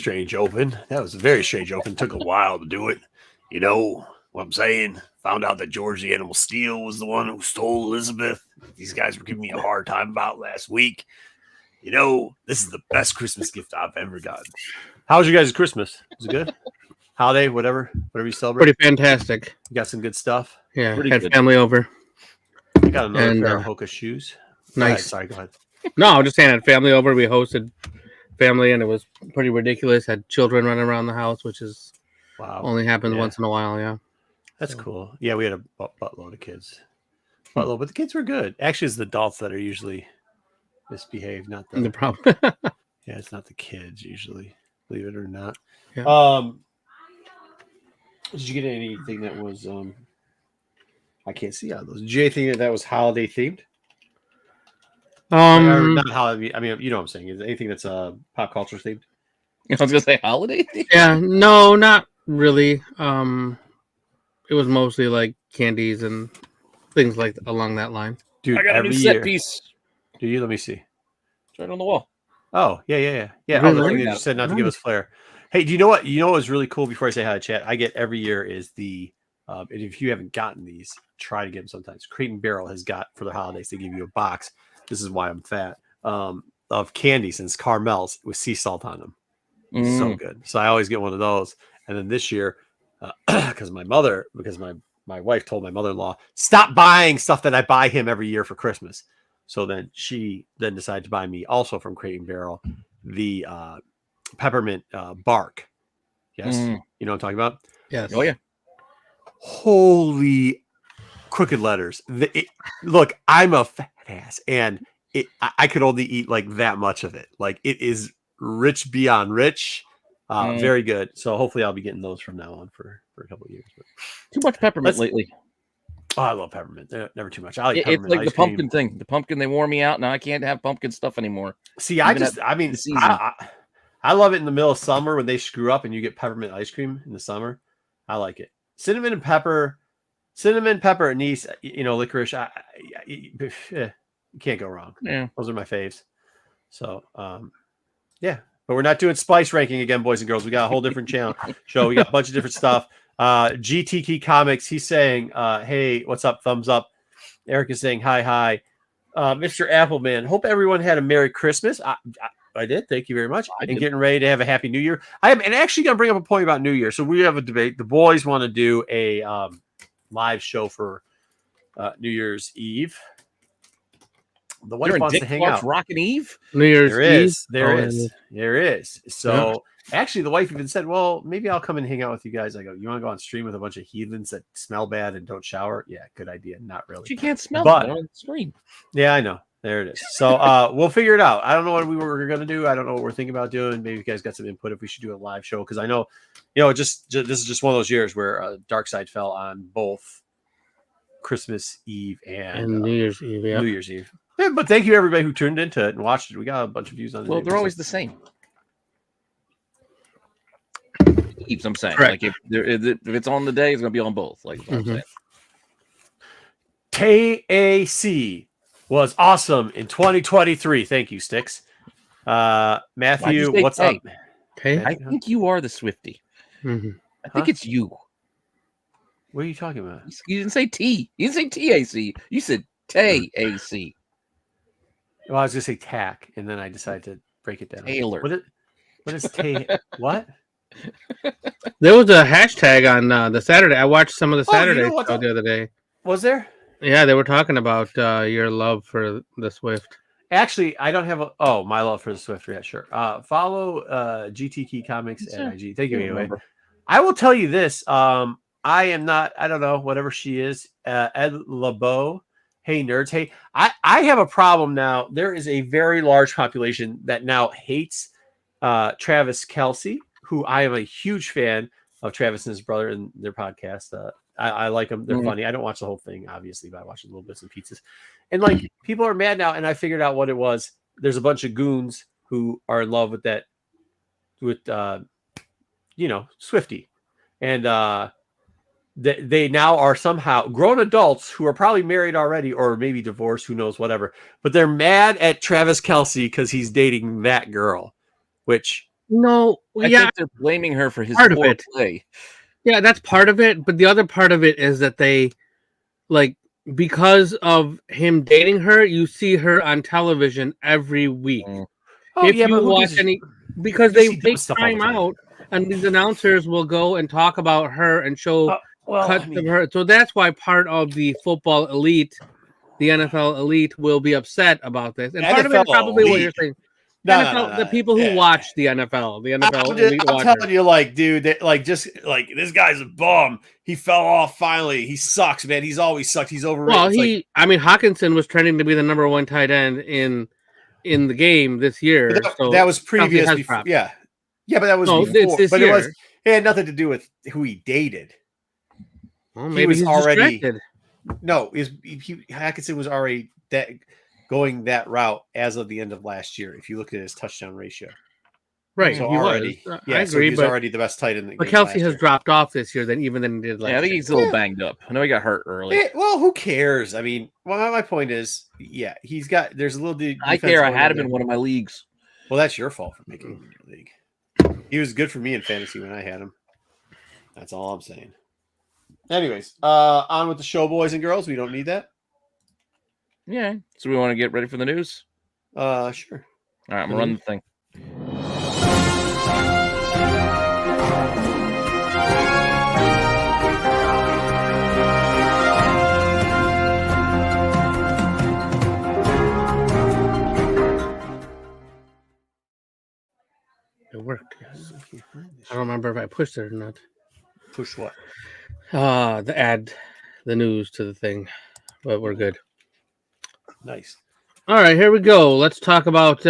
strange open. That was a very strange open. Took a while to do it. You know what I'm saying? Found out that George the Animal Steel was the one who stole Elizabeth. These guys were giving me a hard time about last week. You know, this is the best Christmas gift I've ever gotten. How was your guys' Christmas? Was it good? Holiday, whatever you celebrate? Pretty fantastic. You got some good stuff? Yeah, Pretty had good. family over. I got another pair of Hoka shoes. Nice. Sorry, go ahead. No, I'm just saying, had family over. We hosted family, and it was pretty ridiculous. Had children running around the house, which is only happens once in a while. Yeah, that's cool. Yeah, we had a buttload of kids. But the kids were good. Actually, it's the adults that are usually misbehaved, not the problem. Yeah, it's not the kids usually, believe it or not. Yeah. Did you get anything that was I can't see out of those? Did you get anything that was holiday themed? Or not holiday. I mean, you know what I'm saying. Is anything that's pop culture themed? I was gonna say holiday. Yeah, no, not really. It was mostly like candies and things like along that line. Dude, I got a new set piece. Do you? Let me see. It's right on the wall. Oh, yeah. Really? Oh, the thing that you said not to give us flair. Hey, do you know what? You know what was really cool before I say hi to chat? I get every year is the and if you haven't gotten these, try to get them sometimes. Crate and Barrel has got for the holidays, they give you a box. This is why I'm fat. Of candy since caramels with sea salt on them. So good. So I always get one of those. And then this year, because my wife told my mother-in-law, stop buying stuff that I buy him every year for Christmas. So then she decided to buy me also from Crate and Barrel the peppermint bark. Yes. You know what I'm talking about? Yes. Oh yeah. Holy crooked letters. Look, I'm a fat ass and I could only eat like that much of it. Like it is rich beyond rich. Very good. So hopefully I'll be getting those from now on for a couple of years. But too much peppermint lately. Oh, I love peppermint. Never too much. I like it's like the pumpkin thing. The pumpkin, they wore me out. Now I can't have pumpkin stuff anymore. See, I love it in the middle of summer when they screw up and you get peppermint ice cream in the summer. I like it. Cinnamon, pepper, anise, licorice. You can't go wrong. Yeah. Those are my faves. So, yeah. But we're not doing spice ranking again, boys and girls. We got a whole different channel show. We got a bunch of different stuff. GTK Comics, he's saying, hey, what's up? Thumbs up. Eric is saying, hi. Mr. Appleman, hope everyone had a Merry Christmas. I did. Thank you very much. And getting ready to have a Happy New Year. I am actually going to bring up a point about New Year. So we have a debate. The boys want to do a live show for New Year's Eve. The wife wants to hang out. Rockin' Eve? New Year's Eve? There is. So actually, the wife even said, well, maybe I'll come and hang out with you guys. I go, you want to go on stream with a bunch of heathens that smell bad and don't shower? Yeah, good idea. Not really. She can't smell it on the stream. Yeah, I know. There it is. So we'll figure it out. I don't know what we were going to do. I don't know what we're thinking about doing. Maybe you guys got some input if we should do a live show. Because I know, this is just one of those years where Dark Side fell on both Christmas Eve and New Year's Eve. Yeah. New Year's Eve. Yeah, but thank you everybody who tuned into it and watched it. We got a bunch of views on it. Well, they're always the same. Eves, I'm saying. Correct. Like if it's on the day, it's going to be on both. Like what I'm saying. KAC was awesome in 2023. Thank you, Sticks. Matthew, what's up? Okay. I think you are the Swiftie. Mm-hmm. I think it's you. What are you talking about? You didn't say T. You didn't say TAC. You said TAC. Well, I was going to say TAC, and then I decided to break it down. Taylor. What is T? What? There was a hashtag on the Saturday. I watched some of the Saturday show the other day. Was there? Yeah, they were talking about your love for the Swift. Actually, I don't have my love for the Swift. Yeah, sure. Follow GTK Comics at IG. Thank you anyway. I will tell you this. I am not, I don't know, whatever she is. Ed LeBeau. Hey, nerds. Hey, I have a problem now. There is a very large population that now hates Travis Kelce, who I am a huge fan of. Travis and his brother and their podcast. I like them. They're funny. I don't watch the whole thing, obviously, but I watch little bits and pieces. And like people are mad now, and I figured out what it was. There's a bunch of goons who are in love with that, Swiftie. And they now are somehow grown adults who are probably married already or maybe divorced, who knows, whatever. But they're mad at Travis Kelce because he's dating that girl, which No, I yeah, think they're blaming her for his part of poor it. play. Yeah, that's part of it. But the other part of it is that they, like, because of him dating her, you see her on television every week. Mm. Oh If yeah, you but who watch gives any, because you they see dumb take stuff all the time time. out, and these announcers will go and talk about her and show Well, cuts I mean, of her. So that's why part of the football elite, the NFL elite, will be upset about this, and part of it is NFL probably what you're elite. saying. No, NFL, the people who yeah. watch the NFL, the NFL elite I'm watchers. telling you, like, dude, that, like, just like this guy's a bum. He fell off finally. He sucks, man. He's always sucked. He's overrated. Well, It's I mean, Hawkinson was trending to be the number one tight end in the game this year. but So that was Kelsey previous. has Before, props. yeah, but that was No, before. it's this But year. it had nothing to do with who he dated. Well, He maybe was he's already distracted. no. Hackinson was already going that route as of the end of last year. If you look at his touchdown ratio, Right, so he already, was. yeah, I so agree, he was but already the best tight end in the but game. Kelsey last has year. dropped off this year than even than he did last Yeah, I think year. he's a little banged up. I know he got hurt early. Well, who cares? I mean, well, my point is, yeah, he's got. There's a little. I care. I had him in one of my leagues. Well, that's your fault for making him in your league. He was good for me in fantasy when I had him. That's all I'm saying. Anyways, on with the show, boys and girls. We don't need that. Yeah. So we want to get ready for the news? Sure. All right, I'm going to run the thing. It worked. Yes. I don't remember if I pushed it or not. Push what? The news to the thing, but we're good. Nice. All right, here we go. Let's talk about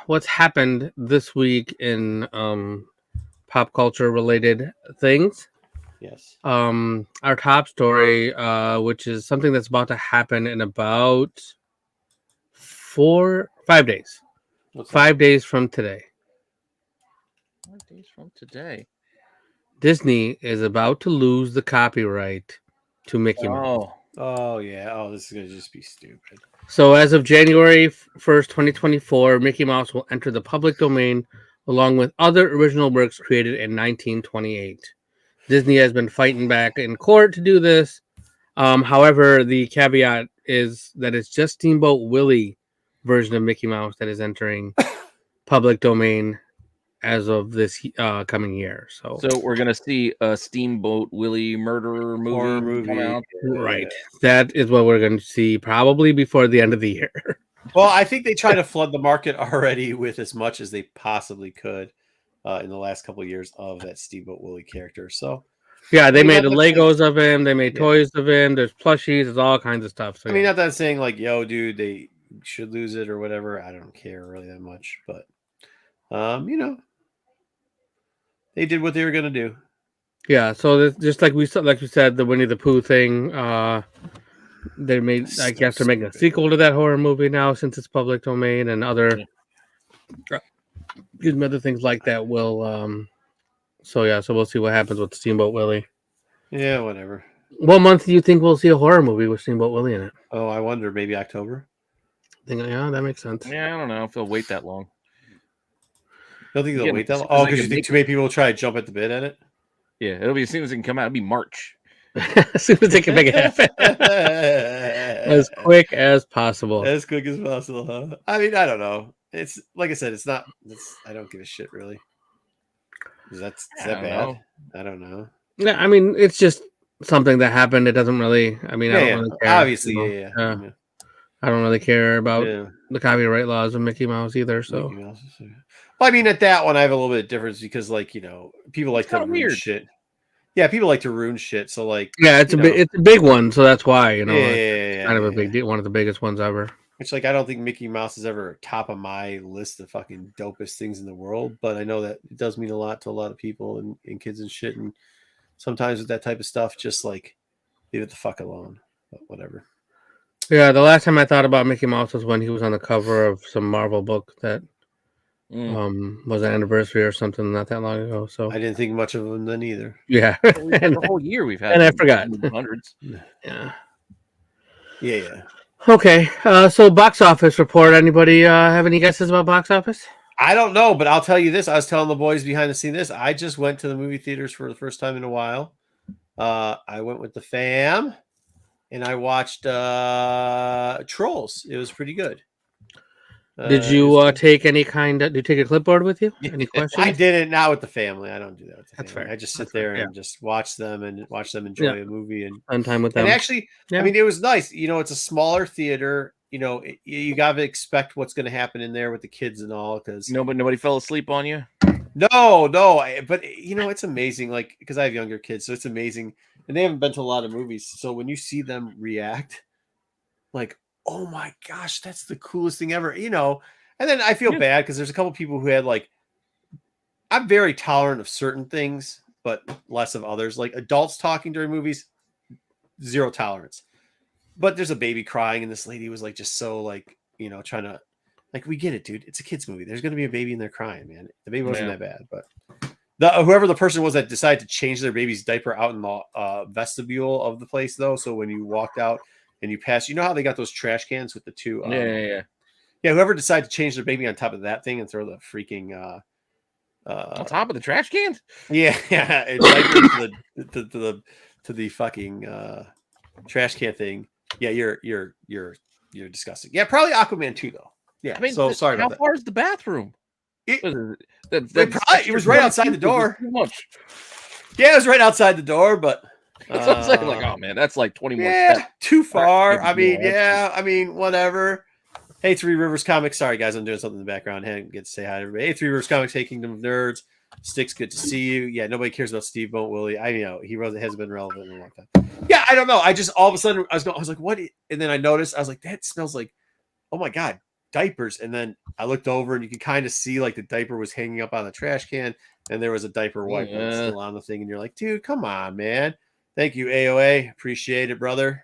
what's happened this week in pop culture related things. Yes. Our top story, which is something that's about to happen in about 5 days. What's that? 5 days from today. 5 days from today. Disney is about to lose the copyright to Mickey Mouse. Oh yeah. Oh, this is gonna just be stupid. So as of January 1st, 2024, Mickey Mouse will enter the public domain along with other original works created in 1928. Disney has been fighting back in court to do this. However, the caveat is that it's just Steamboat Willie version of Mickey Mouse that is entering public domain as of this coming year. So we're gonna see a Steamboat Willie murder movie come out. Right. That is what we're going to see probably before the end of the year. Well, I think they tried to flood the market already with as much as they possibly could in the last couple of years of that Steamboat Willie character. So yeah, they made not Legos of him. They made toys of him. There's plushies. There's all kinds of stuff. So, I mean, not that I'm saying like, yo, dude, they should lose it or whatever. I don't care really that much, but they did what they were gonna do. yeah. So just like we said, the Winnie the Pooh thing. They made. I guess they're making a sequel to that horror movie now since it's public domain, and other things like that will. So we'll see what happens with Steamboat Willie. Yeah, whatever. What month do you think we'll see a horror movie with Steamboat Willie in it? Oh, I wonder. Maybe October. Yeah, that makes sense. Yeah, I don't know if they'll wait that long. Don't think they'll Yeah, wait that long. as soon as Oh, they because can you think make too many people will try to jump at the bid at it. Yeah, it'll be as soon as it can come out. It'll be March. As soon as they can make it happen, as quick as possible. As quick as possible, huh? I mean, I don't know. It's like I said, it's not. I don't give a shit really. Is that bad? I don't know. Yeah, I mean, it's just something that happened. It doesn't really. I mean, I don't really care. Obviously, yeah. I don't really care about the copyright laws of Mickey Mouse either. So, well, I mean, at that one, I have a little bit of difference because, like, people like to ruin shit. Yeah, people like to ruin shit. So, like, yeah, it's a big one. So that's why kind of a big deal, one of the biggest ones ever. Which, like, I don't think Mickey Mouse is ever top of my list of fucking dopest things in the world, but I know that it does mean a lot to a lot of people and kids and shit. And sometimes with that type of stuff, just like leave it the fuck alone. But whatever. Yeah, the last time I thought about Mickey Mouse was when he was on the cover of some Marvel book that was an anniversary or something not that long ago. So I didn't think much of him then either. Yeah, the whole year we've had, and I forgot hundreds. Yeah. Okay, so box office report. Anybody have any guesses about box office? I don't know, but I'll tell you this. I was telling the boys behind the scene this. I just went to the movie theaters for the first time in a while. I went with the fam, and I watched Trolls. It was pretty good. Did you take any kind of? Did you take a clipboard with you? Any questions? I didn't. Not with the family. I don't do that with the That's family. fair. I just sit That's there fair, and just watch them enjoy a movie and spend time with them. And actually, I mean, it was nice. You know, it's a smaller theater. You know, you got to expect what's going to happen in there with the kids and all. Because nobody fell asleep on you. No. But you know, it's amazing. Like, because I have younger kids, so it's amazing, and they haven't been to a lot of movies. So when you see them react, like, oh my gosh, that's the coolest thing ever. You know, and then I feel bad because there's a couple people who had like, I'm very tolerant of certain things, but less of others. Like adults talking during movies, zero tolerance. But there's a baby crying, and this lady was like just so like, you know, trying to like, we get it, dude. It's a kid's movie. There's gonna be a baby in there crying, man. The baby wasn't that bad, but whoever the person was that decided to change their baby's diaper out in the vestibule of the place, though. So when you walked out and you passed, you know how they got those trash cans with the two, Yeah. Whoever decided to change their baby on top of that thing and throw the freaking on top of the trash cans, to the fucking trash can thing. Yeah, you're disgusting. Yeah, probably Aquaman 2 though. Yeah, I mean, so sorry about that. How far is the bathroom? It was right outside the door. Too much. Yeah, it was right outside the door, but that's what I'm saying. Like, oh man, that's like 20 more steps. Too far. I mean, whatever. Hey, Three Rivers Comics. Sorry, guys, I'm doing something in the background. Hey, get to say hi to everybody. Hey, Three Rivers Comics. Hey, Kingdom of Nerds. Sticks, good to see you. Yeah, nobody cares about Steve Boat Willie. I know he hasn't been relevant in a long time. Yeah, I don't know. I just all of a sudden I was like, what? And then I noticed I was like, that smells like, oh my god, diapers. And then I looked over and you could kind of see like the diaper was hanging up on the trash can, and there was a diaper wipe still on the thing. And you're like, dude, come on, man. Thank you, AOA. Appreciate it, brother.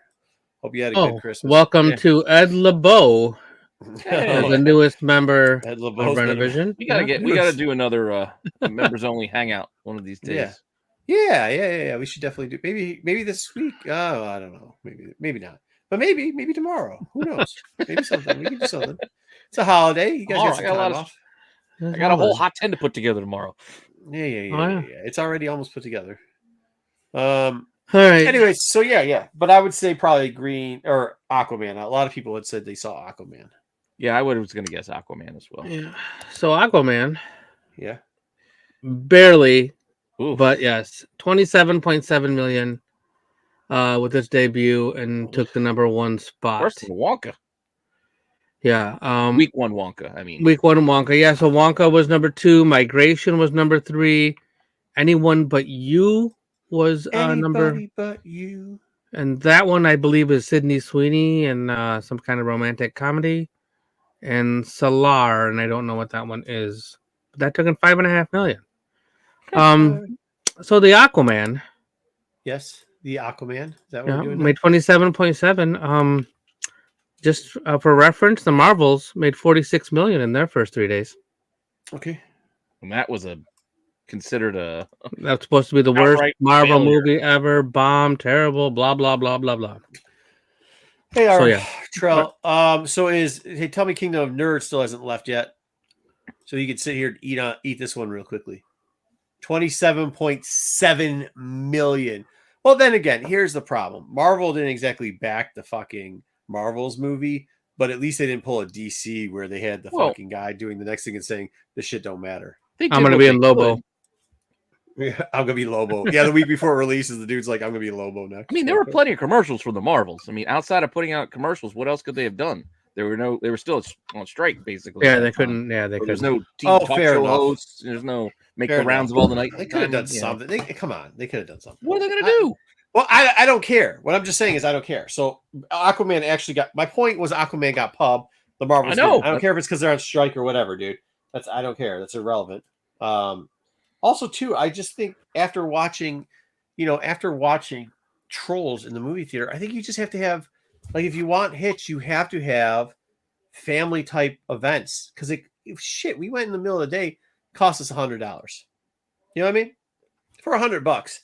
Hope you had a good Christmas. Welcome to Ed LeBeau. The newest member of Rennavision. We gotta do another members only hangout one of these days. Yeah. We should definitely do maybe this week. Oh, I don't know. Maybe not. But maybe tomorrow. Who knows? Maybe something. We can do something. It's a holiday. You guys got some time off. I got a whole hot 10 to put together tomorrow. Yeah. It's already almost put together. All right. Anyways, so yeah. But I would say probably Green or Aquaman. A lot of people had said they saw Aquaman. Yeah, I was going to guess Aquaman as well. Yeah. So Aquaman. Yeah. Barely. Ooh. But yes, 27.7 million with its debut and took the number one spot. First Wonka. Yeah. Week one Wonka, I mean. Week one Wonka. Yeah, so Wonka was number 2. Migration was number 3. Anyone But You was number. Anybody But You. And that one, I believe, is Sydney Sweeney and some kind of romantic comedy. And Solar, and I don't know what that one is. But that took in 5.5 million. So the Aquaman. Yes, the Aquaman. Is that what we're doing? Made 27.7. Just for reference, the Marvels made 46 million in their first 3 days. Okay. And that was considered that's supposed to be the worst Marvel movie ever. Bomb, terrible, blah blah blah blah blah. Hey, Trell. Tell me Kingdom of Nerds still hasn't left yet. So you could sit here and eat this one real quickly. 27.7 million. Well, then again, here's the problem. Marvel didn't exactly back the fucking Marvel's movie, but at least they didn't pull a DC where they had the fucking guy doing the next thing and saying this shit don't matter. I'm gonna be in Lobo. Yeah, I'm gonna be Lobo. Yeah, the week before it releases, the dude's like, I'm gonna be Lobo next. I mean, there were plenty of commercials for the Marvels. I mean, outside of putting out commercials, what else could they have done? They were still on strike, basically. Yeah, they couldn't. Yeah, they couldn't. There's no talk show hosts. There's no make the rounds of all the night. They could have done something. Come on, they could have done something. What are they gonna do? Well, I don't care. What I'm just saying is I don't care. So Aquaman actually got. My point was Aquaman got pub. The Marvels. I don't care if it's because they're on strike or whatever, dude. I don't care. That's irrelevant. Also, too, I just think after watching Trolls in the movie theater, I think you just have to have, like, if you want hits, you have to have family type events. Because we went in the middle of the day, cost us $100. You know what I mean? For $100,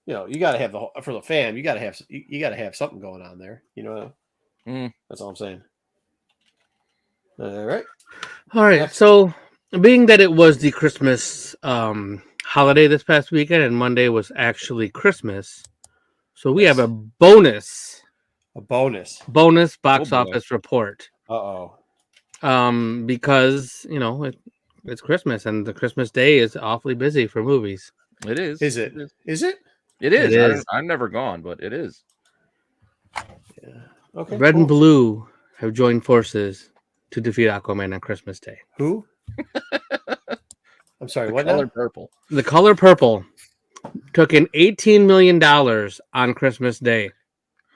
you got to have for the fam. You got to have something going on there. That's all I'm saying. All right. Next. So being that it was the Christmas holiday this past weekend, and Monday was actually Christmas, so we have a bonus A bonus. box boy. office report. Uh-oh. Because it's Christmas, and the Christmas day is awfully busy for movies. It is. Is it? Is it? It is. It is. I've never gone, but it is. Yeah. Okay. Red and cool. Blue have joined forces to defeat Aquaman on Christmas Day. Who? I'm sorry, what Color now? purple. The Color Purple took in $18 million on Christmas Day.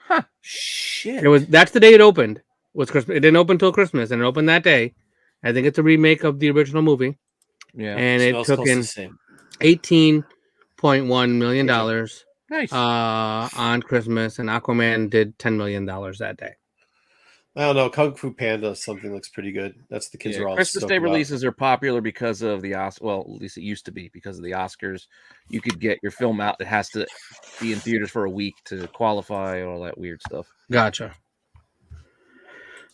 Huh. Shit. That's the day it opened. Was Christmas? It didn't open until Christmas, and it opened that day. I think it's a remake of the original movie, Yeah. and it Smells took close to in the same. $18.1 million Nice. on Christmas, and Aquaman did $10 million that day. I don't know. Kung Fu Panda, something looks pretty good. That's the kids are all Christmas stoked Day about. releases are popular because of the Oscars. Well, at least it used to be because of the Oscars. You could get your film out. It has to be in theaters for a week to qualify, all that weird stuff. Gotcha.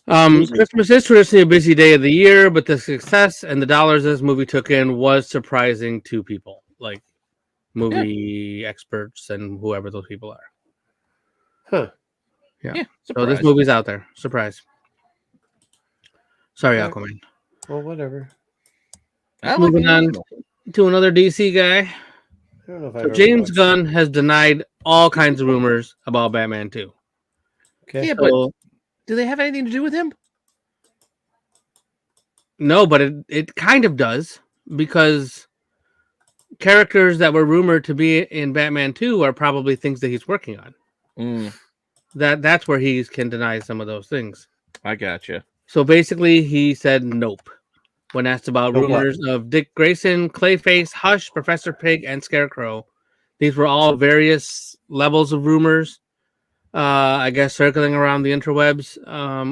Christmas is traditionally a busy day of the year, but the success and the dollars this movie took in was surprising to people, like movie experts and whoever those people are. Huh. Yeah. So surprise. this movie's out there. Surprise. Sorry, Okay. Aquaman. Well, whatever. I like Moving the on original. to another DC guy. I don't know if I've So ever James watched- Gunn has denied all kinds of rumors about Batman 2. Okay. Yeah, but So, do they have anything to do with him? no, but it kind of does, because characters that were rumored to be in Batman 2 are probably things that he's working on. That's where he can deny some of those things. I gotcha. So basically, he said nope when asked about Nope what? rumors of Dick Grayson, Clayface, Hush, Professor Pig, and Scarecrow. These were all various levels of rumors, I guess, circling around the interwebs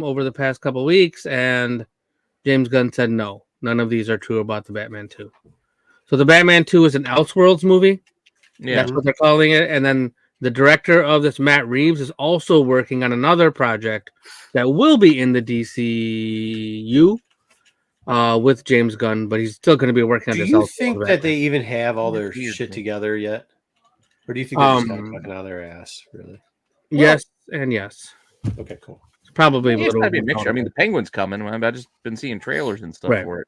over the past couple of weeks, and James Gunn said no, none of these are true about the Batman 2. So the Batman 2 is an Elseworlds movie. Yeah. That's what they're calling it. And then the director of this, Matt Reeves, is also working on another project that will be in the DCU with James Gunn, but he's still going to be working on Do this. you Elseworlds think Batman. that they even have all their Weird shit thing. together yet? Or do you think they're just kind of Um, fucking out of their ass, really? Yes and yes. Okay, cool. It's probably It's little gotta be a mixture. I mean, the Penguin's coming. I've just been seeing trailers and stuff Right. for it.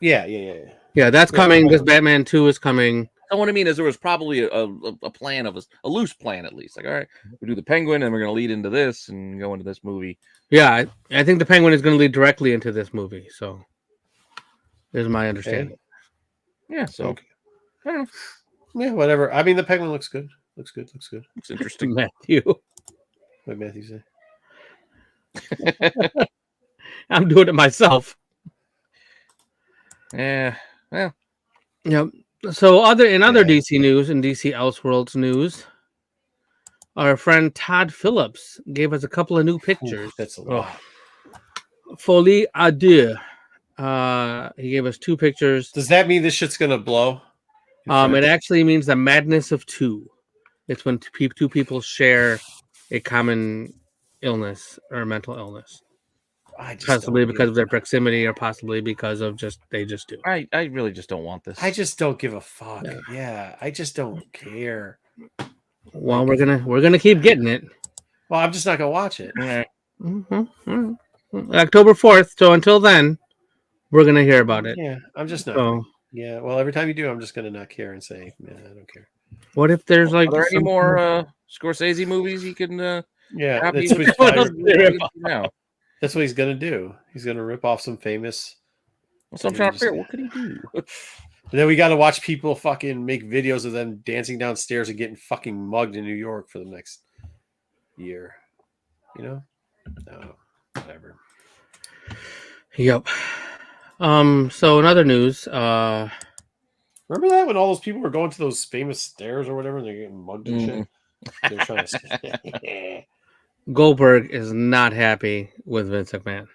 Yeah. yeah, that's Yeah, coming. yeah. This Batman 2 is coming. So what I mean is there was probably a plan of a loose plan at least. Like, all right, we do the Penguin and we're going to lead into this and go into this movie. Yeah, I think the Penguin is going to lead directly into this movie. So, is my understanding. Yeah, so Okay. I don't know. Yeah, whatever. I mean, the Penguin looks good. Looks good. It's interesting. Matthew, What Matthew say? I'm doing it myself. Yeah, well, Yep. So other Yeah. DC news and DC Elseworlds news, our friend Todd Phillips gave us a couple of new pictures. Ooh, that's a lot. Folie à deux. He gave us two pictures. Does that mean this shit's gonna blow? It actually means the madness of two. It's when two people share a common illness or mental illness, possibly because of their proximity, or possibly because of they just do. I really just don't want this. I just don't give a fuck. Yeah. Yeah, I just don't care. Well, we're gonna keep getting it. Well, I'm just not gonna watch it. Yeah. October 4th. So until then, we're gonna hear about it. Yeah, I'm just not. So Yeah, well, every time you do, I'm just gonna not care and say, man, I don't care. what if there's like Are there any some- more Scorsese movies you can? Yeah, happy that's with? what, he's No. that's what he's gonna do. He's gonna rip off some famous. So I'm trying to figure out what could he do? And then we got to watch people fucking make videos of them dancing downstairs and getting fucking mugged in New York for the next year. You know? No, whatever. Yep. So in other news, Remember that when all those people were going to those famous stairs or whatever and they're getting mugged and shit? They're trying to. Goldberg is not happy with Vince McMahon.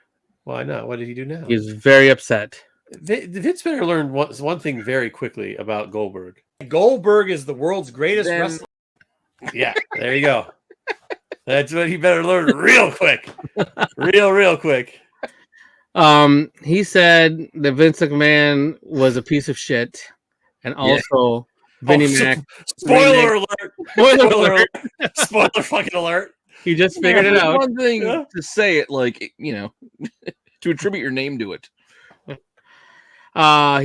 Why not? What did he do now? He's very upset. Vince better learn one thing very quickly about Goldberg. Goldberg is the world's greatest Then- wrestler. Yeah, there you go. That's what he better learn real quick. Real quick. He said that Vince McMahon was a piece of shit, and also Vinnie Mac. Spoiler alert! Spoiler Spoiler alert! alert! Spoiler fucking alert! He just figured it out. One thing Yeah. to say it, like, to attribute your name to it.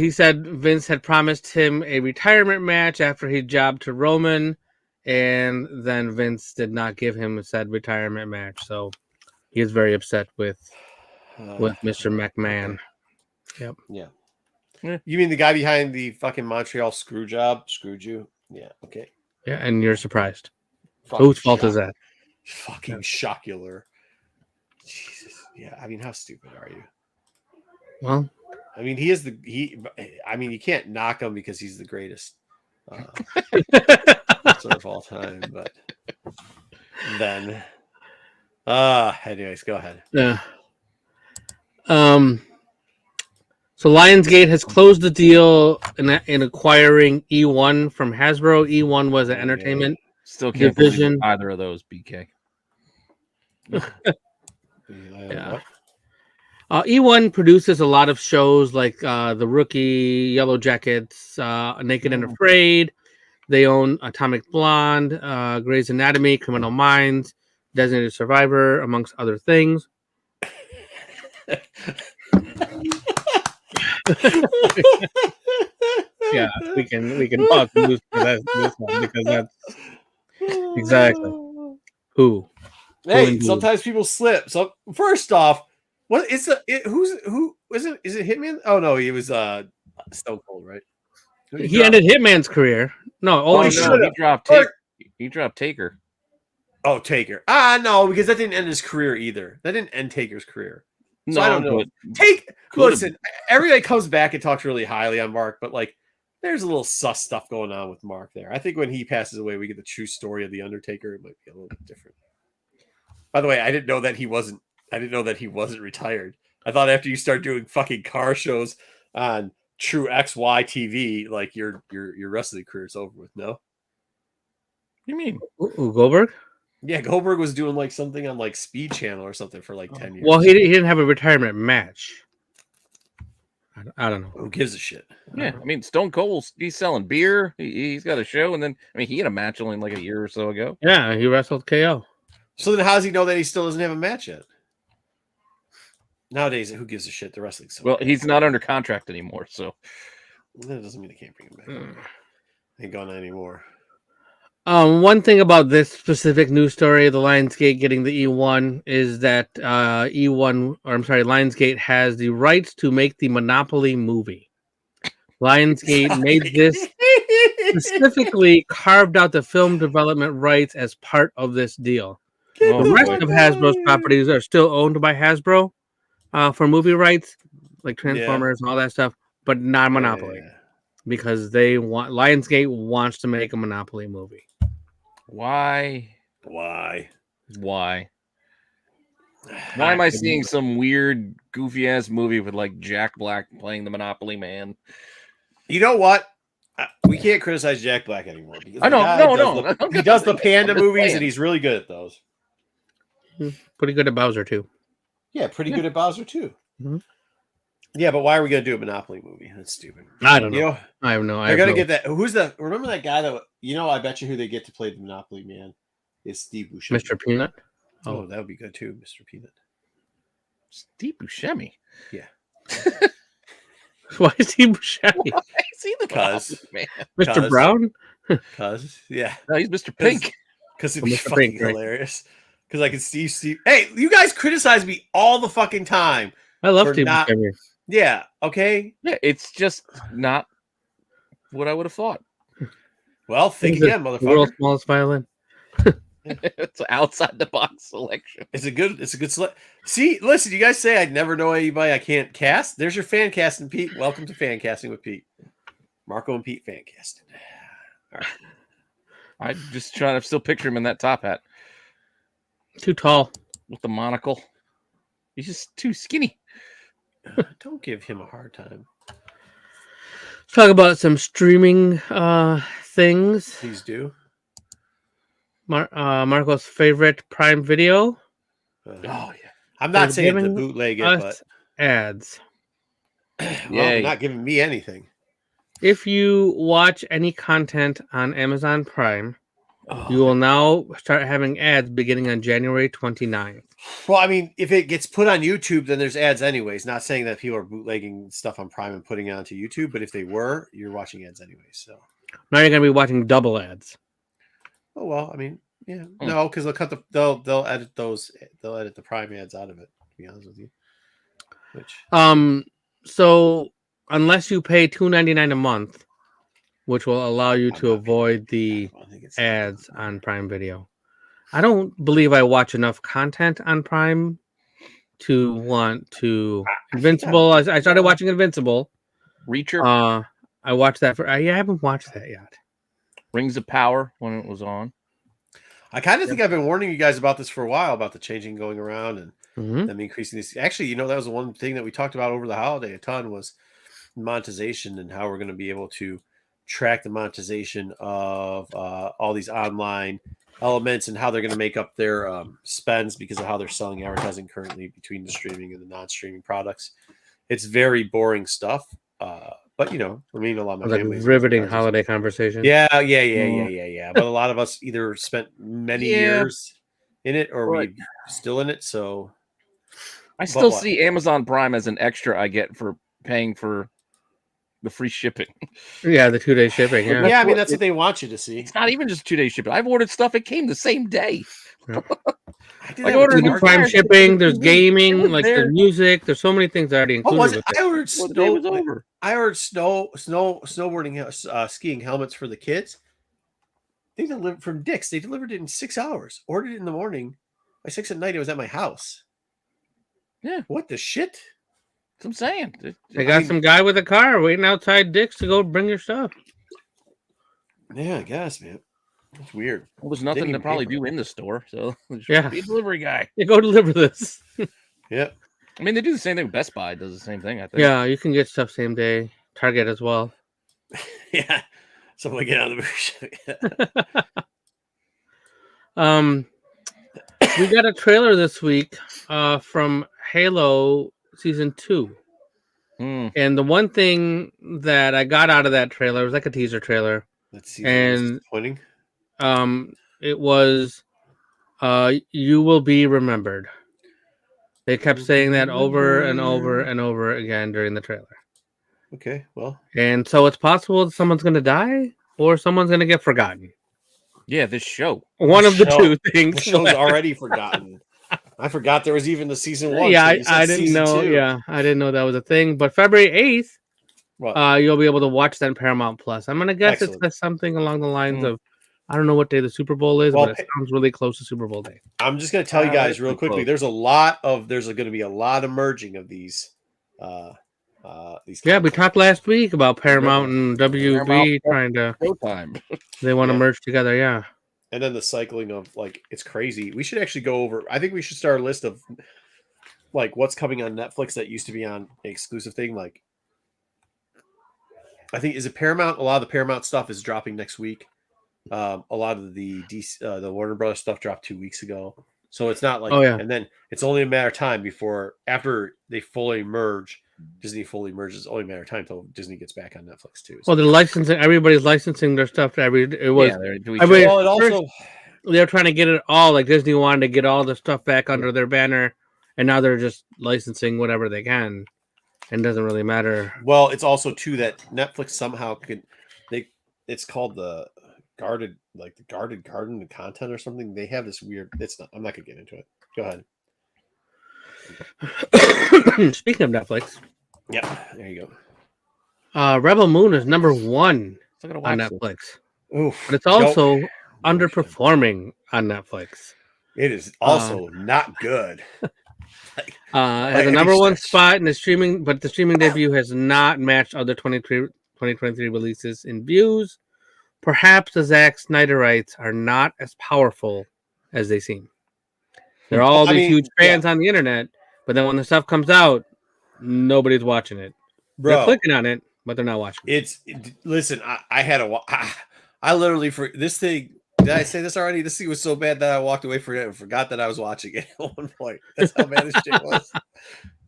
He said Vince had promised him a retirement match after he jobbed to Roman, and then Vince did not give him said retirement match. So he is very upset with Mr. McMahon. Yep. Yeah. Yeah. You mean the guy behind the fucking Montreal screw job screwed you? Yeah. Okay. Yeah, and you're surprised. Fucking Whose fault is that? Fucking shocular. Jesus. Yeah. I mean, how stupid are you? Well, I mean, you can't knock him because he's the greatest wrestler of all time. But then, anyways, go ahead. yeah. So Lionsgate has closed the deal in acquiring E1 from Hasbro. E1 was an entertainment Still can't division. believe either of those, BK. Yeah. E1 produces a lot of shows like The Rookie, Yellow Jackets, Naked and Afraid. They own Atomic Blonde, Grey's Anatomy, Criminal Minds, Designated Survivor, amongst other things. Yeah, we can pause this one because that's exactly who. Hey, indeed. sometimes people slip. So first off, what is who is it? Is it Hitman? Oh no, he was Stone Cold, right? He ended Hitman's career. No, Oh, only he no, should've. he dropped Taker. Oh, Taker. No, because that didn't end his career either. That didn't end Taker's career. So I don't know. Listen, everybody comes back and talks really highly on Mark, but like there's a little sus stuff going on with Mark there. I think when he passes away, we get the true story of the Undertaker. It might be a little bit different. By the way, I didn't know that he wasn't retired. I thought after you start doing fucking car shows on True XY TV, like your wrestling career is over with. No, What do you mean? Ooh, Goldberg. yeah, Goldberg was doing like something on like Speed Channel or something for like 10 years. Well, he didn't have a retirement match. I don't know. Who gives a shit? Yeah, I mean, Stone Cold, he's selling beer. He's got a show, and then he had a match only like a year or so ago. Yeah, he wrestled KO. So then, how does he know that he still doesn't have a match yet? Nowadays, who gives a shit? The wrestling's so Well, bad. he's not under contract anymore, so That doesn't mean they can't bring him back. Ain't gone anymore. One thing about this specific news story, the Lionsgate getting the E1, is that Lionsgate has the rights to make the Monopoly movie. Lionsgate made this specifically, carved out the film development rights as part of this deal. The rest of Hasbro's properties are still owned by Hasbro for movie rights, like Transformers and all that stuff, but not Monopoly. Because Lionsgate wants to make a Monopoly movie. why Why? Why am I seeing some weird, goofy ass movie with like Jack Black playing the Monopoly Man? You know what? We can't criticize Jack Black anymore. Because I don't. He does the Panda movies, and he's really good at those. Pretty good at Bowser too. Yeah, pretty good at Bowser too. Mhm. Yeah, but why are we gonna do a Monopoly movie? That's stupid. I don't know. You know, I have no. they're gonna get that. Remember that guy that? I bet you who they get to play the Monopoly Man is Steve Buscemi. Mr. Peanut. Oh, that would be good too, Mr. Peanut. Steve Buscemi. Yeah. Why is he Buscemi? Why is he the Because- Monopoly Man? Mr. Brown? Yeah, No, he's Mr. Pink. because it'd Oh, be Mr. fucking Pink, right. hilarious. Because I can Steve. Hey, you guys criticize me all the fucking time. I love For Steve not- Buscemi. Yeah. Okay. Yeah, it's just not what I would have thought. Well, think He's the again, world's motherfucker. smallest violin. It's an outside the box selection. It's a good select. See, listen, you guys say I'd never know anybody I can't cast. There's your fan casting, Pete. Welcome to fan casting with Pete. Marco and Pete fan casting. All right. I'm just trying to still picture him in that top hat Too tall. with the monocle. He's just too skinny. Don't give him a hard time. Let's talk about some streaming things. Please do. Marco's favorite Prime Video. Oh yeah. I'm not They're saying to giving bootleg it, us but ads. Well, Yay. they're not giving me anything. If you watch any content on Amazon Prime, you will now start having ads beginning on January 29th. Well, I mean, if it gets put on YouTube, then there's ads anyways. Not saying that people are bootlegging stuff on Prime and putting it onto YouTube, but if they were, you're watching ads anyways. So Now you're going to be watching double ads. oh well, I mean, yeah, no, because they'll edit the Prime ads out of it. To be honest with you, So unless you pay $2.99 a month, which will allow you to avoid the ads on Prime Video, I don't believe I watch enough content on Prime to want to. Invincible. I started watching Invincible. Reacher. I watched that I haven't watched that yet. Rings of Power when it was on. I kind of think I've been warning you guys about this for a while about the changing going around and them increasing this. Actually, that was the one thing that we talked about over the holiday a ton was monetization and how we're going to be able to track the monetization of all these online elements and how they're going to make up their spends because of how they're selling advertising currently between the streaming and the non-streaming products. It's very boring stuff. But I mean, a lot of my like riveting holiday conversation. Yeah. But a lot of us either spent many years in it or we're still in it. So I still see Amazon Prime as an extra I get for paying for the free shipping. Yeah, the 2-day shipping. Yeah, yeah. I mean, that's what they want you to see. It's not even just 2-day shipping. I've ordered stuff; it came the same day. Yeah. I ordered the Prime shipping. There's gaming, like there's music. There's so many things already included. What was with it? I ordered snowboarding, skiing helmets for the kids. They delivered from Dick's. They delivered it in 6 hours. Ordered it in the morning. By 6 at night, it was at my house. Yeah. What the shit? That's what I'm saying. They got some guy with a car waiting outside Dick's to go bring your stuff. Yeah, I guess, man. It's weird. Well, there's nothing to probably do in the store, so yeah, be a delivery guy. You go deliver this. Yeah. I mean, they do the same thing. Best Buy does the same thing, I think. Yeah, you can get stuff same day. Target as well. Yeah. Someone get out of the We got a trailer this week from Halo Season 2. And the one thing that I got out of that trailer was like a teaser trailer. Let's see. And disappointing. It was you will be remembered. They kept saying that over and over and over again during the trailer. Okay, well. And so it's possible that someone's going to die or someone's going to get forgotten. Yeah, this show. One of the two things. The show's already forgotten. I forgot there was even the season 1. Yeah, so I didn't know. 2. Yeah, I didn't know that was a thing. But February 8th, you'll be able to watch that on Paramount Plus. I'm going to guess it's something along the lines of, I don't know what day the Super Bowl is, but it sounds really close to Super Bowl day. I'm just going to tell you guys real quickly. There's going to be a lot of merging of these. Yeah, we talked last week about Paramount and WB trying to. Showtime. They want to merge together, yeah. And then the cycling of it's crazy. We should actually go over. I think we should start a list of what's coming on Netflix that used to be on an exclusive thing. I think is it Paramount? A lot of the Paramount stuff is dropping next week. A lot of the the Warner Brothers stuff dropped 2 weeks ago. So it's not and then it's only a matter of time after they fully merge. Disney fully merges. It's only a matter of time until Disney gets back on Netflix too. So. Well, they're licensing. Everybody's licensing their stuff to they're trying to get it all. Like Disney wanted to get all the stuff back under their banner, and now they're just licensing whatever they can, and it doesn't really matter. Well, it's also too that Netflix somehow it's called the guarded garden of content or something. They have this weird. I'm not gonna get into it. Go ahead. Speaking of Netflix, yeah, there you go. Rebel Moon is number 1 on Netflix. Oof, but it's also underperforming on Netflix. It is also not good. Has a number 1 spot in the streaming, but the streaming debut has not matched other 2023 releases in views. Perhaps the Zack Snyderites are not as powerful as they seem. There are all these huge fans on the internet, but then when the stuff comes out, nobody's watching it. They're clicking on it, but they're not watching it. Listen, I literally for this thing. Did I say this already? This thing was so bad that I walked away from it and forgot that I was watching it at one point. That's how bad this shit was.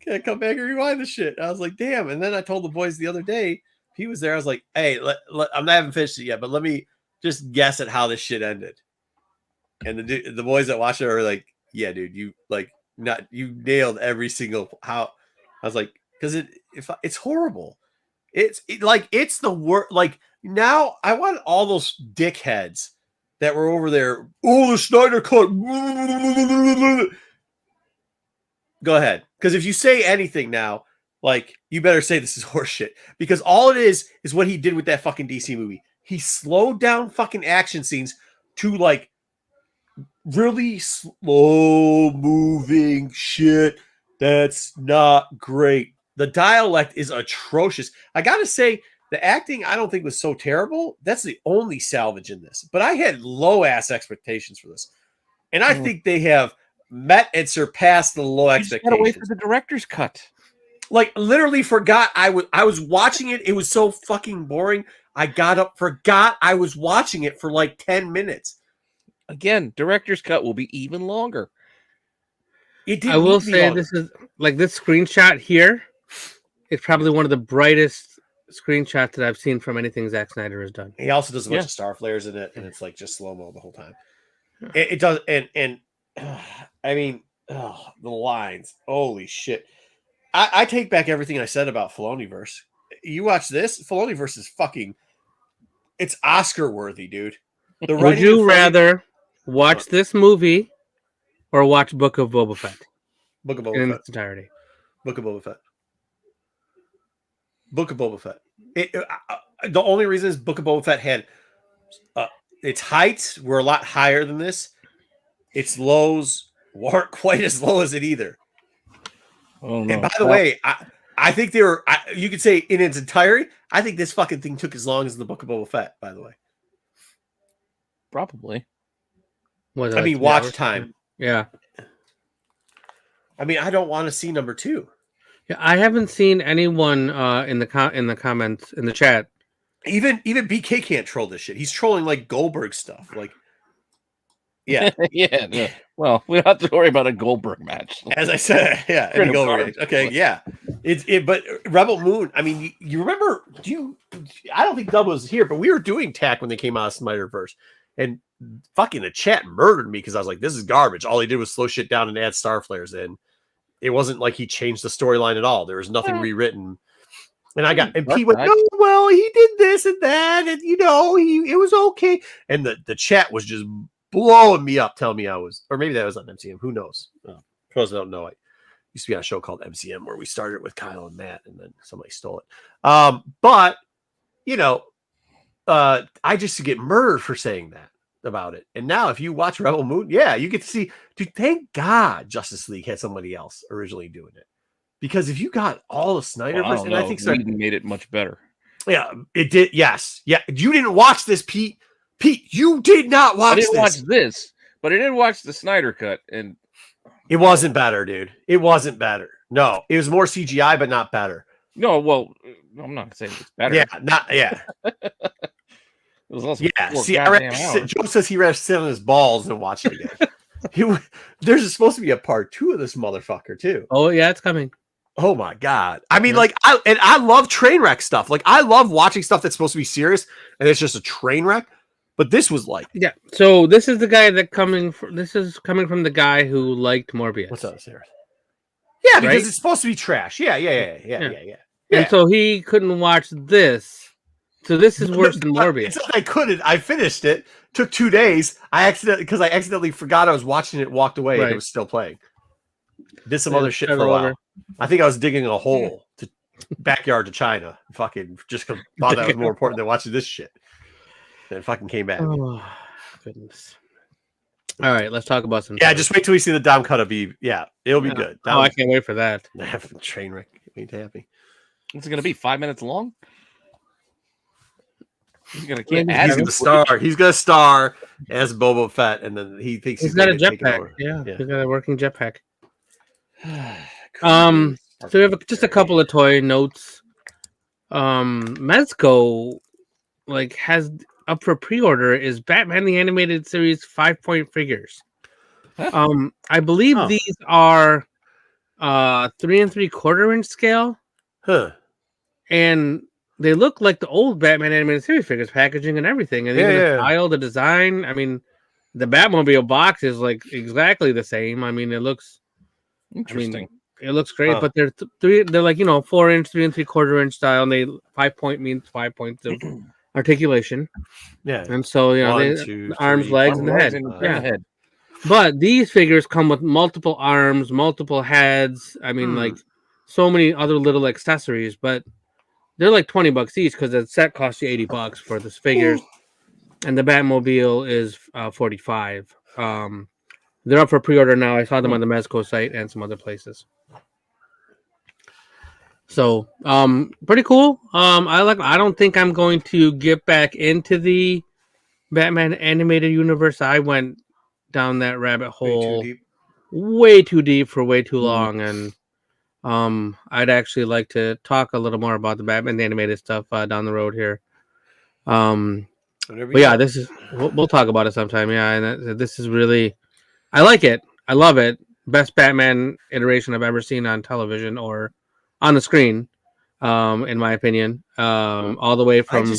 Can I come back and rewind the shit? I was like, damn. And then I told the boys the other day, he was there. I was like, hey, I'm not having finished it yet, but let me just guess at how this shit ended. And the boys that watched it are like, yeah, dude, you nailed every single how. I was like, because it's horrible. It's the worst. Like now, I want all those dickheads that were over there. Oh, the Snyder Cut. Go ahead, because if you say anything now, like you better say this is horseshit. Because all it is what he did with that fucking DC movie. He slowed down fucking action scenes to like really slow moving shit. That's not great. The dialect is atrocious. I gotta say, the acting I don't think was so terrible. That's the only salvage in this. But I had low ass expectations for this, and I think they have met and surpassed the low expectations. Gotta wait for the director's cut. Like literally forgot I was watching it. It was so fucking boring. I got up, forgot I was watching it for like 10 minutes. Again, director's cut will be even longer. I will say this is like this screenshot here. It's probably one of the brightest screenshots that I've seen from anything Zack Snyder has done. He also does a bunch of star flares in it, and it's like just slow mo the whole time. It does, and I mean, the lines. Holy shit! I take back everything I said about Filoniverse. You watch this, Filoniverse is fucking. It's Oscar worthy, dude. Would you rather watch this movie or watch Book of Boba Fett? Book of Boba in Fett. its entirety. Book of Boba Fett. Book of Boba Fett. The only reason is Book of Boba Fett had its heights were a lot higher than this. Its lows weren't quite as low as it either. Oh, no. And by the way, I think they were. You could say in its entirety. I think this fucking thing took as long as the Book of Boba Fett. By the way, probably. I mean, watch time. Yeah. I mean, I don't want to see number 2. Yeah, I haven't seen anyone in the comments in the chat. Even BK can't troll this shit. He's trolling like Goldberg stuff. Like, yeah, yeah. No. Well, we don't have to worry about a Goldberg match. As I said, yeah, any Goldberg match. Okay, yeah. But Rebel Moon. I mean, you remember? I don't think Dub was here, but we were doing TAC when they came out of Snyderverse, and fucking the chat murdered me because I was like, "This is garbage." All he did was slow shit down and add star flares in. It wasn't like he changed the storyline at all. There was nothing rewritten. And Pete went, "No, well, he did this and that, and it was okay." And the chat was just blowing me up, telling me I was, or maybe that was on MCM. Who knows? Pros don't know. I used to be on a show called MCM where we started with Kyle and Matt, and then somebody stole it. But I just get murdered for saying that about it. And now if you watch Rebel Moon, yeah, you get to see, dude, thank God Justice League had somebody else originally doing it. Because if you got all the Snyderverse, and I think Whedon made it much better. Yeah, it did. Yes. Yeah. You didn't watch this, Pete. Pete, you did not watch this. I didn't watch this, but I did watch the Snyder Cut, and it wasn't better, dude. It wasn't better. No, it was more CGI, but not better. No, well, I'm not saying it's better. Yeah. It was also see, Joe says he rather sit on his balls than watch it again. There's supposed to be a part 2 of this motherfucker too. Oh yeah, it's coming. Oh my God. I mean, I love train wreck stuff. Like I love watching stuff that's supposed to be serious and it's just a train wreck. But this was like, yeah. So this is the guy this is coming from the guy who liked Morbius. What's up, Sarah? Yeah, because right? It's supposed to be trash. Yeah. And so he couldn't watch this. So this is worse than Morbius. I couldn't. I finished it. Took 2 days. I accidentally forgot I was watching it. Walked away. And it was still playing. Did some other shit for a while. I think I was digging a hole to backyard to China. Fucking just thought that was more important than watching this shit. Then fucking came back. Oh goodness. All right, let's talk about some. Yeah, just wait till we see the Dom cut of Eve. Yeah, it'll be good. I can't wait for that. Train wreck. Ain't happy. What's it gonna be? 5 minutes long? He's gonna star. He's gonna star as Boba Fett, and then he thinks he's got a jetpack. Yeah, he's got a working jetpack. So we have just a couple of toy notes. Mezco has up for pre-order is Batman the Animated Series 5-point figures. I believe these are 3 3/4 inch scale, Huh. and they look like the old Batman animated series figures, packaging and everything, and even the style, the design. I mean, the Batmobile box is like exactly the same. I mean, it looks Interesting. it looks great, Huh. but they're like 4-inch, 3 3/4 inch style, and they 5 point means 5 points of articulation, Yeah. and so One, they, two, the arms, three, legs, Arms, and the legs, head. and Yeah, the head. but these figures come with multiple arms, multiple heads. I mean, like so many other little accessories, but they're like $20 each because the set costs you $80 for the figures, and the Batmobile is $45. They're up for pre-order now. I saw them on the Mezco site and some other places. So, pretty cool. I don't think I'm going to get back into the Batman animated universe. I went down that rabbit hole way too deep for way too long, and I'd actually like to talk a little more about the Batman animated stuff down the road here. But yeah, this is we'll talk about it sometime. Yeah, and this is really, I like it. I love it. Best Batman iteration I've ever seen on television or on the screen, in my opinion. All the way from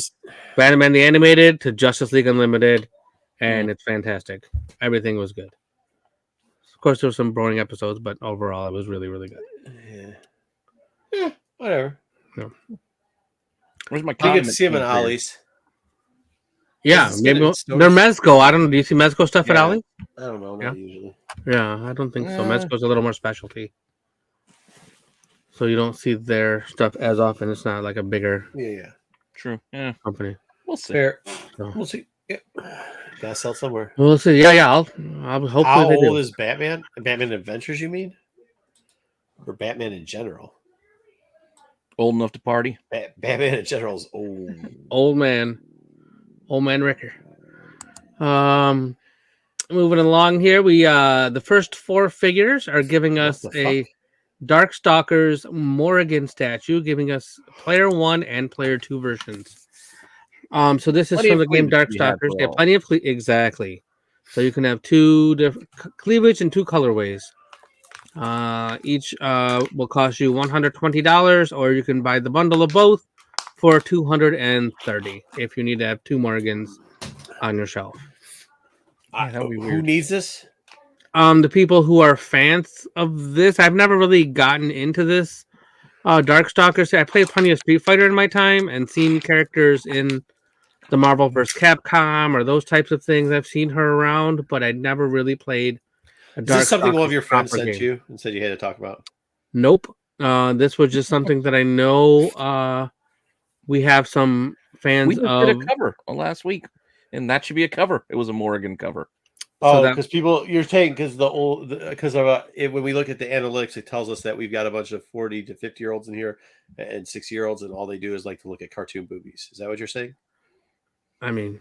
Batman the Animated to Justice League Unlimited, and it's fantastic. Everything was good. Of course, there were some boring episodes, but overall, it was really, really good. Yeah, whatever. Yeah. Where's my You condiment? get to see him in here? Ollie's. Yeah, Is it maybe in they're stores? Mezco. I don't know. Do you see Mezco stuff at Yeah. Ollie? I don't know. Not usually. Yeah, I don't think so. Yeah. Mezco's a little more specialty, so you don't see their stuff as often. It's not like a bigger Yeah. True. Yeah. company. We'll see. Fair. So, We'll see. Yeah. Gotta sell somewhere. we'll see. Yeah. I'll hopefully How they old do. is Batman? Batman Adventures, you mean? Or Batman in general? Old enough to party. Batman in general is old. Old man Ricker. Moving along here, we the first 4 figures are giving us a Darkstalkers Morrigan statue, giving us player 1 and player 2 versions. So this is Plenty from of the game cleavage we have Darkstalkers. for Yeah, all. plenty of exactly. So you can have 2 different cleavage and 2 colorways. Each will cost you $120, or you can buy the bundle of both for $230 if you need to have 2 Morgans on your shelf. Yeah, that would be Who weird. needs this? The people who are fans of this, I've never really gotten into this. Darkstalkers. I played plenty of Street Fighter in my time and seen characters in the Marvel vs. Capcom or those types of things. I've seen her around, but I never really played a Is this something one of Darkstalkers your friends proper sent game. you and said you had to talk about? Nope. This was just something that I know we have some fans We just of. did a cover last week, and that should be a cover. It was a Morrigan cover. Oh, that- because people, you're saying because when we look at the analytics, it tells us that we've got a bunch of 40 to 50-year-olds in here and 60-year-olds, and all they do is like to look at cartoon movies. Is that what you're saying? I mean,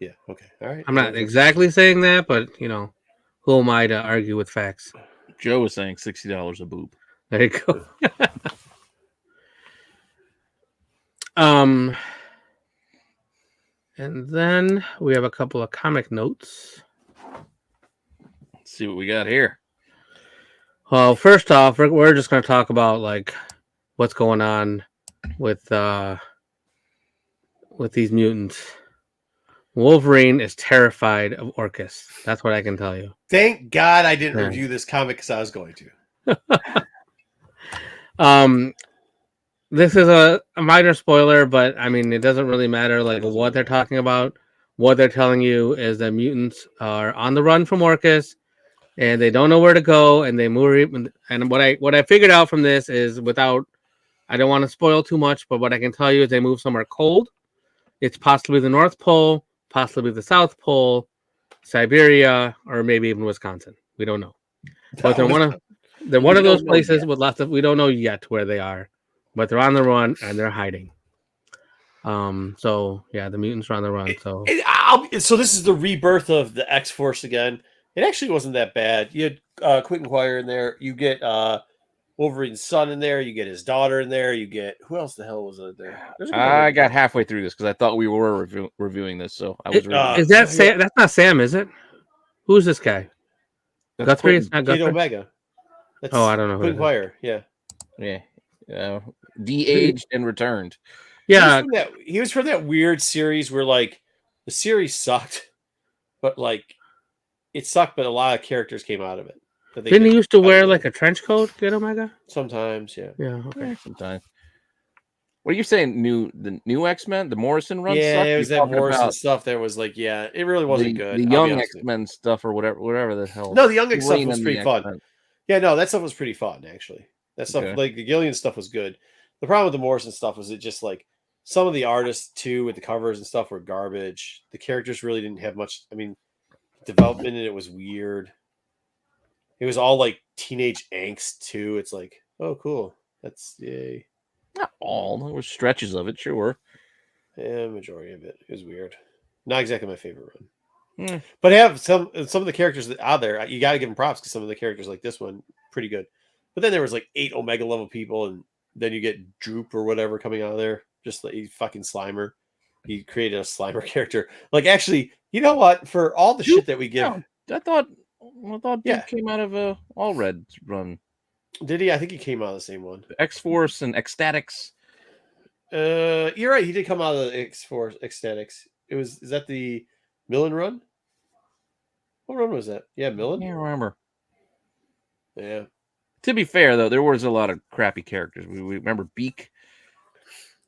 Yeah. Okay. All right. I'm not exactly saying that, but who am I to argue with facts? Joe was saying $60 a boob. There you go. And then we have a couple of comic notes. Let's see what we got here. Well, first off, we're just going to talk about like what's going on with these mutants. Wolverine is terrified of Orcus. That's what I can tell you. Thank God I didn't Yeah. review this comic because I was going to. This is a minor spoiler, but I mean, it doesn't really matter like what they're talking about. What they're telling you is that mutants are on the run from Orcus, and they don't know where to go, and they move. And what I figured out from this is, without, I don't want to spoil too much, but what I can tell you is they move somewhere cold. It's possibly the North Pole, possibly the South Pole, Siberia, or maybe even Wisconsin. We don't know. But they're one of those places with lots of, we don't know yet where they are, but they're on the run and they're hiding. So yeah, the mutants are on the run. So So this is the rebirth of the X-Force again. It actually wasn't that bad. You had Quick Inquirer in there. You get Wolverine's son in there. You get his daughter in there. You get, who else the hell was in there? I got halfway through this because I thought we were reviewing this, so I was reading. Is that Sam? That's not Sam, is it? Who's this guy? That's Guthrie? Quentin. It's not Kid Guthrie. Omega. That's Oh, I don't know who Quinn it is. Quire. Yeah. Yeah. De-aged and returned. Yeah, He was from that weird series where like the series sucked, but like it sucked, but a lot of characters came out of it. That they didn't he could used to cut wear in. like a trench coat? Get Omega? Sometimes, yeah. Yeah, okay. Sometimes. What are you saying? The new X-Men, the Morrison run? Yeah, sucked? it You're was that talking Morrison about stuff that was like, yeah, it really wasn't good. the I'll be young honest with you. X-Men stuff or whatever the hell. No, the young stuff Wolverine was and pretty the fun. X-Men. Yeah, no, that stuff was pretty fun actually. That stuff, Okay. like the Gillian stuff, was good. The problem with the Morrison stuff was it just like some of the artists too with the covers and stuff were garbage. The characters really didn't have much. I mean, development in it was weird. It was all like teenage angst too. It's like, oh, cool. That's yay. Not all. There were stretches of it, sure. Yeah, majority of it. It was weird. Not exactly my favorite run. Hmm. But have some of the characters that out there, you got to give them props because some of the characters like this one, pretty good. But then there was like 8 Omega level people, and then you get Droop or whatever coming out of there, just like fucking Slimer. He created a Slimer character. Like, actually, you know what? For all the shit that we give, I thought Yeah. Duke came out of All Red run. did he? I think he came out of the same one. X-Force and Ecstatics. You're right. He did come out of the X-Force Ecstatics. Is that the Millen run? What run was that? Yeah, I Millen. can't remember. Yeah. To be fair, though, there was a lot of crappy characters. We remember Beak.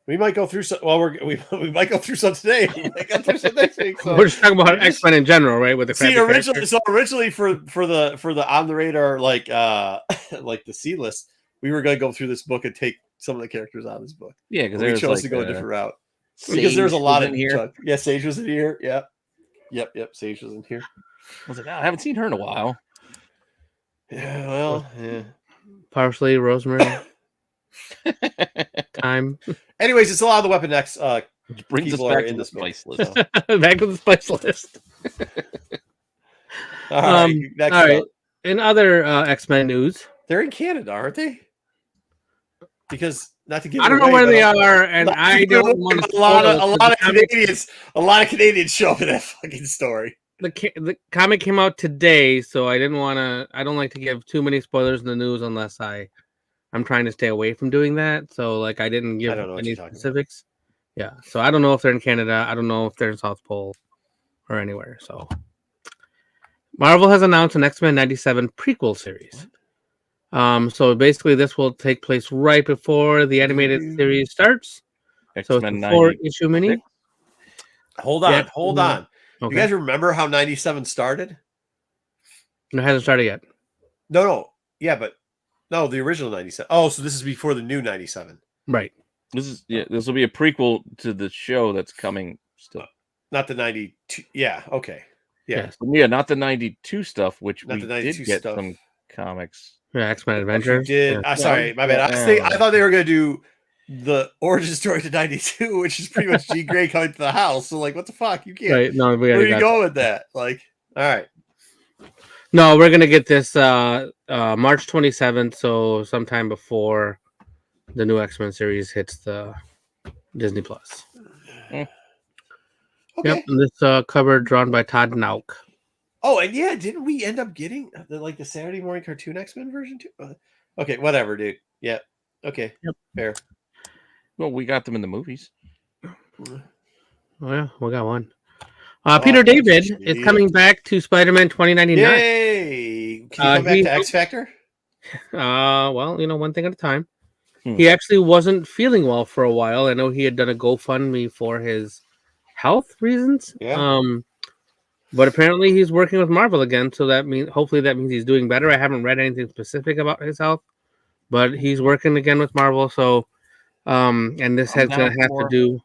We might go through some. Well, we might go through some today. We might go through some next week. So. We're just talking about X-Men in general, right? With the See, crappy originally for the on the radar like like the C list, we were going to go through this book and take some of the characters out of this book. Yeah, because we chose to go a different route because there's a lot in here. Yeah, Sage was in here. Yeah, yep. Sage was in here. I was like, I haven't seen her in a while. Yeah, well, yeah. Parsley, rosemary, thyme. Anyways, it's a lot of the Weapon X. Which brings us People are back to in the this book, spice list. so. Back to the spice list. All right, next all right. up. In other X-Men news, They're in Canada, aren't they? Because not to give I don't know where they are, and I don't want to. a lot of Canadians show up in that fucking story. The comic came out today, so I didn't want to. I don't like to give too many spoilers in the news unless I'm trying to stay away from doing that. So like I didn't give any specifics. Yeah, so I don't know if they're in Canada. I don't know if they're in South Pole or anywhere. So Marvel has announced an X-Men 97 prequel series. So basically, this will take place right before the animated series starts. X-Men so it's a 4-issue mini. Hold on. Okay. You guys remember how 97 started? No, it hasn't started yet. No. Yeah, but no, the original 97. Oh, so this is before the new 97. Right. This will be a prequel to the show that's coming still. Not the 92. Yeah, okay. Yeah. Not the 92 stuff, which not we the 92 did get stuff. from comics. Yeah, X-Men Adventures. Sorry, my bad. I thought they were going to do the origin story to 92, which is pretty much Jean Grey coming to the house. So, like, what the fuck? You can't. Right. No, where are you going with that? Like, all right. No, we're going to get this March 27th, so sometime before the new X-Men series hits the Disney Plus. Okay. Yep, and this cover drawn by Todd Nauk. Oh, and yeah, didn't we end up getting the Saturday morning cartoon X-Men version too? Okay, whatever, dude. Yeah. Okay. Yep. Fair. Well, we got them in the movies. Oh yeah, we got one. Peter David is coming back to Spider-Man 2099. Yay! Can you come back to X Factor? Well, one thing at a time. He actually wasn't feeling well for a while. I know he had done a GoFundMe for his health reasons. Yeah. But apparently he's working with Marvel again, so hopefully that means he's doing better. I haven't read anything specific about his health, but he's working again with Marvel. So, and this has to have to do.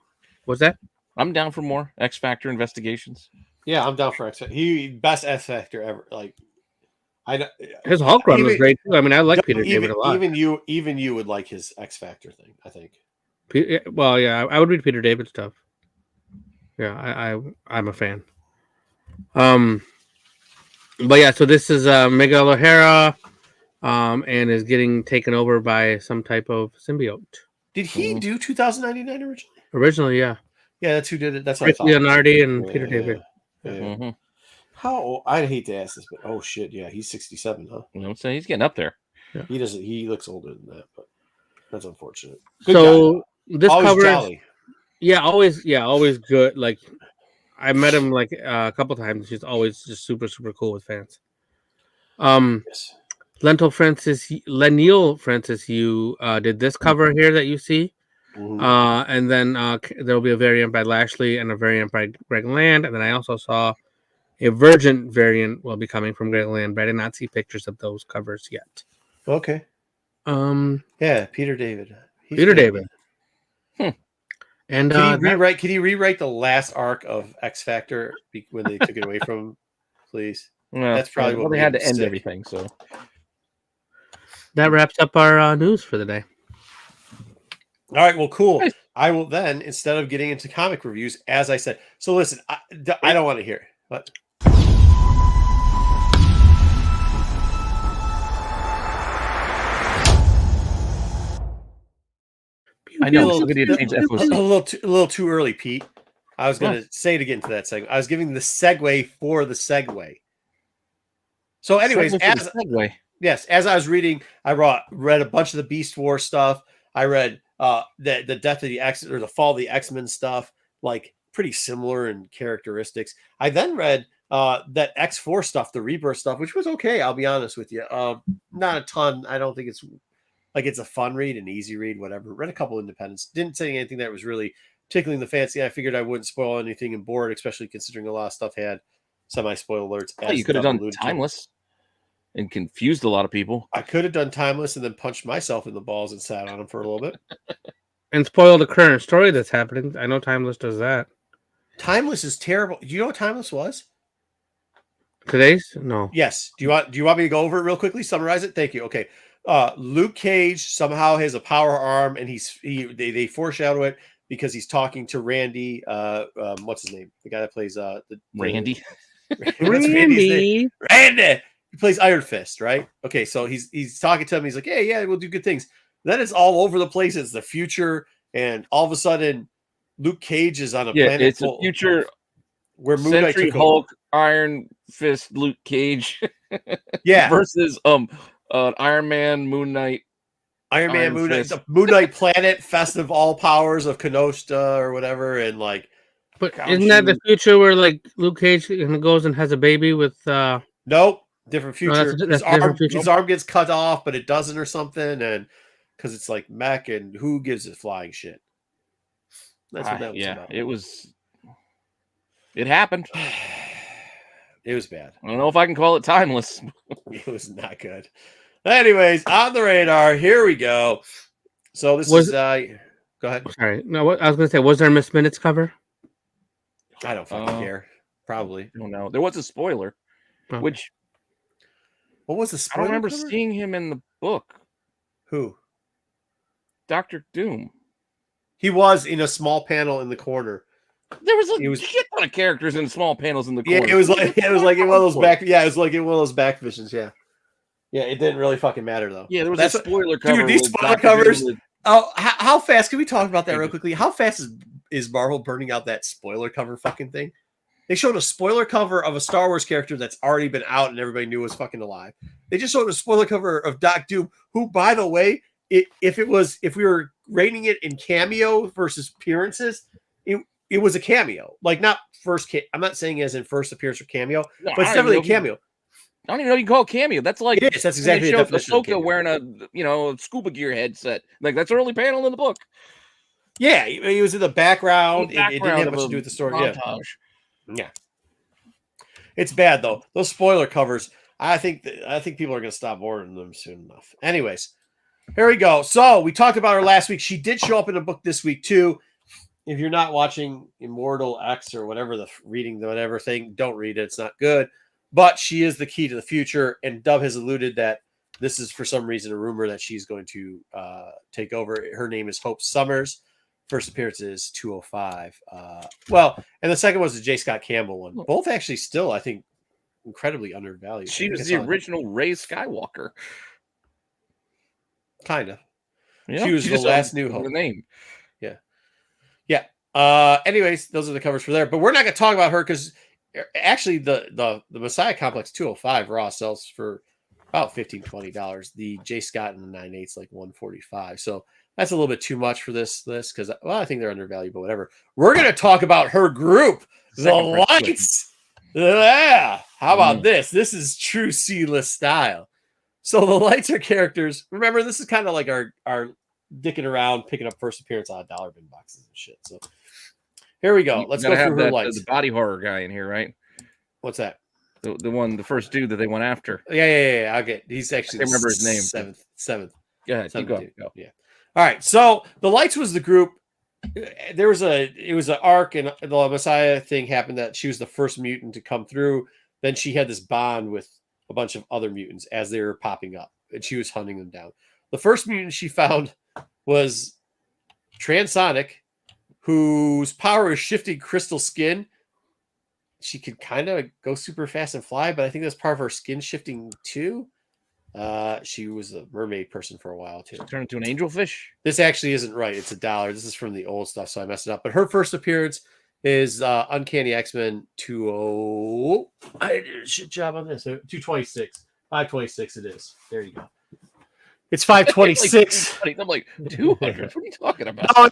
What's that? I'm down for more X Factor investigations. Yeah, I'm down for X Factor. He best X Factor ever. Like, his Hulk run was great too. I mean, I like Peter David a lot. Even you would like his X Factor thing, I think. Well, yeah, I would read Peter David stuff. Yeah, I'm a fan. But yeah, so this is Miguel O'Hara, and is getting taken over by some type of symbiote. Did he do 2099 originally? Originally, yeah. Yeah, that's who did it. That's what Rick I thought. Leonardi and Peter David. Yeah. Mm-hmm. How old? I'd hate to ask this, but oh shit, yeah, he's 67, huh? So he's getting up there. Yeah. He doesn't. He looks older than that, but that's unfortunate. Good guy, So though. this Always cover, jolly. always good. Like I met him like a couple times. He's always just super cool with fans. Yes. Leniel Francis, you did this cover here that you see. Mhm. And then there will be a variant by Lashley and a variant by Greg Land. And then I also saw a Virgin variant will be coming from Greg Land, but I did not see pictures of those covers yet. Okay. Yeah, Peter David. He's Peter good. David. And Can he rewrite the last arc of X Factor when they took it away from him, please? Well, That's probably what they made had to him end sick. everything. So that wraps up our news for the day. All right, well, cool. Nice. I will then, instead of getting into comic reviews, as I said. So listen, I don't want to hear it. But I know. So we need to change a FOC. little too early, Pete. I was going to say to get into that segment. I was giving the segue for the segue. So, anyways, segue. Yes, as I was reading, I read a bunch of the Beast Wars stuff. I read the Death of the X or the Fall of the X-Men stuff, like pretty similar in characteristics. I then read that X4 stuff, the Rebirth stuff, which was okay. I'll be honest with you, not a ton. I don't think it's a fun read, an easy read, whatever. Read a couple independents. Didn't say anything that was really tickling the fancy. I figured I wouldn't spoil anything in board, especially considering a lot of stuff had semi-spoil alerts. Oh, you could have done Timeless and confused a lot of people. I could have done Timeless and then punched myself in the balls and sat on them for a little bit. And spoil the current story that's happening. I know Timeless does that. Timeless is terrible. Do you know what Timeless was? Today's? No. Yes. Do you want me to go over it real quickly? Summarize it? Thank you. Okay. Luke Cage somehow has a power arm, and they foreshadow it because he's talking to Randy. What's his name? The guy that plays Randy. What's Randy's name? Randy. He plays Iron Fist, right? Okay, so he's talking to him. He's like, "Hey, yeah, we'll do good things." Then it's all over the place. It's the future, and all of a sudden, Luke Cage is on a planet. It's a future where Moon Knight Sentry, took Hulk, over. Iron Fist, Luke Cage. Yeah, versus Iron Man, Moon Knight. Moon Knight, the Moon Knight planet, fest of all powers of Kenosha or whatever, and like. But isn't that the future where like Luke Cage goes and has a baby with? Nope, different future. No, that's his arm gets cut off, but it doesn't or something, and because it's like mech, and who gives a flying shit? That's what that was about. It happened. It was bad. I don't know if I can call it timeless. It was not good. Anyways, on the radar, here we go. So this is go ahead. Sorry, no. What I was going to say, was there a Miss Minutes cover? I don't fucking care. Probably. I don't know. There was a spoiler, which what was the spoiler? I don't remember seeing him in the book. Who? Dr. Doom. He was in a small panel in the corner. There was a shit ton of characters in small panels in the corner. Yeah, it was like in one of those back. Yeah, it was like in one of those back visions. Yeah, yeah. It didn't really fucking matter though. Yeah, there was a spoiler cover. Dude, these spoiler covers. Oh, how fast can we talk about that real quickly? How fast is Marvel burning out that spoiler cover fucking thing? They showed a spoiler cover of a Star Wars character that's already been out and everybody knew was fucking alive. They just showed a spoiler cover of Doc Doom, who, by the way, if we were rating it in cameo versus appearances, it was a cameo. Like not first. I'm not saying as in first appearance or cameo, but it's definitely a cameo. I don't even know you can call it cameo. That's like it is. That's exactly the definition of cameo. Wearing a scuba gear headset. Like that's an early panel in the book. Yeah, he was in the background. It didn't have much to do with the story. Montage. Yeah. It's bad though. Those spoiler covers. I think people are going to stop ordering them soon enough. Anyways, here we go. So we talked about her last week. She did show up in a book this week too. If you're not watching Immortal X or whatever reading the whatever thing, don't read it. It's not good. But she is the key to the future, and Dub has alluded that this is for some reason a rumor that she's going to take over. Her name is Hope Summers. First appearance is 205. And the second was the J. Scott Campbell one. Both actually still, I think, incredibly undervalued. She was the original Rey Skywalker. Kind of. Yeah, she was the last New Hope. The name. Yeah. Yeah. Anyways, those are the covers for there. But we're not going to talk about her because actually the Messiah Complex 205 Raw sells for about $15-$20. The J Scott and the 9/8's like $145. So that's a little bit too much for this because I think they're undervalued, but whatever. We're gonna talk about her group, the Lights. Yeah. How about this? This is true C-list style. So the Lights are characters. Remember, this is kind of like our dicking around, picking up first appearance on dollar bin boxes and shit. So here we go. Let's go through her Lights. The body horror guy in here, right? What's that? The first dude that they went after. Yeah. I'll get. He's actually. I can't remember his name. Seventh. Yeah, go. Yeah. All right. So the Lights was the group. It was an arc, and the Messiah thing happened that she was the first mutant to come through. Then she had this bond with a bunch of other mutants as they were popping up, and she was hunting them down. The first mutant she found was Transonic, whose power is shifting crystal skin. She could kind of go super fast and fly, but I think that's part of her skin shifting too. She was a mermaid person for a while too. Turned into an angelfish. This actually isn't right. It's $1. This is from the old stuff, so I messed it up. But her first appearance is Uncanny X-Men 20. I did a shit job on this. 226. 526 it is. There you go. It's 526. I'm like 200. What are you talking about? Oh,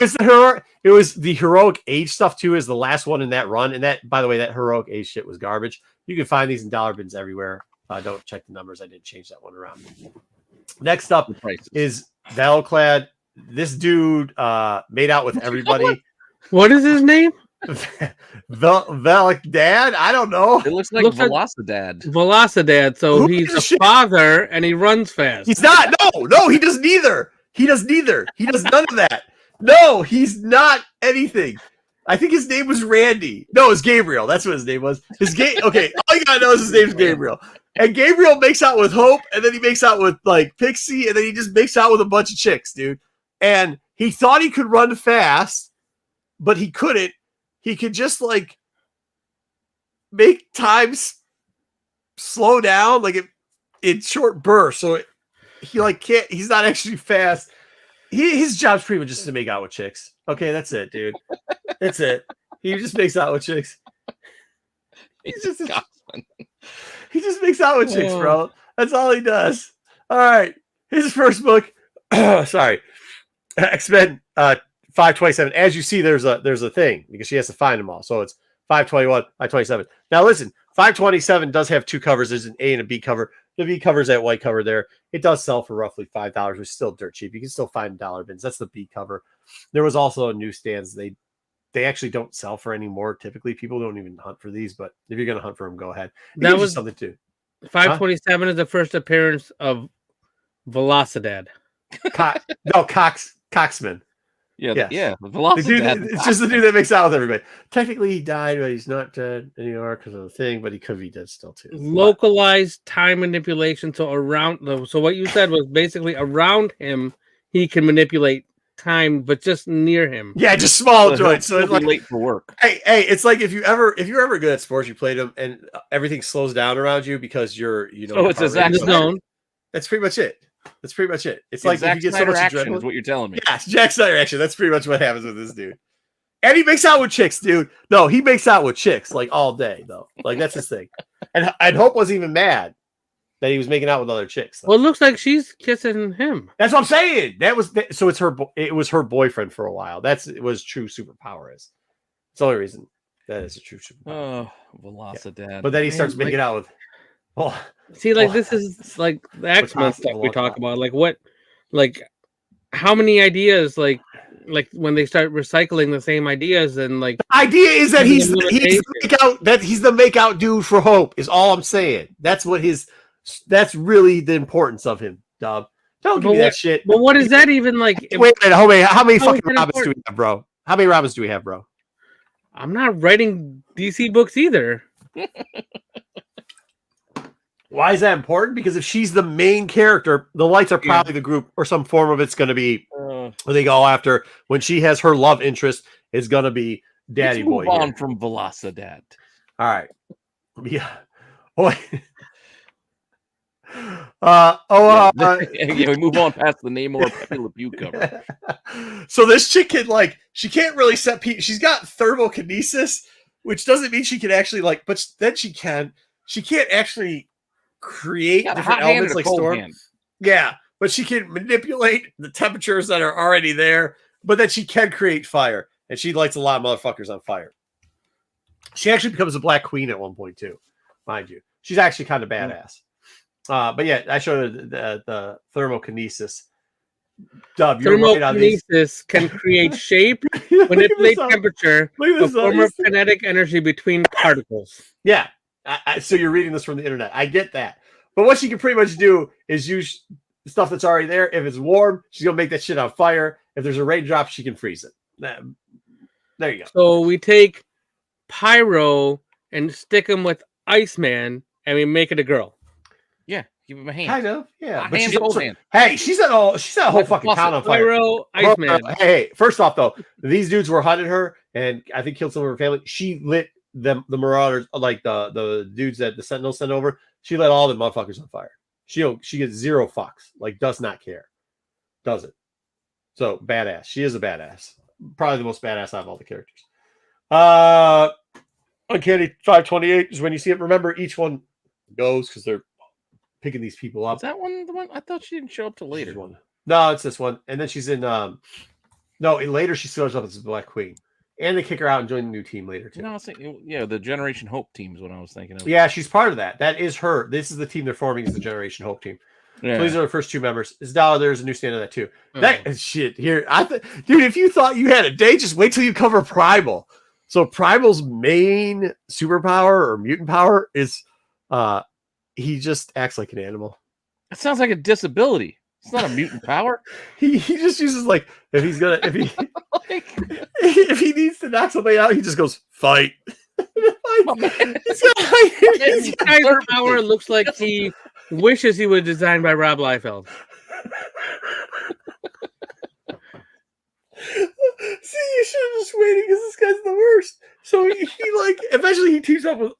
it was the Heroic Age stuff too. Is the last one in that run, and that, by the way, that Heroic Age shit was garbage. You can find these in dollar bins everywhere. Don't check the numbers. I didn't change that one around. Next up is Valclad. This dude made out with everybody. What is his name? Velic Dad? I don't know. It looks like Velocidad. Velocidad. So he's a father and he runs fast. He's not. No, he does neither. He does none of that. No, he's not anything. I think his name was Randy. No, it's Gabriel. That's what his name was. Okay, all you gotta know is his name's Gabriel. And Gabriel makes out with Hope, and then he makes out with like Pixie, and then he just makes out with a bunch of chicks, dude. And he thought he could run fast, but he couldn't. He could just like make times slow down, like in short bursts. So he like can't. He's not actually fast. His job's pretty much just to make out with chicks. Okay, that's it, dude. That's it. He just makes out with chicks. He just makes out with chicks, bro. That's all he does. All right. His first book. Sorry, X-Men 527. As you see, there's a thing because she has to find them all. So it's 521, 527. Now listen, 527 does have two covers. There's an A and a B cover. The B cover's that white cover there. It does sell for roughly $5, which is still dirt cheap. You can still find dollar bins. That's the B cover. There was also a newsstands. They actually don't sell for anymore. Typically, people don't even hunt for these. But if you're gonna hunt for them, go ahead. That was something too. 527 is the first appearance of Velocidad. Coxman. Yeah. The Velocidad. It's just the dude that makes out with everybody. Technically, he died, but he's not dead anymore because of the thing. But he could be dead still too. Localized time manipulation. So what you said was basically around him, he can manipulate time, but just near him. Yeah, just small joints. So it's like late for work. Hey, it's like if you're ever good at sports, you played them, and everything slows down around you because you're So it's a Zack zone. That's pretty much it. It's like Zack if you get Snyder so much action adrenaline. is what you're telling me. Yeah, Jack Snyder action. That's pretty much what happens with this dude. And he makes out with chicks, dude. No, he makes out with chicks like all day, though. Like that's his thing. And Hope wasn't even mad that he was making out with other chicks. Well, it looks like she's kissing him. That's what I'm saying. So it's her. It was her boyfriend for a while. It was true superpower. It's the only reason that is a true superpower. Oh, Velocidad. Yeah. But then he starts making out with. This is like the X-Men stuff we talk about. How many ideas? Like when they start recycling the same ideas, and like the idea is that he's the make out dude for Hope. Is all I'm saying. That's really the importance of him, Dub. Don't give me that shit. But what is that even like? Wait a minute, how many fucking Robins do we have, bro? How many Robins do we have, bro? I'm not writing DC books either. Why is that important? Because if she's the main character, the Lights are probably the group or some form of it's going to be where they go after. When she has her love interest, is going to be Daddy Boy. Move on from Velocidad. All right. Yeah. We move on past the Namor Pepe Le Pew cover. So this chick she can't really set people. She's got thermokinesis, which doesn't mean she can actually but then she can't actually create Got a different hot hand elements and a like cold Storm. hand. Yeah, but she can manipulate the temperatures that are already there, but then she can create fire, and she lights a lot of motherfuckers on fire. She actually becomes a Black Queen at one point too, mind you. She's actually kind of badass. But yeah, I showed her the thermokinesis. Dub, you're right on these. Thermokinesis can create shape, Look at manipulate this up. temperature, Look at a this up. form of kinetic energy between particles. Yeah. So you're reading this from the internet. I get that. But what she can pretty much do is use stuff that's already there. If it's warm, she's going to make that shit on fire. If there's a raindrop, she can freeze it. There you go. So we take Pyro and stick him with Iceman, and we make it a girl. Yeah, give him a hand. Kind of. Yeah. A But hand, she's cold also, hand. hey, she's at a whole fucking town on fire. Pyro, Iceman. Hey, first off, though, these dudes were hunting her and I think killed some of her family. She lit the marauders, like the dudes that the Sentinels sent over. She lit all the motherfuckers on fire. She gets zero fucks, like does not care. Does it? So badass. She is a badass. Probably the most badass out of all the characters. Uncanny 528 is when you see it. Remember, each one goes because they're picking these people up. Is that one the one? I thought she didn't show up till later. One. No, it's this one. And then she's in later she shows up as the Black Queen. And they kick her out and join the new team later too. No, I was thinking, yeah, the Generation Hope team is what I was thinking of. Yeah, she's part of that. That is her. This is the team they're forming, is the Generation Hope team. Yeah. So these are the first two members. Isdala, there's a new stand of that too. That shit here. Dude, if you thought you had a day, just wait till you cover Primal. So Primal's main superpower or mutant power is he just acts like an animal. That sounds like a disability. It's not a mutant power. He just uses like if he needs to knock somebody out, he just goes fight. His power looks like he wishes he was designed by Rob Liefeld. See, you should have just waited because this guy's the worst. So he like eventually he teams up with.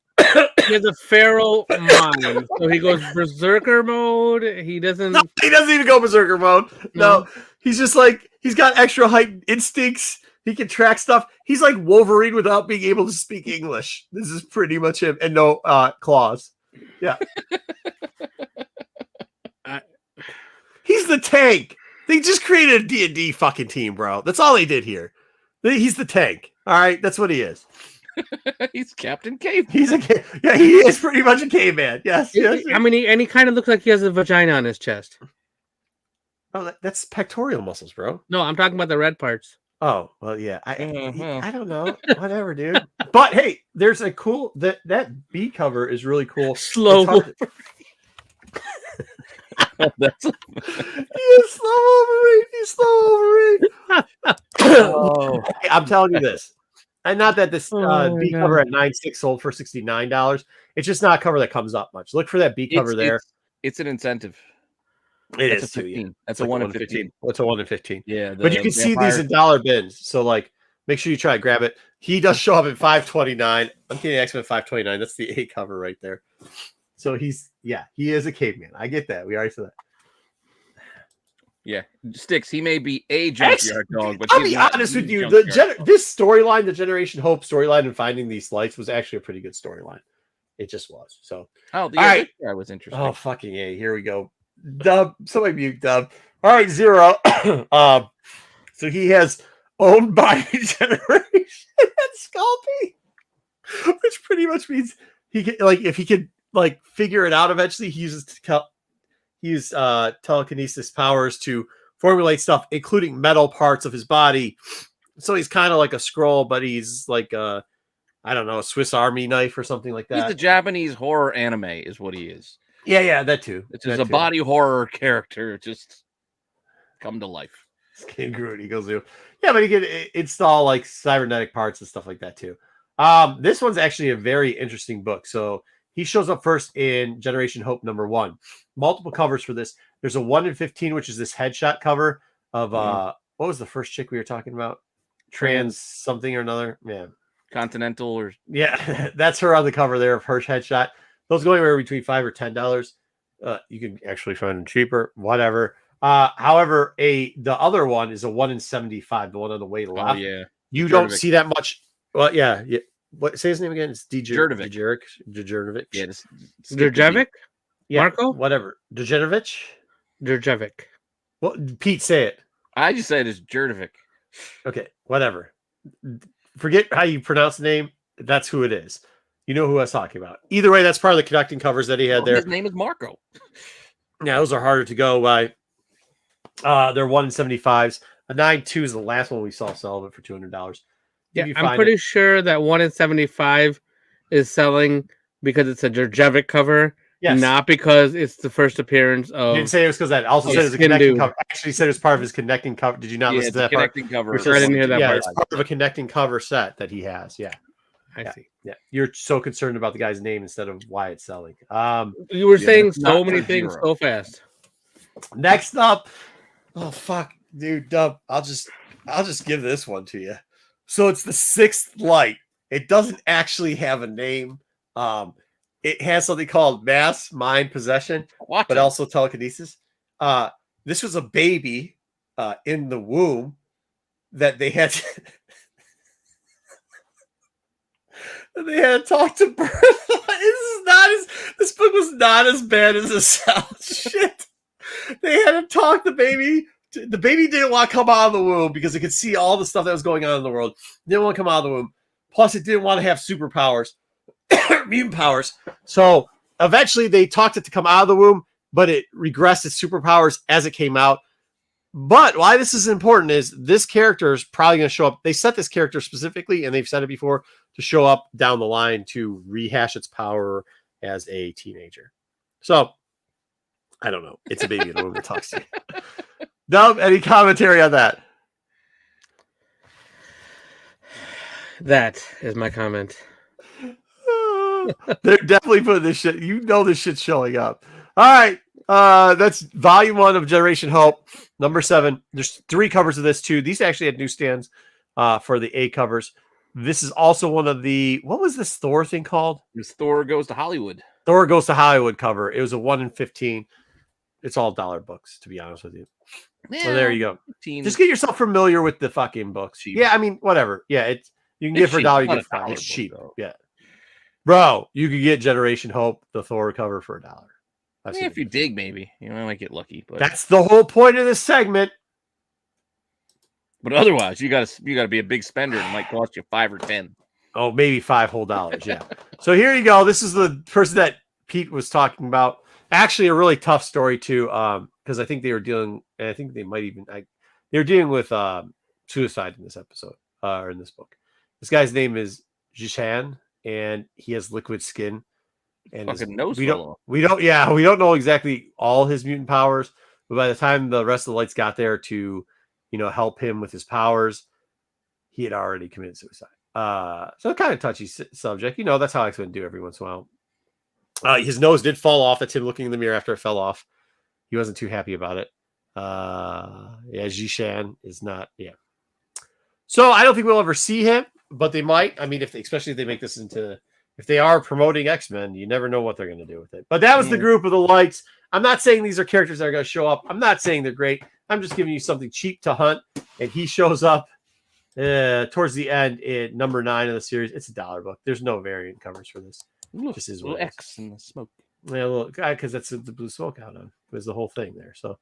He has a feral mind, so he goes berserker mode. He doesn't. No, he doesn't even go berserker mode. No, he's just like he's got extra heightened instincts. He can track stuff. He's like Wolverine without being able to speak English. This is pretty much him, and no claws. Yeah, he's the tank. They just created a D&D fucking team, bro. That's all they did here. He's the tank. All right, that's what he is. He's Captain Cave. He is pretty much a caveman. Yes. I mean, he kind of looks like he has a vagina on his chest. Oh, that's pectoral muscles, bro. No, I'm talking about the red parts. Oh, well, yeah. I don't know. Whatever, dude. But hey, there's a cool that B cover is really cool. Slow. He's slow Wolverine. He's slow Wolverine. Oh. Hey, I'm telling you this. And not that this B cover at 9.6 sold for $69. It's just not a cover that comes up much. Look for that B cover there. It's an incentive. That's a 15. That's like a 1 in 15. What's a 1 in 15? Yeah, but you can see these in dollar bins. So like, make sure you try to grab it. He does show up at $5.29. I'm kidding. X-Men $5.29. That's the A cover right there. So he is a caveman. I get that. We already said that. Yeah, Sticks. He may be a junkyard dog, but I'll be honest with you. This storyline, the Generation Hope storyline, and finding these lights was actually a pretty good storyline. It just was. So, all right. That was interesting. Oh, fucking A. Here we go. Dub. Somebody mute Dub. All right, Zero. So he has owned by Generation and Sculpey, which pretty much means he can, like, if he could like figure it out eventually, he uses telekinesis powers to formulate stuff, including metal parts of his body. So he's kind of like a scroll, but he's like a Swiss Army knife or something like that. He's the Japanese horror anime, is what he is. Yeah, that too. It's just a body horror character, just come to life. Skin Groot, he goes through. Yeah, but he can install like cybernetic parts and stuff like that too. This one's actually a very interesting book. So he shows up first in Generation Hope #1. Multiple covers for this. There's a 1 in 15, which is this headshot cover of what was the first chick we were talking about? Trans something or another. Man. Continental or that's her on the cover there of her headshot. Those go anywhere between $5 or $10. You can actually find them cheaper, whatever. However, the other one is a 1 in 75, the one on the way left. Oh, yeah. You don't see that much. Well, yeah. What say his name again? It's Djurjevic. Yeah, Djurjevic. it's Djurjevic? Yeah, Marco? whatever. Djurjevic? Djurjevic. Well, Pete, say it. I just said it's Jurdovic. Okay, whatever. Forget how you pronounce the name. That's who it is. You know who I was talking about. Either way, that's part of the connecting covers that he had there. His name is Marco. Yeah, those are harder to go by. They're 1 in 75s. A 9.2 is the last one we saw sell it for $200. Yeah, I'm pretty sure that 1 in 75 is selling because it's a Djurjevic cover, not because it's the first appearance of. You didn't say it was because that. I also said it was a connecting cover. Actually, said it was part of his connecting cover. Did you not listen to that part? Connecting cover. I didn't hear that part. It's part of a connecting cover set that he has. Yeah. I see. Yeah. You're so concerned about the guy's name instead of why it's selling. You were saying so many things so fast. Next up. Oh, fuck. Dude, Dub. I'll just give this one to you. So it's the Sixth Light. It doesn't actually have a name. It has something called mass mind possession, but also telekinesis. This was a baby in the womb that they had they had talked to birth. This book was not as bad as it sounds. Shit. They had to talk the baby. The baby didn't want to come out of the womb because it could see all the stuff that was going on in the world. It didn't want to come out of the womb. Plus, it didn't want to have superpowers, mutant powers. So eventually, they talked it to come out of the womb, but it regressed its superpowers as it came out. But why this is important is this character is probably going to show up. They set this character specifically, and they've said it before, to show up down the line to rehash its power as a teenager. So I don't know. It's a baby in the womb that talks to you. Dub, any commentary on that? That is my comment. They're definitely putting this shit. You know this shit's showing up. All right. That's volume 1 of Generation Hope, number 7. There's 3 covers of this too. These actually had newsstands for the A covers. This is also one of the, what was this Thor thing called? It was Thor Goes to Hollywood. Thor Goes to Hollywood cover. It was a 1 in 15. It's all dollar books, to be honest with you. Yeah, so there you go. 15. Just get yourself familiar with the fucking books. Cheap. Yeah, I mean, whatever. Yeah, you can get for $1. You get for $1. It's cheap. Though. Yeah, bro, you could get Generation Hope, the Thor cover for $1. If you dig, maybe you might get lucky. But that's the whole point of this segment. But otherwise, you gotta be a big spender. It might cost you $5 or $10. Oh, maybe $5 whole. Yeah. So here you go. This is the person that Pete was talking about. Actually, a really tough story too, because I think they were dealing. And I think they might even. They were dealing with suicide in this episode or in this book. This guy's name is Jishan, and he has liquid skin. And we don't know exactly all his mutant powers, but by the time the rest of the lights got there to, help him with his powers, he had already committed suicide. So kind of touchy subject. That's how X-Men do every once in a while. His nose did fall off. That's him looking in the mirror after it fell off. He wasn't too happy about it. Jishan is not. Yeah. So I don't think we'll ever see him, but they might. I mean, especially if they make this into. If they are promoting X-Men, you never know what they're going to do with it. But that was the group of the lights. I'm not saying these are characters that are going to show up. I'm not saying they're great. I'm just giving you something cheap to hunt. And he shows up towards the end in number 9 of the series. It's a $1 book. There's no variant covers for this. This is little X in the smoke. Yeah, because that's the blue smoke out on. There's the whole thing there. So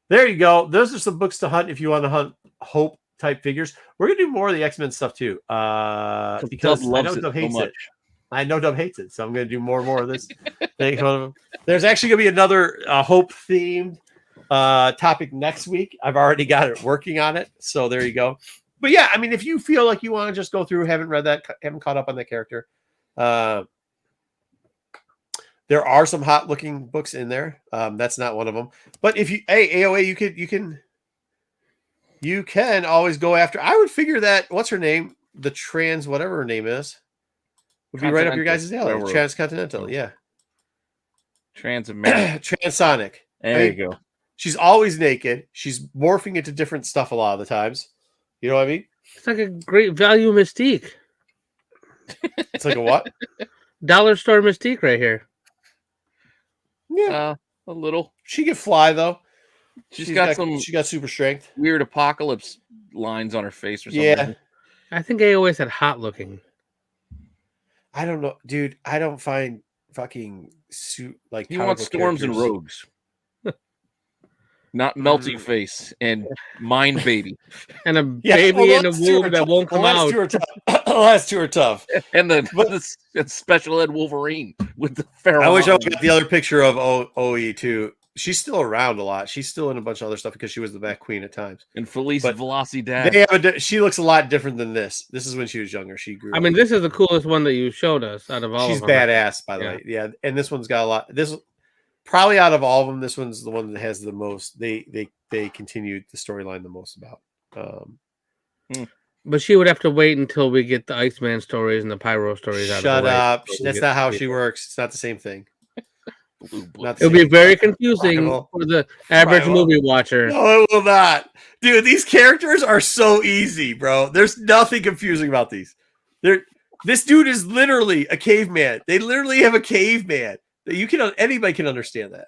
there you go. Those are some books to hunt if you want to hunt Hope type figures. We're going to do more of the X-Men stuff too. Because I know Dub hates it. I know Dub hates it, so I'm going to do more and more of this. There's actually going to be another Hope themed topic next week. I've already got it working on it, so there you go. But yeah, I mean, if you feel like you want to just go through, haven't read that, haven't caught up on that character, there are some hot looking books in there. That's not one of them. But if AOA, you can always go after. I would figure that what's her name, the trans whatever her name is. Would be right up your guys' alley. Transcontinental, yeah. Trans-American. Transonic. There you go. She's always naked. She's morphing into different stuff a lot of the times. You know what I mean? It's like a great value Mystique. It's like a what? Dollar store Mystique right here. Yeah. A little. She can fly, though. She got super strength. Weird apocalypse lines on her face or something. Yeah. I think AOA said hot looking. I don't know, dude. I don't find fucking suit, like He comic wants book storms and characters. rogues. Not melting face and mind baby. And a Yeah, baby well, in a those two are womb that tough. won't The come last out. two are tough. The last two are tough. And But- the special ed Wolverine with the feral. I wish I arms. got the other picture of OE too. She's still around a lot. She's still in a bunch of other stuff because she was the Bat Queen at times. And Felice but Velocidad. They have she looks a lot different than this. This is when she was younger. She grew. I mean, this is the coolest one that you showed us out of all she's of them. badass, by the Yeah. way. Yeah, and this one's got a lot. This probably out of all of them, this one's the one that has the most. They continued the storyline the most about. But she would have to wait until we get the Iceman stories and the Pyro stories out Shut of the way. up! So we That's get not how to she works. It's not the same thing. Not the It'll be same. very confusing Rival. for the average Rival. movie watcher. No, it will not, dude. These characters are so easy, bro. There's nothing confusing about these. This dude is literally a caveman. They literally have a caveman. Anybody can understand that.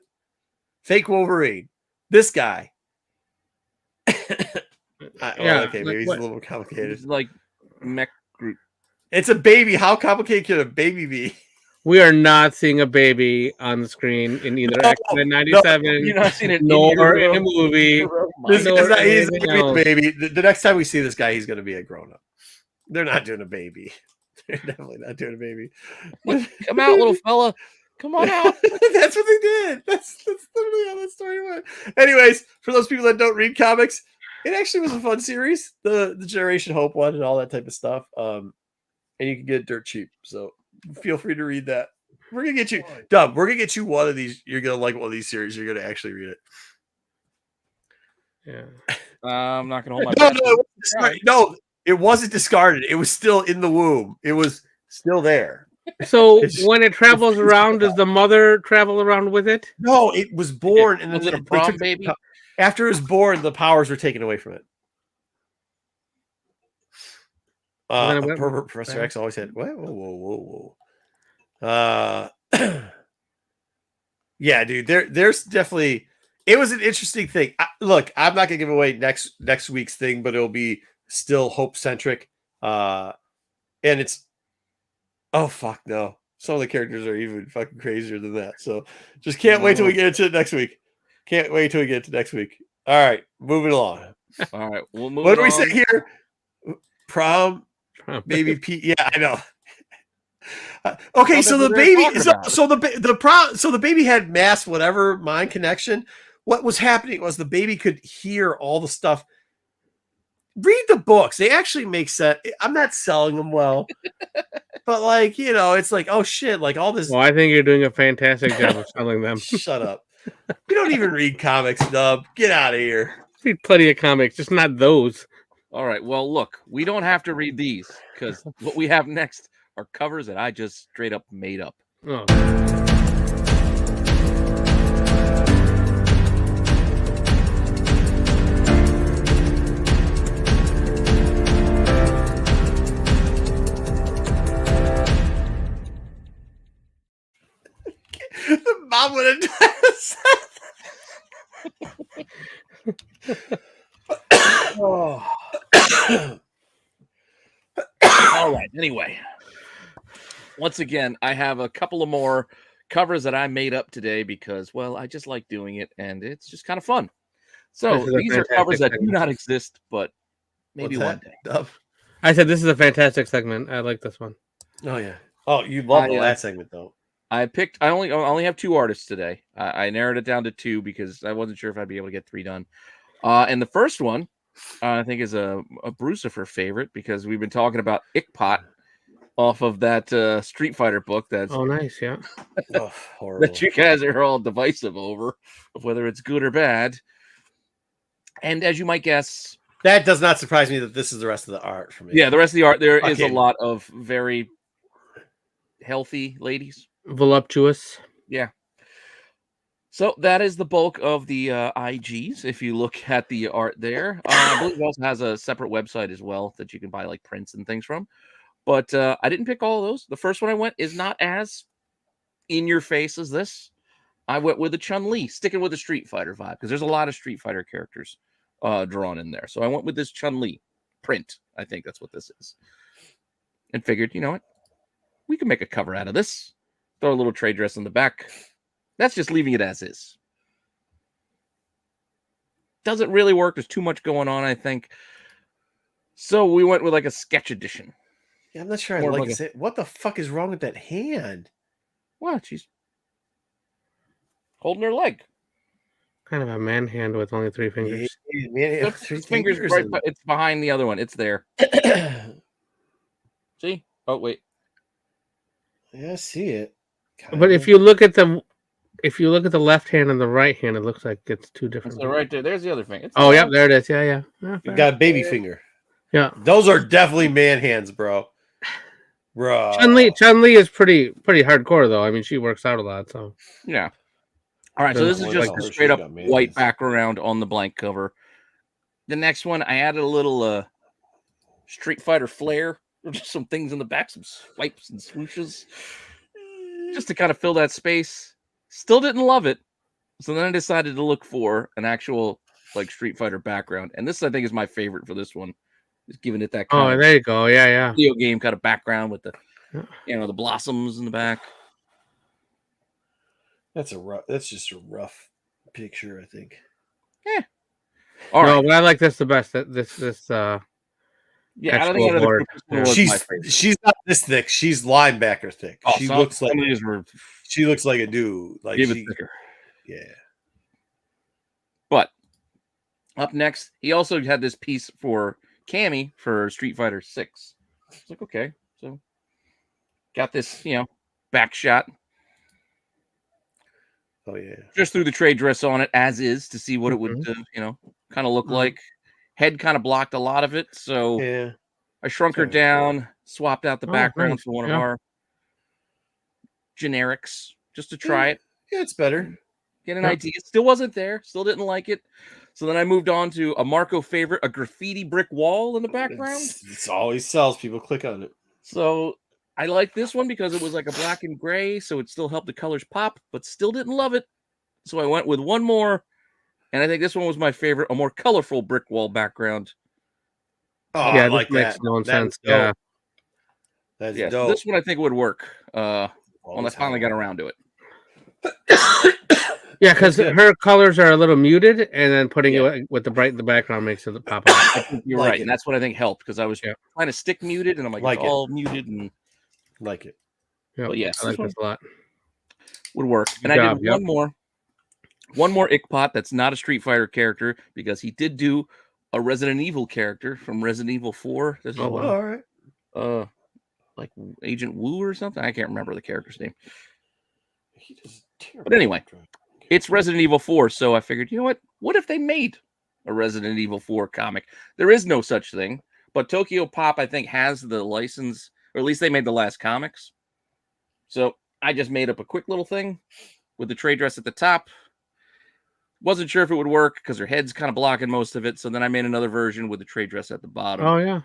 Fake Wolverine. This guy. Okay, maybe he's a little more complicated. It's like mech group. It's a baby. How complicated can a baby be? We are not seeing a baby on the screen in either X-Men 97 You're not seeing it nor in a movie. This No, guy's not, he's anything gonna be a else. baby. The next time we see this guy, he's going to be a grown up. They're not doing a baby. They're definitely not doing a baby. Come out, little fella. Come on out. That's what they did. That's literally how that story went. Anyways, for those people that don't read comics, it actually was a fun series. The Generation Hope one and all that type of stuff. And you can get it dirt cheap. So feel free to read that. We're gonna get you Dub. We're gonna get you one of these. You're gonna like one of these series. You're gonna actually read it. Yeah. I'm not gonna hold my No, it wasn't discarded. It was still in the womb. It was still there. So It's- when it travels around, does the mother travel around with it? No, it was born, and then Was it a they prom took- baby? After it was born, the powers were taken away from it. Then it A went pervert Professor back. X always had. Whoa. Yeah, dude. There's definitely. It was an interesting thing. Look, I'm not gonna give away next week's thing, but it'll be still Hope centric. And it's. Oh fuck no! Some of the characters are even fucking crazier than that. So just can't wait till we get into it next week. Can't wait till we get to next week. All right, moving along. All right, we'll move. What do we on. say here? Prom, baby Pete. Yeah, I know. Okay, so the baby, so the baby had mass whatever mind connection. What was happening was the baby could hear all the stuff. Read the books; they actually make sense. I'm not selling them well, but like it's like oh shit, like all this. Well, I think you're doing a fantastic job of selling them. Shut up! You don't even read comics, Dub. Get out of here. Read plenty of comics, just not those. All right. Well, look, we don't have to read these because what we have next are covers that I just straight up made up. Oh. The mom would have done Oh. All right. Anyway, once again, I have a couple of more covers that I made up today because, well, I just like doing it and it's just kind of fun. So This is a these are covers that do fantastic not exist, but maybe one day. Dub? I said this is a fantastic segment. I like this one. Oh yeah. Oh, you love the I, last segment though. I only have two artists today. I narrowed it down to two because I wasn't sure if I'd be able to get three done. And the first one, I think, is a Brucifer favorite because we've been talking about Ickpot off of that Street Fighter book that's Oh, nice. Yeah. Oh, horrible. that you guys are all divisive over, of whether it's good or bad. And as you might guess, That does not surprise me that this is the rest of the art for me. yeah, the rest of the art, there is a Okay. lot of very healthy ladies. Voluptuous. Yeah. So that is the bulk of the IGs. If you look at the art there, I believe it also has a separate website as well that you can buy like prints and things from. But I didn't pick all of those. The first one I went is not as in your face as this. I went with the Chun-Li, sticking with the Street Fighter vibe because there's a lot of Street Fighter characters drawn in there. So I went with this Chun-Li print. I think that's what this is. And figured, you know what? We can make a cover out of this. Throw a little trade dress in the back. That's just leaving it as is. Doesn't really work. There's too much going on, I think. So we went with like a sketch edition. Yeah, I'm not sure I More like like it. What the fuck is wrong with that hand? What? She's holding her leg. Kind of a man hand with only 3 fingers. Yeah, man, it has three Its fingers fingers right. in it. It's behind the other one. It's there. See? Oh wait. Yeah, I see it. But if you look at the left hand and the right hand, it looks like it's two different. So right there. There's the other finger. Oh, yeah, there it is. Yeah. You got a baby finger. Yeah. Those are definitely man hands, bro. Bro. Chun-Li is pretty hardcore though. I mean, she works out a lot, so Yeah. All right, so this is just a straight up white background on the blank cover. The next one, I added a little Street Fighter flair. Just some things in the back, some swipes and swooshes, just to kind of fill that space. Still didn't love it, so then I decided to look for an actual like Street Fighter background, and this I think is my favorite for this one. Just giving it that kind of there you go, yeah. video game kind of background with the the blossoms in the back. That's just a rough picture, I think. Yeah. All right. But I like this the best. This yeah, I don't think board. She's not this thick. She's linebacker thick. Oh, she looks like a dude. Like thicker. Yeah. But up next, he also had this piece for Cammy for Street Fighter 6. It's like, okay, so got this, back shot. Oh yeah. Just threw the trade dress on it as is to see what it would, kind of look like. Head kind of blocked a lot of it, so yeah. I shrunk her down, swapped out the background for one of our generics just to try it. Yeah, it's better. Get an idea. Still wasn't there. Still didn't like it. So then I moved on to a Marco favorite, a graffiti brick wall in the background. It's always sells. People click on it. So I like this one because it was like a black and gray, so it still helped the colors pop, but still didn't love it. So I went with one more, and I think this one was my favorite, a more colorful brick wall background. Oh, yeah, I like makes that. no sense. Yeah. That's So dope. this one I think would work when I finally got around to it. Yeah, because her colors are a little muted, and then putting it with the background makes it pop out. You're right, and that's what I think helped because I was trying to stick muted, and I'm like it's all muted and like it. Yeah, but yes, I like this a lot. Would work. And I did one more Ickpot that's not a Street Fighter character because he did do a Resident Evil character from Resident Evil 4. This is all right. Like Agent Wu or something. I can't remember the character's name. He does terrible. But anyway, it's Resident Evil 4, so I figured, you know what? What if they made a Resident Evil 4 comic? There is no such thing, but Tokyo Pop, I think, has the license, or at least they made the last comics. So I just made up a quick little thing with the trade dress at the top. Wasn't sure if it would work because her head's kind of blocking most of it, so then I made another version with the trade dress at the bottom. Oh, yeah.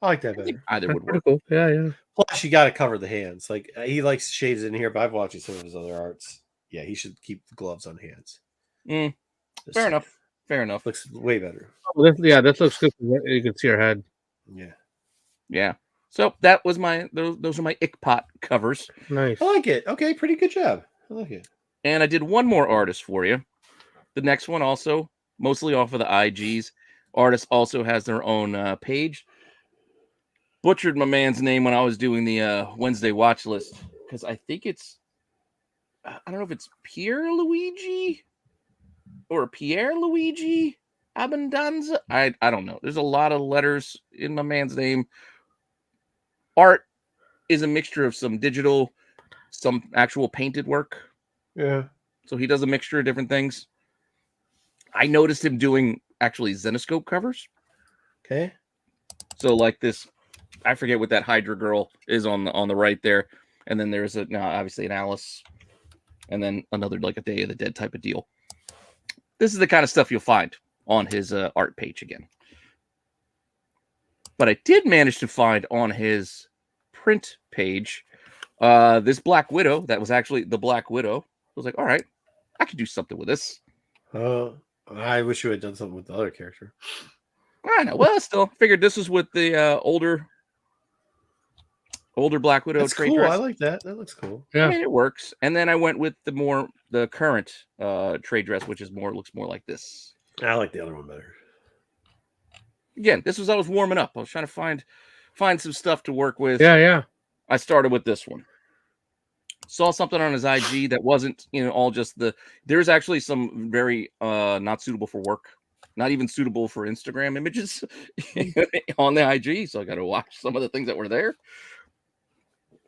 I like that better. Either would work. Cool. Yeah. Plus, you got to cover the hands. Like he likes shades in here, but I've watched some of his other arts. Yeah, he should keep the gloves on hands. Fair enough. Looks way better. This looks good. You can see her head. Yeah. So that was those are my Ickpot covers. Nice. I like it. Okay, pretty good job. I like it. And I did one more artist for you. The next one also mostly off of the IGs. Artist also has their own page. Butchered my man's name when I was doing the Wednesday watch list because I think I don't know if it's Pierre Luigi or Pierre Luigi Abendanza. I don't know. There's a lot of letters in my man's name. Art is a mixture of some digital, some actual painted work. Yeah. So he does a mixture of different things. I noticed him doing actually Zenoscope covers. Okay. So like this, I forget what that Hydra girl is on the right there. And then there's obviously an Alice. And then another like a Day of the Dead type of deal. This is the kind of stuff you'll find on his art page again. But I did manage to find on his print page this Black Widow. That was actually the Black Widow. I was like, all right, I could do something with this. I wish you had done something with the other character. I know. Well, still figured this was with the older older Black Widow That's trade cool. dress. I like that. That looks cool. I Yeah. mean, it works. And then I went with the current trade dress, which is looks more like this. I like the other one better. Again, this was I was warming up. I was trying to find some stuff to work with. Yeah. I started with this one. Saw something on his IG that wasn't, all just there's actually some very not suitable for work, not even suitable for Instagram images on the IG. So I got to watch some of the things that were there.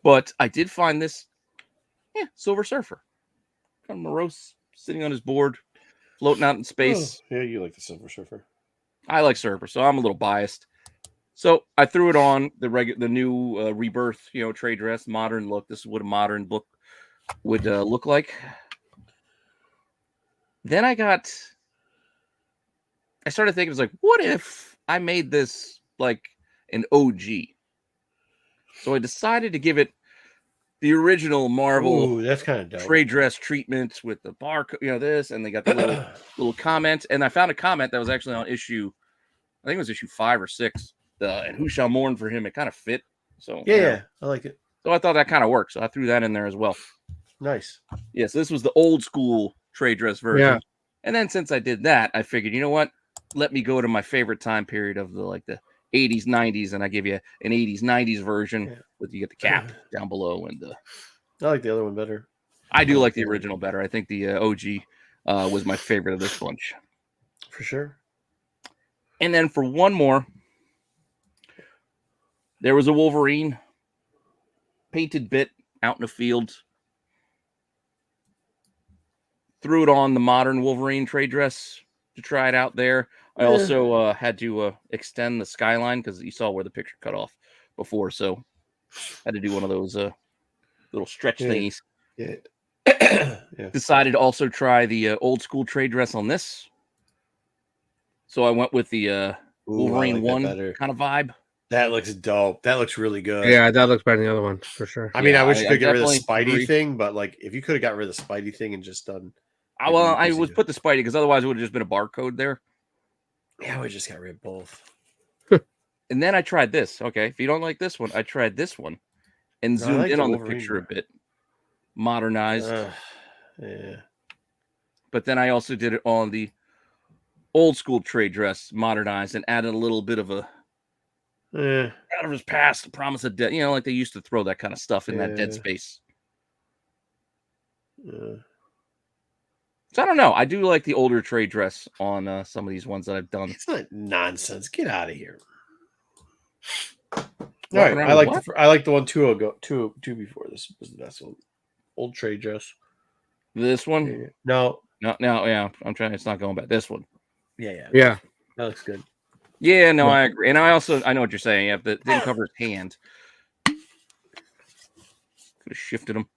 But I did find this, Silver Surfer. Kind of morose, sitting on his board, floating out in space. Oh, yeah, you like the Silver Surfer. I like Surfer, so I'm a little biased. So I threw it on the new Rebirth, trade dress, modern look. This is what a modern book would look like. Then I started thinking, it was like, what if I made this like an OG? So I decided to give it the original Marvel that's kind of dope. trade dress treatment with the barcode, this, and they got the little comment. And I found a comment that was actually on issue, I think it was issue 5 or 6. And who shall mourn for him? It kind of fit. So yeah, I like it. So I thought that kind of worked. So I threw that in there as well. Nice. Yes, this was the old school trade dress version. Yeah. And then since I did that, I figured, you know what? Let me go to my favorite time period of the 80s, 90s, and I give you an 80s, 90s version with you get the cap down below, and I like the other one better. I do like the original better. I think the OG was my favorite of this bunch. For sure. And then for one more, there was a Wolverine painted bit out in the field. Threw it on the modern Wolverine trade dress to try it out there. I also had to extend the skyline because you saw where the picture cut off before. So I had to do one of those little stretch thingies. Yeah. Decided to also try the old school trade dress on this. So I went with the Wolverine 1 kind of vibe. That looks dope. That looks really good. Yeah, that looks better than the other one for sure. I mean, I wish you could get rid of the definitely Spidey agree. thing, but if you could have got rid of the Spidey thing and just done. I was put the Spidey because otherwise it would have just been a barcode there. Yeah, we just got rid of both. And then I tried this. Okay, if you don't like this one, I tried this one and zoomed in on the picture a bit, modernized. Yeah. But then I also did it on the old school trade dress, modernized, and added a little bit of a out of his past, the promise of death. Like they used to throw that kind of stuff in that dead space. So I don't know. I do like the older trade dress on some of these ones that I've done. It's not nonsense. Get out of here. All Walking right, around I like the one two before. This was the best one. Old trade dress. This one? No. Yeah. I'm trying. It's not going back. This one. Yeah. That looks good. Yeah, no, I agree. And I know what you're saying. Yeah, but didn't cover his hand. Could have shifted him.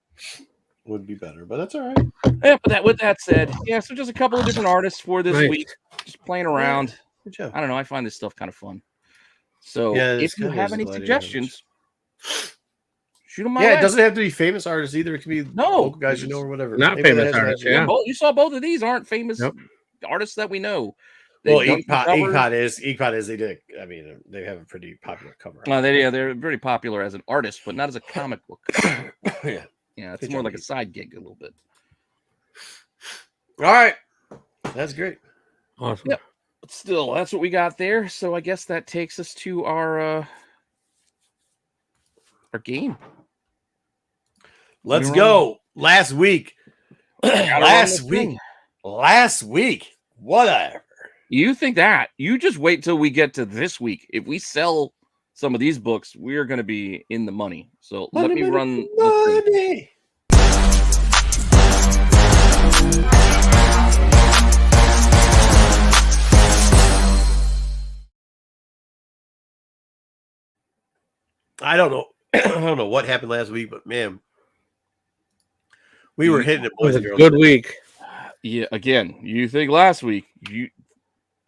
Would be better, but that's all right. Yeah, but with that said, so just a couple of different artists for this week. Just playing around. Yeah, good job. I don't know. I find this stuff kind of fun. So if you kind have of any suggestions, shoot them my way. way. It doesn't have to be famous artists either. It can be local guys you know or whatever. Not famous artists, yeah. You saw both of these aren't famous artists that we know. Inkpot is. They did. I mean, they have a pretty popular cover. They're very popular as an artist, but not as a comic book. Yeah, it's more like a side gig a little bit. All right, that's great. Awesome. Yep. But still, that's what we got there. So I guess that takes us to our game. Let's go. Last week. Last week. Whatever. You think that? You just wait till we get to this week. If we sell some of these books, we're going to be in the money. So let me run. Money. I don't know. I don't know what happened last week, but man, we were hitting it. It was a good week. Yeah. Again, you think last week? You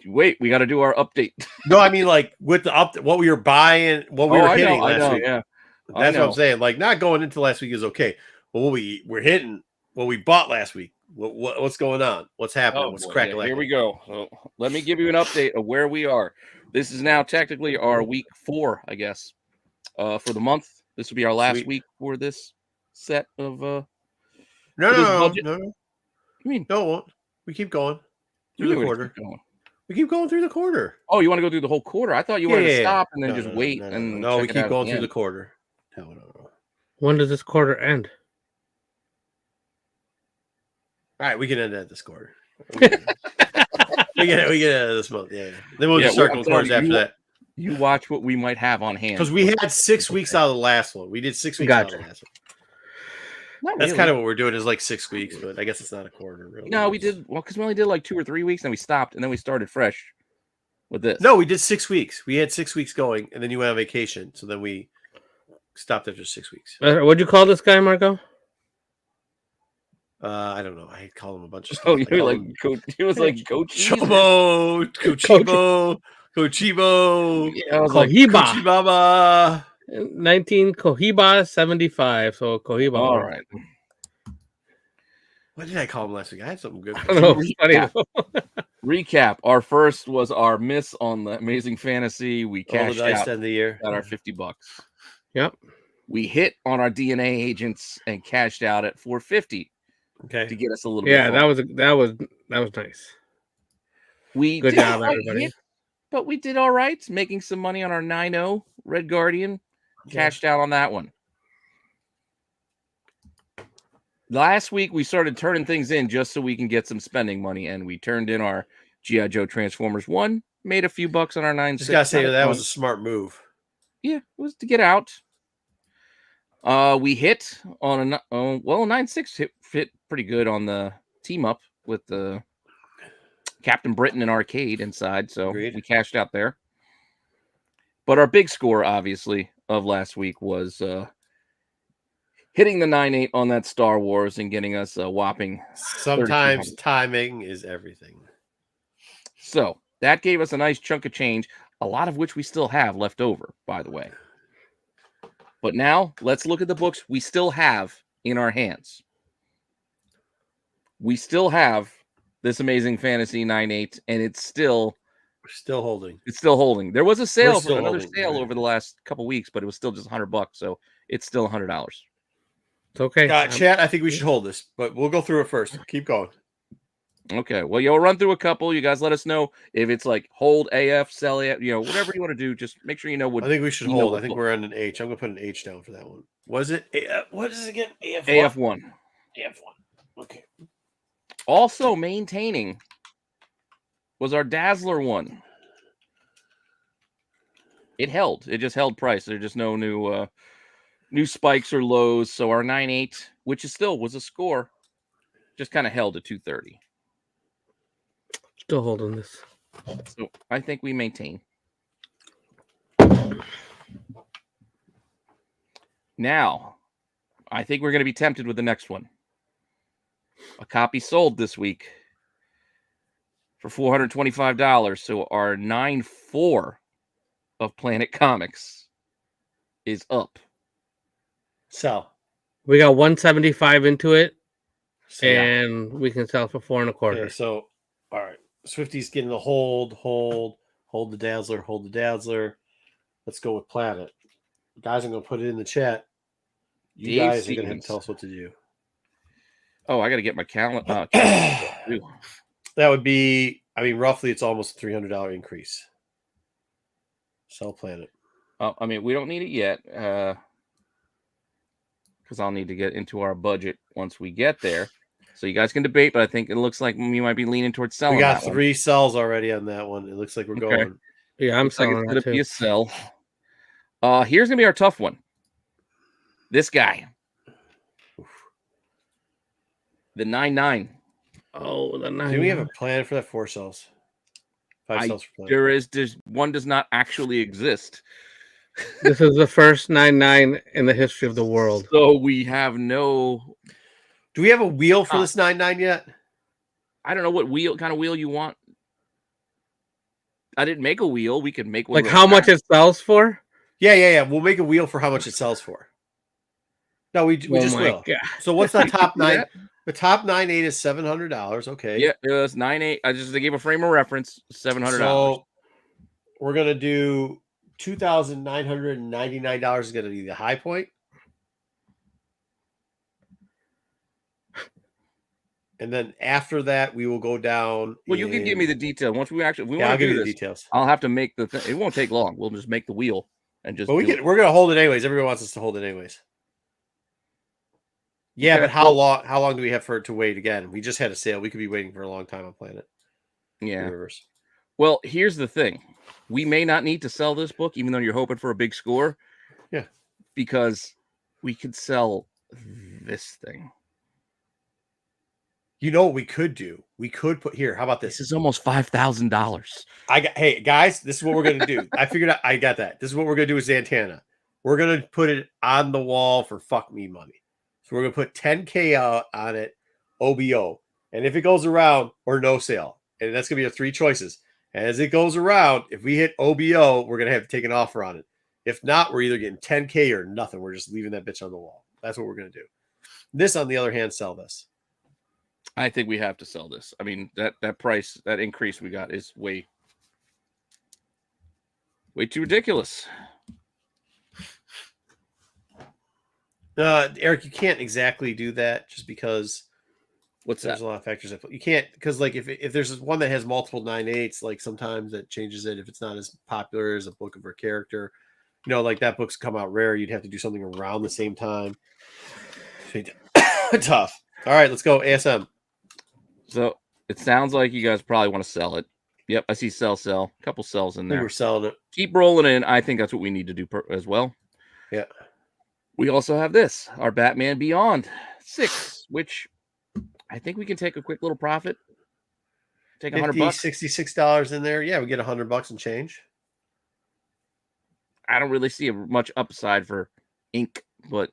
wait. We got to do our update. No, I mean with the what we were buying, what we were hitting last week. Yeah, that's what I'm saying. Not going into last week is okay, but what we're hitting, what we bought last week. What's going on? What's happening? What's cracking? Here we go. So let me give you an update of where we are. This is now technically our week 4, I guess, for the month. This will be our last Sweet. week for this set of No, for this no, budget. no, no. I mean, No, it won't. We keep going through you the would quarter. keep going. We keep going through the quarter. Oh, you want to go through the whole quarter? I thought you wanted to stop and then No, just no, wait no, and no. We check it keep out at going the through the end. quarter. No. When does this quarter end? All right, we can end at this quarter. We can end at this month. Yeah. Then we'll Yeah, just start I'm going telling quarters you, after that. You watch what we might have on hand. Because we had 6 weeks out of the last one. We did 6 weeks out of the last one. Not That's really. kind of what we're doing is like 6 weeks, but I guess it's not a quarter really. No, we did because we only did like 2 or 3 weeks, and we stopped, and then we started fresh with this. No, we did 6 weeks. We had 6 weeks going, and then you went on vacation, so then we stopped after 6 weeks. What'd you call this guy, Marco? I don't know. I call him a bunch of stuff. Oh, you like he was like Coach Chobo, Cochibo, Yeah, I was like Cohiba. Cochibaba. 19 Cohiba 75. So Cohiba. all right. What did I call him last week? I had something good. I don't know. It's funny though. Recap. Our first was our miss on the Amazing Fantasy. We All the cashed dice out end of the year. at our $50. Yep. We hit on our DNA agents and cashed out at $450 Okay. to get us a little Yeah, bit. that was nice. We Good didn't job, quite everybody. hit, but we did all right, making some money on our 9-0 Red Guardian. Cashed out on that one. Last week, we started turning things in just so we can get some spending money, and we turned in our G.I. Joe Transformers 1, made a few bucks on our 9-6. Just gotta say that was a smart move. Yeah, it was to get out. We hit on a 9-6 fit pretty good on the team up with the Captain Britain and Arcade inside, so Agreed. we cashed out there. But our big score, obviously, of last week was hitting the 9-8 on that Star Wars and getting us a whopping. Sometimes timing is everything. So that gave us a nice chunk of change, a lot of which we still have left over, by the way. But now let's look at the books we still have in our hands. We still have this Amazing Fantasy 9-8, and we're still holding. It's still holding. There was a sale, Right. over the last couple weeks, but it was still just $100, so it's still $100. It's okay. Chat, I think we should hold this, but we'll go through it first. Keep going. Okay. Well, you'll run through a couple. You guys let us know if it's like hold AF, sell AF, whatever you want to do. Just make sure you know what. I think we should hold. I think we're on an H. I'm gonna put an H down for that one. Was it? What is it again? AF1. AF1. Okay. Also maintaining was our Dazzler one. It held. It just held price. There's just no new spikes or lows. So our 9-8, which was a score, just kind of held at 230. Still holding this. So I think we maintain. Now, I think we're going to be tempted with the next one. A copy sold this week for $425. So our 9-4 of Planet Comics is up. Sell. We got 175 into it, Yeah. and we can sell for 4 1/4. Okay, so all right. Swifty's getting the hold the Dazzler. Let's go with Planet. Guys, I'm gonna put it in the chat. You Dave guys are gonna have Stevens. to tell us what to do. Oh, I got to get my calendar. That would be, roughly it's almost a $300 increase. Sell Planet. We don't need it yet because I'll need to get into our budget once we get there. So you guys can debate, but I think it looks like we might be leaning towards selling. We got that 3 sells already on that one. It looks like we're going. Yeah, I'm Looks like selling it's that going to be too. a sell. Here's going to be our tough one. This guy. The 9-9. Oh, the 9. Do we have a plan for that? 4 sells. 5 sells for Planet. There is one does not actually exist. This is the first 9-9 in the history of the world. So we have no. Do we have a wheel for this 9-9 yet? I don't know what kind of wheel you want. I didn't make a wheel. We could make one. Like how much it sells for? Yeah. We'll make a wheel for how much it sells for. No, we just will. God. So what's the top 9? The top 9-8 is $700. Okay. Yeah, it was 9-8. They gave a frame of reference, $700. So we're gonna do $2,999 is going to be the high point. And then after that, we will go down. Well, you can give me the detail. Once we want I'll to give do you the this, details. I'll have to make the thing. It won't take long. We'll just make the wheel and just. But we're going to hold it anyways. Everyone wants us to hold it anyways. Yeah, Okay. but how long? How long do we have for it to wait again? We just had a sale. We could be waiting for a long time on Planet. Yeah. Reverse. Well, here's the thing: we may not need to sell this book, even though you're hoping for a big score. Yeah. Because we could sell this thing. You know what we could do? We could put here. How about this? This is almost $5,000. Hey guys, this is what we're gonna do. I figured out. I got that. This is what we're gonna do with Zantana. We're gonna put it on the wall for fuck me money. So we're gonna put 10K out on it, OBO, and if it goes around or no sale, and that's gonna be our three choices. And as it goes around, if we hit OBO, we're gonna have to take an offer on it. If not, we're either getting 10K or nothing. We're just leaving that bitch on the wall. That's what we're gonna do. This, on the other hand, sell this. I think we have to sell this. I mean, that price, that increase we got is way too ridiculous. Eric, you can't exactly do that just because there's a lot of factors. You can't, because like if there's one that has multiple 9/8, like sometimes that changes it if it's not as popular as a book of her character. You know, like that book's come out rare. You'd have to do something around the same time. Tough. All right, let's go. ASM. So it sounds like you guys probably want to sell it. Yep, I see sell. A couple sells in there. We're selling it. Keep rolling in. I think that's what we need to do as well. Yeah. We also have this, our Batman Beyond 6, which I think we can take a quick little profit. Take $100, $66 in there. Yeah, we get $100 and change. I don't really see much upside for ink, but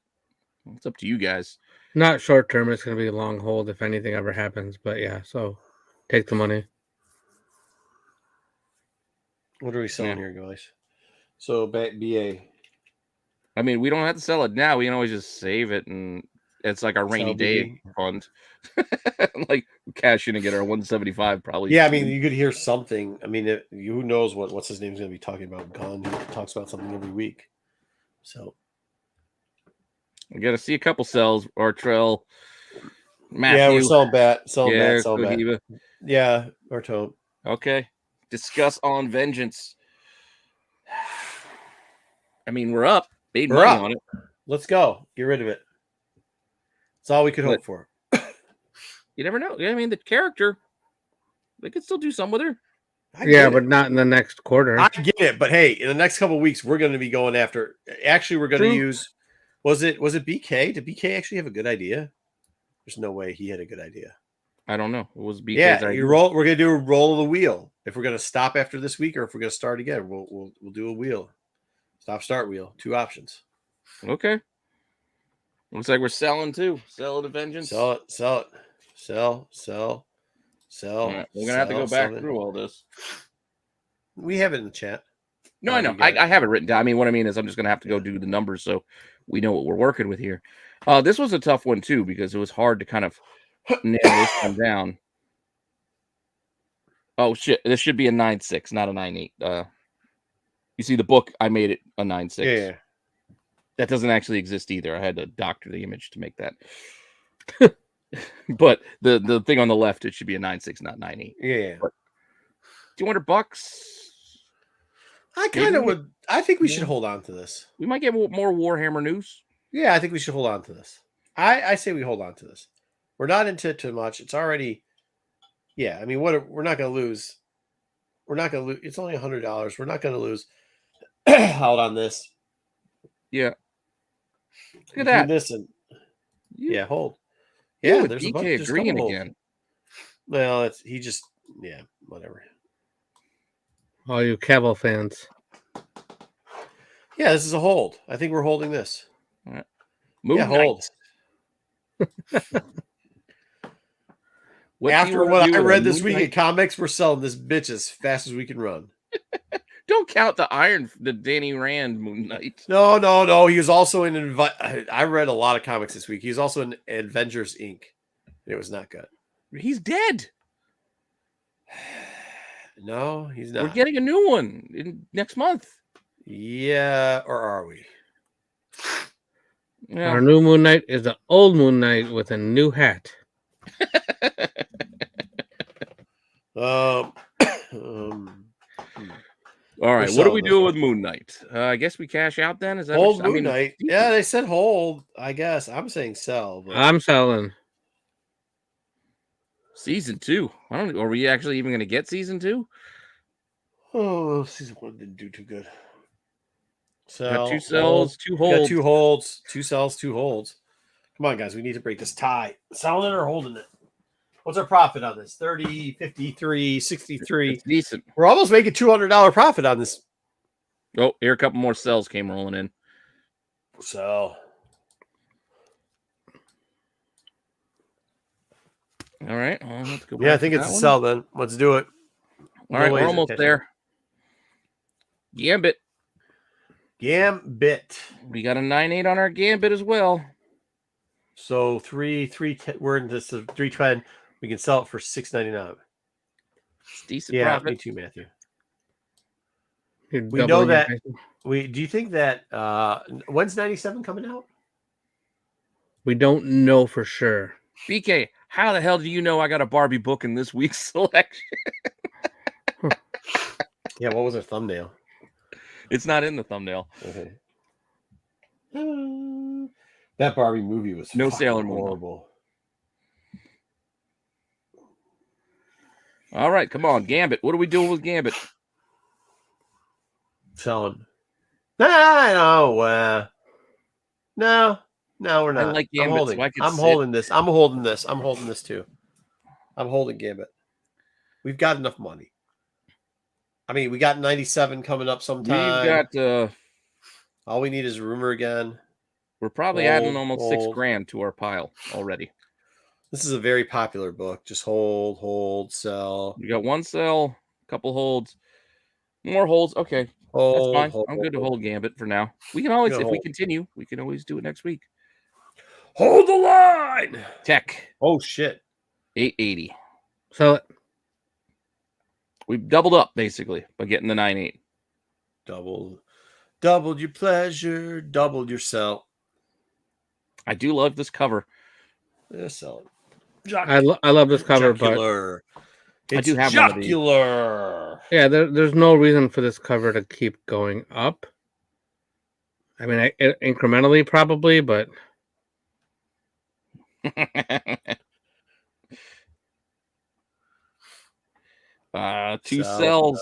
it's up to you guys. Not short term. It's going to be a long hold if anything ever happens. But yeah, so take the money. What are we selling here, guys? So BA. I mean, we don't have to sell it now. We can always just save it, and it's like our rainy day fund. Like cash in and get our 175 probably. Yeah, I mean, you could hear something. I mean, who knows what's his name's going to be talking about? Gunn. He talks about something every week. So we got to see a couple sells. Artrell, Matthew. Yeah, we're selling Bat. Yeah, Artone. Okay. Discuss on Vengeance. I mean, we're up. Made money on it. Let's go. Get rid of it. That's all we could hope for. You never know. I mean, the character, they could still do some with her. Yeah, but not in the next quarter. I get it, but hey, in the next couple of weeks, we're going to be going after. Actually, we're going to use. Was it BK? Did BK actually have a good idea? There's no way he had a good idea. I don't know. It was BK's Yeah, idea. we're going to do a roll of the wheel. If we're going to stop after this week, or if we're going to start again, we'll do a wheel. Stop, start wheel. 2 options. Okay. Looks like we're selling too. Sell it to Vengeance. Sell it. Sell. Right, we're gonna have to go back through all this. We have it in the chat. No, I know. I have it written down. I mean, what I mean is I'm just gonna have to go do the numbers so we know what we're working with here. This was a tough one too because it was hard to kind of nail this one down. Oh shit! This should be a 9.6, not a 9.8. You see the book? I made it a 9.6. Yeah. That doesn't actually exist either. I had to doctor the image to make that. But the thing on the left, it should be a 9.6, not 9.8. Yeah. But $200. I kind of would. I think we should hold on to this. We might get more Warhammer news. Yeah, I think we should hold on to this. I say we hold on to this. We're not into it too much. It's already. Yeah, I mean, we're not going to lose. We're not going to lose. It's only $100. We're not going to lose out on this. Yeah. Look at that. This and yeah, hold. Yeah, Yeah, there's a bunch. DK agreeing again. Well, whatever. All you Cavill fans. Yeah, this is a hold. I think we're holding this. All right. Hold. What After what I read this week in comics, we're selling this bitch as fast as we can run. Don't count the Danny Rand Moon Knight. No. He was also in. I read a lot of comics this week. He was also in Avengers Inc. It was not good. He's dead. No, he's not. We're getting a new one next month. Yeah, or are we? Yeah. Our new Moon Knight is the old Moon Knight with a new hat. Um, um, All right. What do selling we this do one. with Moon Knight? I guess we cash out then. Is that Hold what you- Moon Knight. decent. Yeah, they said hold. I guess I'm saying sell, but I'm selling. Season 2. I don't. Are we actually even going to get season 2? oh, season 1 didn't do too good. Got 2 Sell, sells, 2 We got holds. 2 holds, 2 sells, 2 holds. Come on, guys, we need to break this tie. Selling it or holding it? What's our profit on this? 30, 53, 63. It's decent. We're almost making $200 profit on this. Oh, here a couple more sells came rolling in. So, All right. Well, let's go. yeah, I back think to it's a that one. sell then. Let's do it. All right, we're Nobody's almost attention. there. Gambit. Gambit. We got a 9.8 on our Gambit as well. So 310. We're in this 310. We can sell it for $6.99. It's decent Yeah, profit. me too, Matthew. You're We know doubling your that. prices. Do you think that when's 97 coming out? We don't know for sure. BK, how the hell do you know I got a Barbie book in this week's selection? Yeah, what was our thumbnail? It's not in the thumbnail. Okay. That Barbie movie was No fucking Sailor Moon. horrible. All right, come on, Gambit. What are we doing with Gambit? Selling. No, we're not. like I'm Gambit, holding. so I could I'm sit. holding this. I'm holding this. I'm holding this too. I'm holding Gambit. We've got enough money. I mean, we got 97 coming up sometime. We've got. All we need is rumor again. We're probably adding Hold, almost hold. $6,000 to our pile already. This is a very popular book. Just hold, sell. We got 1 sell, a couple holds, more holds. Okay, Hold, that's fine. hold, I'm good to hold. hold Gambit for now. We can always, Yeah, if we hold. continue, we can always do it next week. Hold the line. Tech Oh shit. 880. Sell it. We've doubled up basically by getting the 9.8. Doubled your pleasure, doubled your sell. I do love this cover. Yeah, sell it. I love this cover, but Jocular. I do have one of these. jocular. yeah, there's no reason for this cover to keep going up. I mean, incrementally probably, but 2 Sell. sells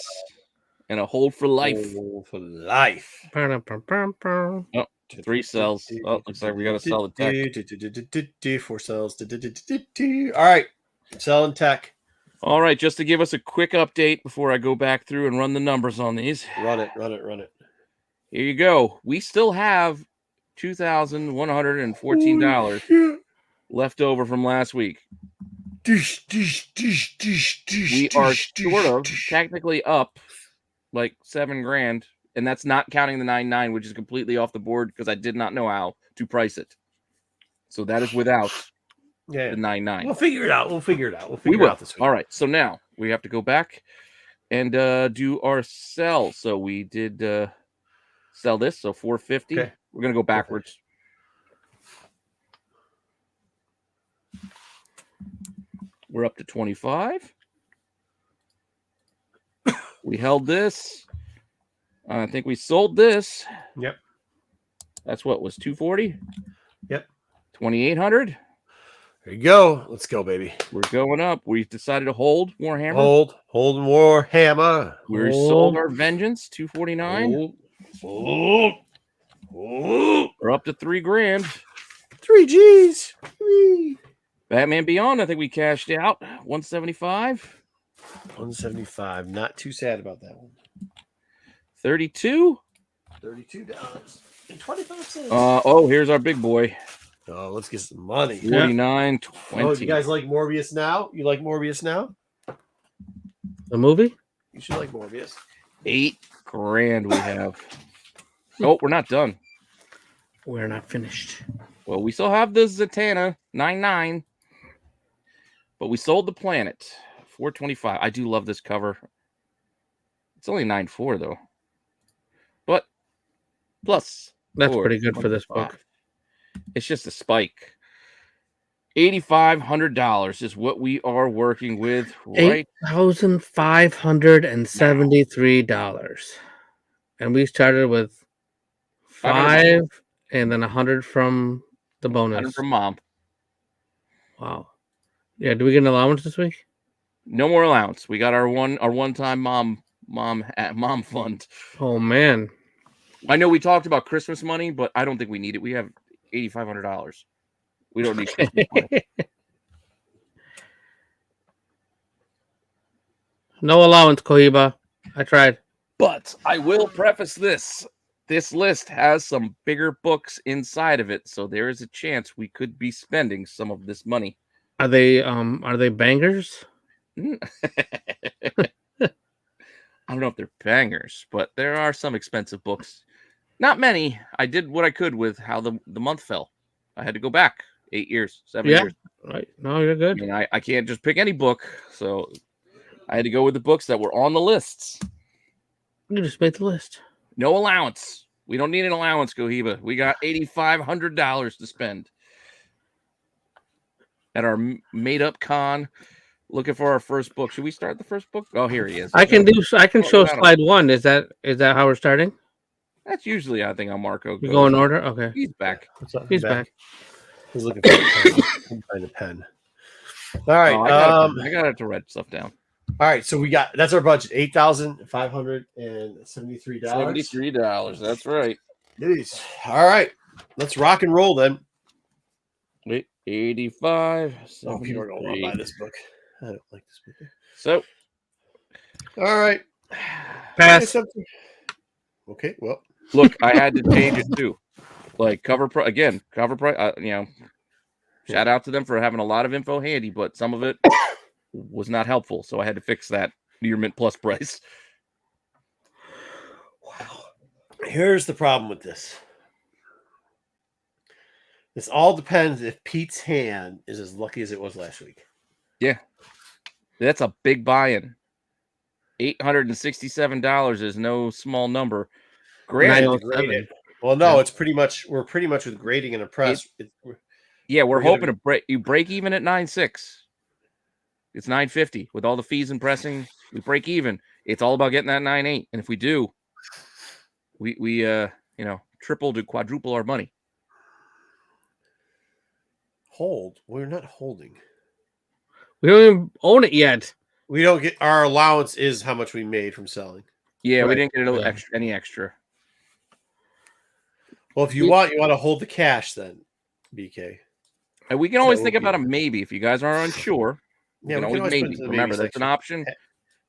and a hold for life. Hold for life. Ba-da-ba-ba-ba. 3 sells. Oh, looks like we got to sell the tech. 4 sells. All right. Selling tech. All right, just to give us a quick update before I go back through and run the numbers on these. Run it. Here you go. We still have $2,114 left over from last week. We are sort of technically up like $7,000, and that's not counting the 9.9, which is completely off the board because I did not know how to price it. So that is without the 9.9. We'll figure it out. We'll figure it out this week. All right. So now we have to go back and do our sell. So we did sell this. So 450. Okay. We're gonna go backwards. We're up to 25. We held this. I think we sold this. Yep. That's what was 240. Yep. 2,800. There you go. Let's go, baby. We're going up. We've decided to hold Warhammer. Hold more hammer. We sold our Vengeance 249. Hold. We're up to $3,000. 3 G's. Batman Beyond, I think we cashed out 175. 175. Not too sad about that one. 32. $32.25. Oh, here's our big boy. Oh, let's get some money. 49.20. Oh, you guys like Morbius now? You like Morbius now? the movie. You should like Morbius. $8,000 we have. Oh, we're not done. We're not finished. Well, we still have the Zatanna 9.9, but we sold the Planet 425. I do love this cover. It's only 9.4 though, but plus. That's pretty good for this 425. book. It's just a spike. $8,500 is what we are working with right $8,573. And we started with 500 5 and then 100 from the bonus. 100 from mom. Wow. Yeah, do we get an allowance this week? No more allowance. We got our one-time mom fund. Oh man. I know we talked about Christmas money, but I don't think we need it. We have $8,500. We don't need Christmas money. No allowance, Cohiba. I tried. But I will preface this. This list has some bigger books inside of it, so there is a chance we could be spending some of this money. Are they bangers? I don't know if they're bangers, but there are some expensive books. Not many. I did what I could with how the month fell. I had to go back 8 years, 7 years. Right. No, you're good. I mean, I can't just pick any book, so I had to go with the books that were on the lists. You just made the list. No allowance. We don't need an allowance, Cohiba. We got $8,500 to spend at our made-up con. Looking for our first book. Should we start the first book? Oh, here he is. I can show slide 1. Is that how we're starting? That's usually, I think, how Marco goes. You go in order? Okay. He's back. What's up? He's back. He's looking for a pen. Couldn't find a pen. All right. I got to write stuff down. All right. So that's our budget, $8,573. $73. That's right. It is. All right. Let's rock and roll then. Wait, 85. Oh, people are going to want to buy this book. I don't like this book. So, all right. Pass. Okay. Well, look, I had to change it too. Like cover price. Shout out to them for having a lot of info handy, but some of it was not helpful. So I had to fix that near mint plus price. Wow. Here's the problem with this. This all depends if Pete's hand is as lucky as it was last week. Yeah. That's a big buy-in. $867 is no small number. Granted, well, no, it's pretty much we're with grading and a press. We're hoping to break even at 9.6. It's 9.50 with all the fees and pressing. We break even. It's all about getting that 9.8, and if we do, we triple to quadruple our money. Hold. We're not holding. We don't even own it yet. We don't get our allowance is how much we made from selling. Yeah, we didn't get any extra. Well, if you want to hold the cash, then BK. And we can always think about a maybe if you guys are unsure. Yeah, we can always maybe. Remember, that's an option.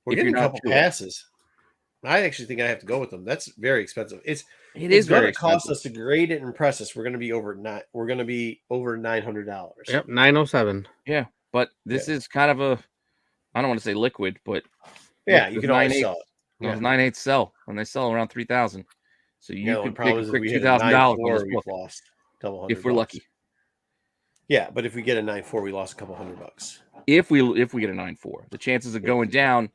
We're getting a couple passes. I actually think I have to go with them. That's very expensive. It is going to cost us to grade it and press us. We're going to be over $900. Yep, 907. Yeah, but this is kind of a, I don't want to say liquid, but yeah, you can always sell it. Yeah, 9.8 sell when they sell around 3,000. So you could pick a quick $2,000 on this book lost if we're lucky. Yeah, but if we get a 9.4, we lost a couple $100. If we get a 9.4, the chances of going down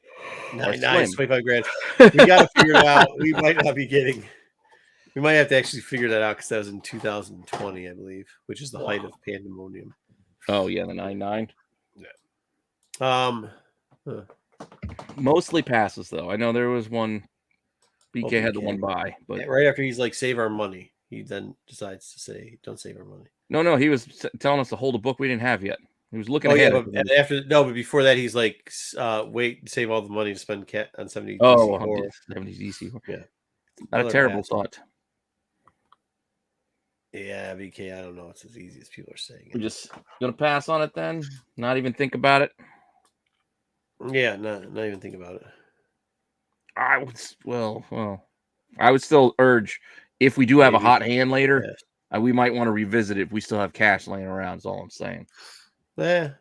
are slim. 25 grand. We got to figure it out. We might not be getting. We might have to actually figure that out because that was in 2020, I believe, which is the height of pandemonium. Oh yeah, the 9.9. Yeah. Mostly passes though. I know there was one. BK had the one buy, but right after he's like, save our money, he then decides to say, don't save our money. No, he was telling us to hold a book we didn't have yet. He was looking ahead. Yeah, but before that, he's like, wait, save all the money to spend on 70. Oh, 70 DC. Yeah, not a terrible thought. Yeah, BK, I don't know. It's as easy as people are saying. We're just gonna pass on it then. Not even think about it. Yeah, not even think about it. I would I would still urge if we do have a hot hand later, we might want to revisit it if we still have cash laying around. Is all I'm saying. Yeah,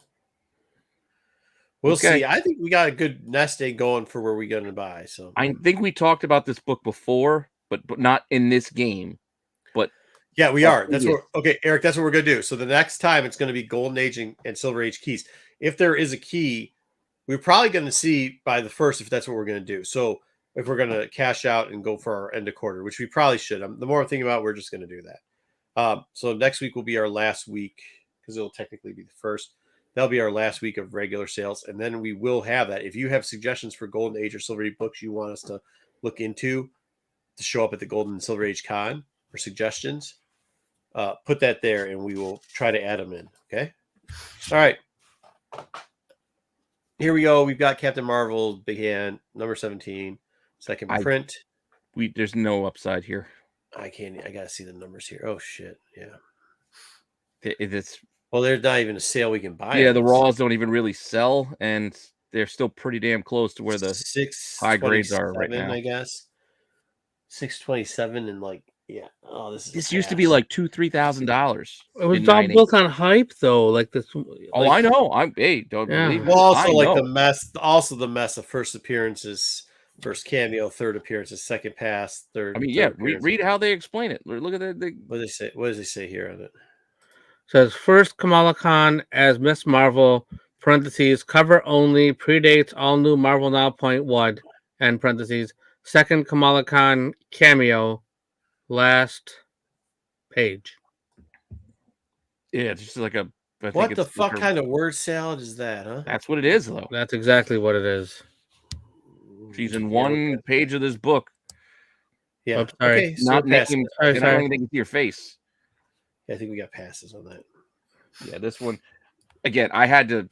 we'll see. I think we got a good nest egg going for where we're going to buy. So I think we talked about this book before, but not in this game. But yeah, we are. That's what. Okay, Eric, that's what we're going to do. So the next time it's going to be Golden Age and Silver Age keys. If there is a key, we're probably going to see by the first if that's what we're going to do. So if we're gonna cash out and go for our end of quarter, which we probably should. The more I'm thinking about, we're just gonna do that. So next week will be our last week because it'll technically be the first. That'll be our last week of regular sales, and then we will have that. If you have suggestions for Golden Age or Silver Age books you want us to look into to show up at the Golden and Silver Age Con or suggestions, put that there, and we will try to add them in. Okay. All right. Here we go. We've got Captain Marvel, big hand, number 17, second print. There's no upside here. I gotta see the numbers here. Oh shit. Yeah. It's Well, there's not even a sale we can buy. Yeah, the raws don't even really sell, and they're still pretty damn close to where the high grades are right now. I guess 627 and like Oh, this used to be like $2,000-$3,000. It was all built on hype, though. Like this. Oh, I know. Don't believe me. Well, also like the mess. Also the mess of first appearances, first cameo, third appearances, second pass, third. I mean, read how they explain it. Look at that. What do they say? What does they say here on it? Says first Kamala Khan as Miss Marvel, parentheses, cover only, predates all new Marvel Now .1, end parentheses, second Kamala Khan cameo, last page. Yeah, it's just like a. What the fuck kind of word salad is that, huh? That's what it is, though. That's exactly what it is. She's in one page of this book. Yeah. Oops, sorry. Okay, so not making anything to your face. Yeah, I think we got passes on that. Yeah, this one. Again, I had to.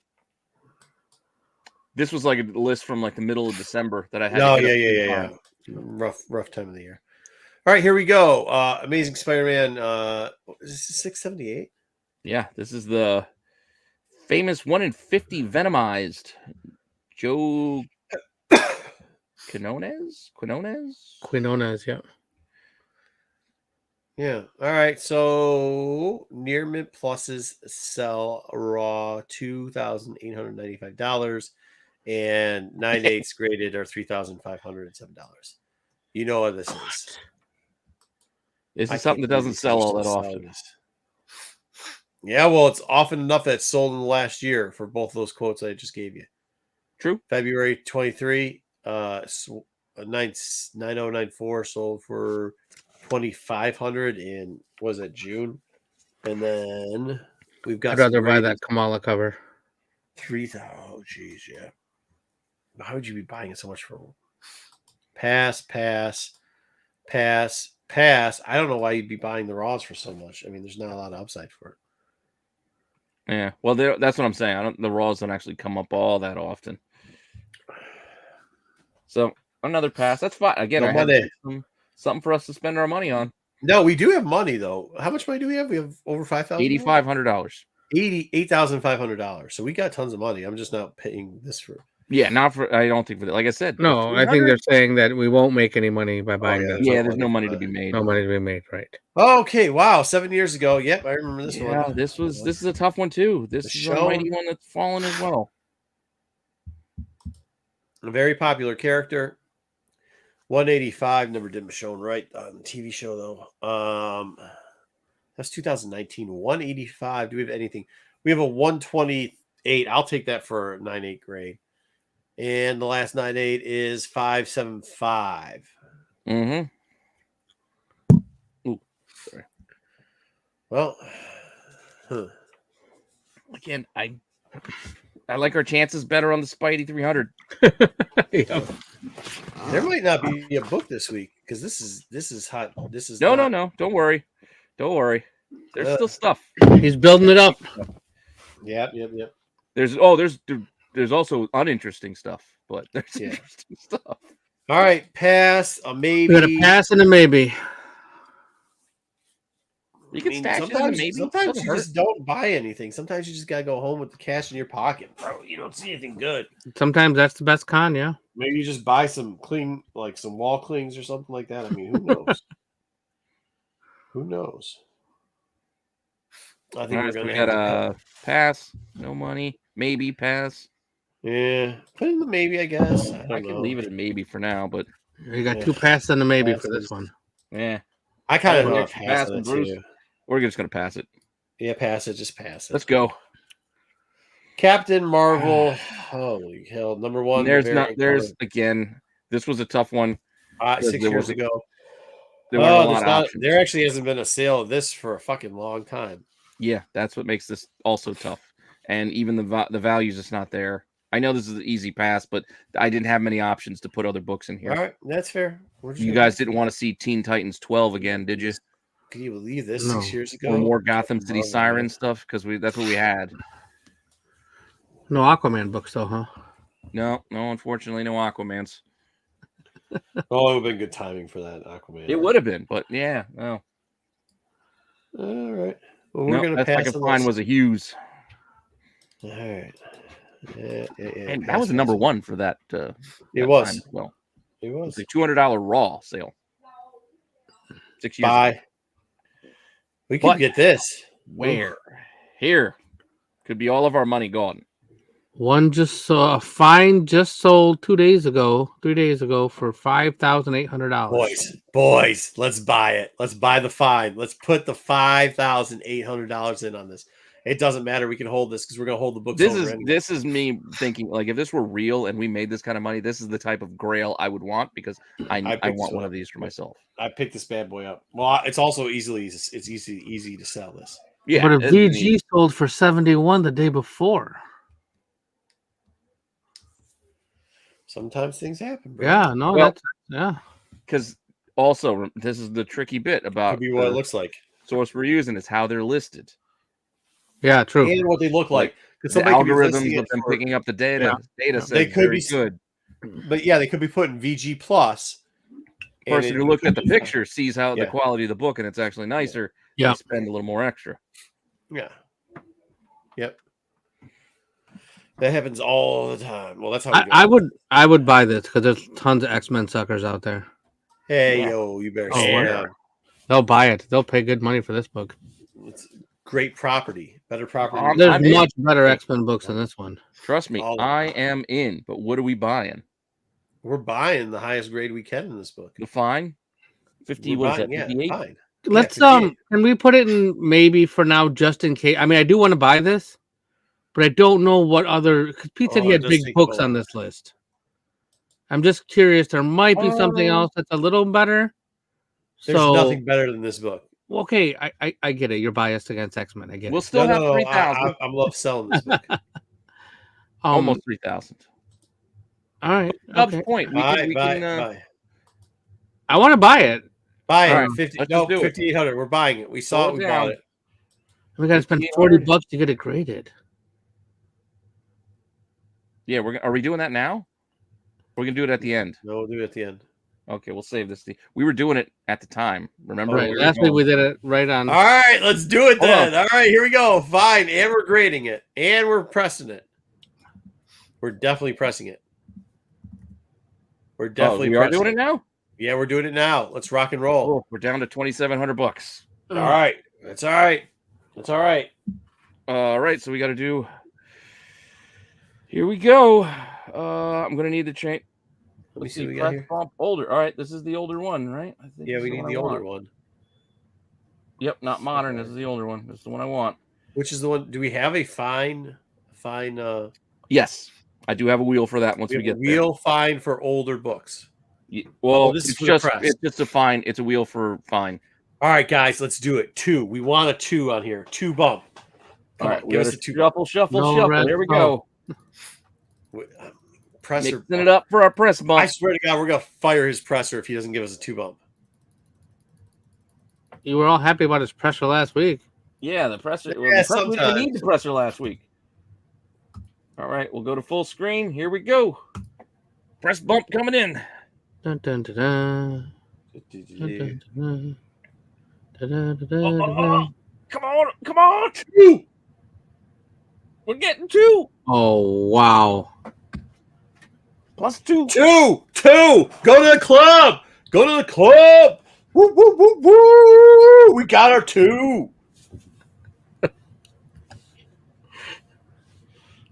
This was like a list from like the middle of December that I had. No, yeah. Rough time of the year. All right, here we go. Amazing Spider-Man. Is this 678? Yeah, this is the famous 1 in 50 Venomized Joe Quinones, yeah. Yeah. All right. So near mint pluses sell raw $2,895, and 9/8 graded are $3,507. You know what this is? This is something that doesn't sell all that often. Yeah, well, it's often enough that sold in the last year for both of those quotes I just gave you. True. February 23, 9094 sold for 2,500 in, was it June? And then we've got. I'd rather buy that Kamala cover. 3,000. Oh, geez, yeah. How would you be buying it so much for? Pass. I don't know why you'd be buying the raws for so much. I mean, there's not a lot of upside for it. Yeah, well, that's what I'm saying. The raws don't actually come up all that often. So another pass. That's fine. Again, I have something for us to spend our money on. No, we do have money though. How much money do we have? We have over $5,000. $8,500. $88,500. So we got tons of money. I'm just not paying this for. Yeah, not for. I don't think for that. Like I said, no, I think they're saying that we won't make any money by buying that. Yeah, there's no money to be made. No money to be made, right? Okay, wow, 7 years ago. Yep, I remember this one. Yeah, this is a tough one too. This is a mighty one that's fallen as well. A very popular character. 185 never did shown right on the TV show though. That's 2019. 185. Do we have anything? We have a 128. I'll take that for a 9/8 grade. And the last 9/8 is 575. Mm-hmm. Ooh, sorry. Well, again, I like our chances better on the Spidey 300. Yep. There might not be a book this week because this is hot. This is no. Don't worry. There's still stuff. He's building it up. Yep. There's also uninteresting stuff, but there's interesting stuff. All right, pass, a maybe. We got a pass and a maybe. You can stash sometimes, maybe. Sometimes you just don't buy anything. Sometimes you just gotta go home with the cash in your pocket, bro. You don't see anything good. Sometimes that's the best con, yeah. Maybe you just buy some like some wall clings or something like that. I mean, who knows? Who knows? I think we got a pass, no money, maybe pass. Yeah, put in the maybe, I guess. I can leave it at maybe for now, but you got two passes and a maybe for this one. Yeah, I kind of know pass it too. We're just gonna pass it. Yeah, pass it. Just pass it. Let's go. Captain Marvel. Holy hell! Number one. There's again. This was a tough one. 6 years ago. There weren't a lot of options. There actually hasn't been a sale of this for a fucking long time. Yeah, that's what makes this also tough. And even the values is not there. I know this is an easy pass, but I didn't have many options to put other books in here. All right, that's fair. You guys didn't want to see Teen Titans 12 again, did you? Can you believe this? No. 6 years ago, Or more Gotham City Siren stuff? Because that's what we had. No Aquaman books, though, huh? No, unfortunately, no Aquamans. Oh, it would have been good timing for that Aquaman. It would have been, but yeah, no. All right. Well, we're gonna that's pass. I could find was a Hughes. All right. Yeah, And that was a number one for that. It was. Well, it was a $200 raw sale. 6 years. Buy. Ago. We could get this. Where? Here. Could be all of our money gone. One just saw a fine just sold 3 days ago for $5,800. Boys, let's buy it. Let's buy the fine. Let's put the $5,800 in on this. It doesn't matter. We can hold this because we're gonna hold the books. This is me thinking like if this were real and we made this kind of money, this is the type of grail I would want because I want one of these for myself. I picked this bad boy up. Well, it's also easy to sell this. Yeah, but a VG sold for 71 the day before. Sometimes things happen, bro. Yeah, no, that's because also this is the tricky bit about could be what it looks like. Source we're using is how they're listed. Yeah, true. And what they look like. The algorithms of them picking up the data says they could be good. But yeah, they could be putting VG plus. The person who looked at the picture sees how the quality of the book and it's actually nicer. Yeah, they spend a little more extra. Yeah. Yep. That happens all the time. Well, that's how I would buy this because there's tons of X-Men suckers out there. Hey, yo, you better slow down. They'll buy it. They'll pay good money for this book. It's great property. Better property. There's much better X-Men books than this one. Trust me, I am in. But what are we buying? We're buying the highest grade we can in this book. The fine? 50, what is that, 58? Fine. Let's can we put it in maybe for now just in case? I mean, I do want to buy this, but I don't know what other because Pete said he had big books on this list. I'm just curious. There might be something else that's a little better. There's nothing better than this book. Okay, I get it. You're biased against X-Men. I get it. We'll still have 3,000. I love selling this book. Almost 3,000. All right. Dub's point. Buy. I want to buy it. Buy it. Right. 5,800. We're buying it. We saw it. We bought it. We got to spend $40 to get it graded. Yeah, are we doing that now? We're gonna do it at the end. No, we'll do it at the end. Okay, we'll save this. We were doing it at the time. Remember? Right. Last week we did it right on. All right, let's do it then. All right, here we go. Fine, and we're grading it, and we're pressing it. We're definitely pressing it. We're definitely. We are doing it now. Yeah, we're doing it now. Let's rock and roll. Oh, we're down to $2,700. All right, that's all right. That's all right. All right, so we got to do. Here we go. I'm gonna need to change. Let me see what we got here. Older. All right, this is the older one, right? I think we need the older one. Yep, not modern. This is the older one. This is the one I want. Which is the one? Do we have a fine? Yes, I do have a wheel for that. Once we get wheel fine for older books. Yeah, well, it's just a fine. It's a wheel for fine. All right, guys, let's do it. 2. We want a 2 on here. 2 bump. All right, give us a 2. Shuffle. There we go. Presser. Mixing it up for our press bump. I swear to God, we're gonna fire his presser if he doesn't give us a 2 bump. You were all happy about his presser last week. Yeah, the presser. We didn't need the presser last week. All right, we'll go to full screen. Here we go. Press bump coming in. Dun, dun, dun, dun. Dun, dun, dun. Come on. 2. We're getting 2. Oh, wow. Plus 2. 2. Go to the club. Woo, woo, woo, woo. We got our 2.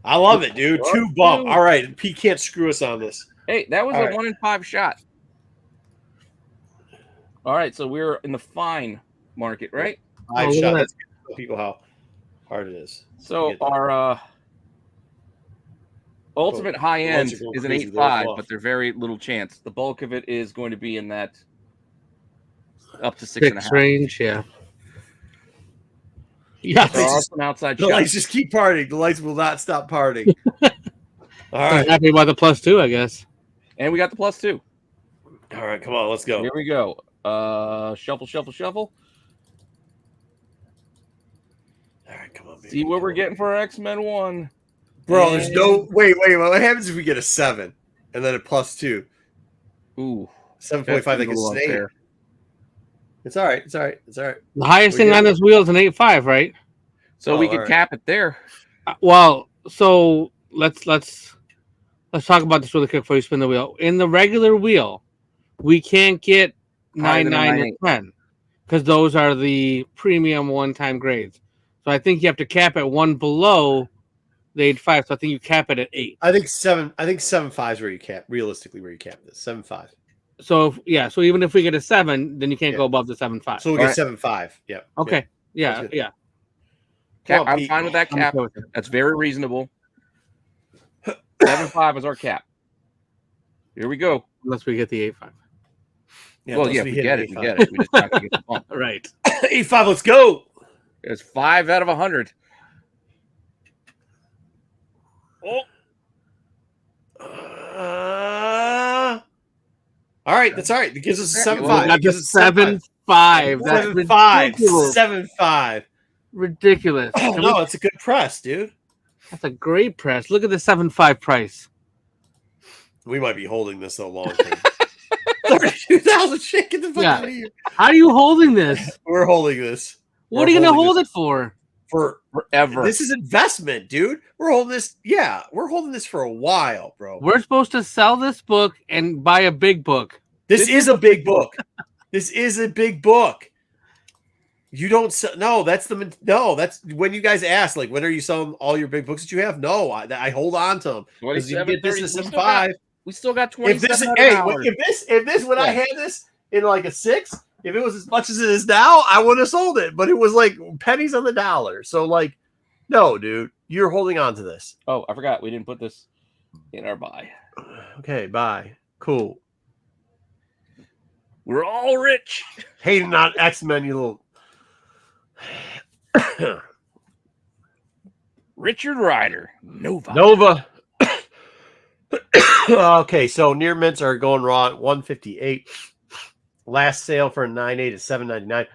I love it, dude. 2 bump. All right. Pete can't screw us on this. Hey, that was a 1 in 5 shot. All right, so we're in the fine market, right? 5 shot. Let's show people how hard it is. So our Ultimate high The end lights are going is an crazy there as 8.5, well. but they're very little chance. The bulk of it is going to be in that up to 6 6.5 range, yeah. Yeah, There are some outside The shots. lights just keep partying. The lights will not stop partying. All I'm right. happy about the +2, I guess. And we got the +2. All right, come on, let's go. Here we go. Shuffle, shuffle, shuffle. All right, come on, baby. See what we're getting for our X-Men 1. Bro, there's no wait. What happens if we get a 7 and then a +2? Ooh, 7.5 like a snake. unfair. It's all right. It's all right. It's all right. The highest We thing get on it. this wheel is an 8.5, right? So Oh, we could alright. cap it there. Well, so let's talk about this really quick before you spin the wheel. In the regular wheel, we can't get Higher 9, than a 9, 9.8. and 10 because those are the premium one-time grades. So I think you have to cap at one below the 8.5. So I think you cap it at 8. I think 7.5 is where you cap. Realistically, where you cap this 7.5. So so even if we get a 7, then you can't Yeah. go above the 7.5. So we All get right. 7.5. Yep. Okay. Yeah. Sounds good. Yeah. Cap, Come on, I'm Pete. fine with that I'm cap. okay with it. That's very reasonable. 7.5 is our cap. Here we go. Unless we get the 8.5. Yeah, Well, unless yeah, we hit get an it. We get it. We just have to get the bump. Right. 8.5. Let's go. It's 5 out of 100. Oh. All right, that's all right. It gives us a 7.5. Well, It gives us a 7.5. That's 7.5. ridiculous. 7.5. Ridiculous. Oh, Can no, we- it's a good press, dude. That's a great press. Look at the 7.5 price. We might be holding this so long. 32,000 shit. Get the fuck Yeah. out of here. How are you holding this? We're holding this. What We're are you going to holding hold this it for? for Forever. This is investment, dude. We're holding this. Yeah, we're holding this for a while, bro. We're supposed to sell this book and buy a big book. This is a big book. This is a big book. You don't sell. No, that's when you guys ask, like, when are you selling all your big books that you have? No, I hold on to them because you can get this in 7.5. We still got If this, when I had this in like a 6, if it was as much as it is now, I would have sold it. But it was like pennies on the dollar. So like, no, dude, you're holding on to this. Oh, I forgot. We didn't put this in our buy. Okay, bye. Cool. We're all rich. Hating on X-Men, you little. Richard Rider. Nova. Nova. Okay, so near mints are going raw at 158. Last sale for a 9.8 is 7.99.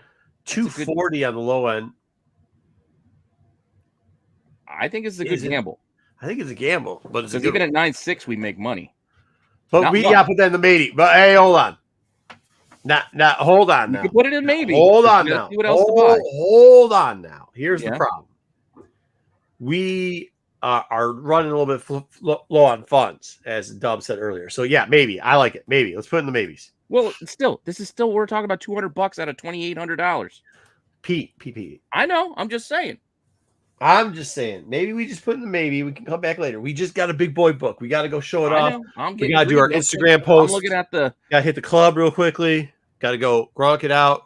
240 on the low end. I think it's a good gamble. I think it's a gamble, but it's a Because good even one. at 9.6, we make money. But not we much. got put that in the matey. But hey, hold on. Not hold on You now. can put it in maybe. Hold on You gotta now. see what else to buy. Hold on now. Here's the Yeah. problem. We are running a little bit low on funds, as Dub said earlier. So yeah, maybe. I like it. Maybe. Let's put in the maybes. Well, we're talking about $200 out of $2,800. Pete. I know. I'm just saying. I'm just saying. Maybe we just put in the maybe. We can come back later. We just got a big boy book. We got to go show it I off. know. I'm We getting got to do our greedy. Instagram post. I'm looking at the. Got to hit the club real quickly. Got to go gronk it out.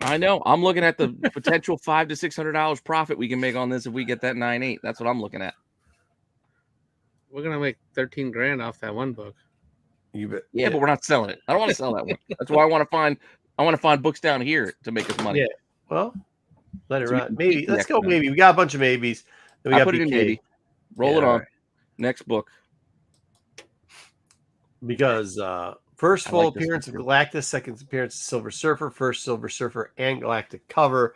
I know. I'm looking at the potential $500 to $600 profit we can make on this if we get that 9.8. That's what I'm looking at. We're going to make 13 grand off that one book. You bet. Yeah, but we're not selling it. I don't want to sell that one. That's why I want to find books down here to make us money. Yeah. Well, let it So we run. can Maybe. keep the Let's go. X-Men. Maybe. We got a bunch of maybes. Then we I got put it in BK. maybe. Roll Yeah, it on. all right. Next book. Because first I full like this appearance one of too. Galactus, second appearance of Silver Surfer, first Silver Surfer and Galactic cover.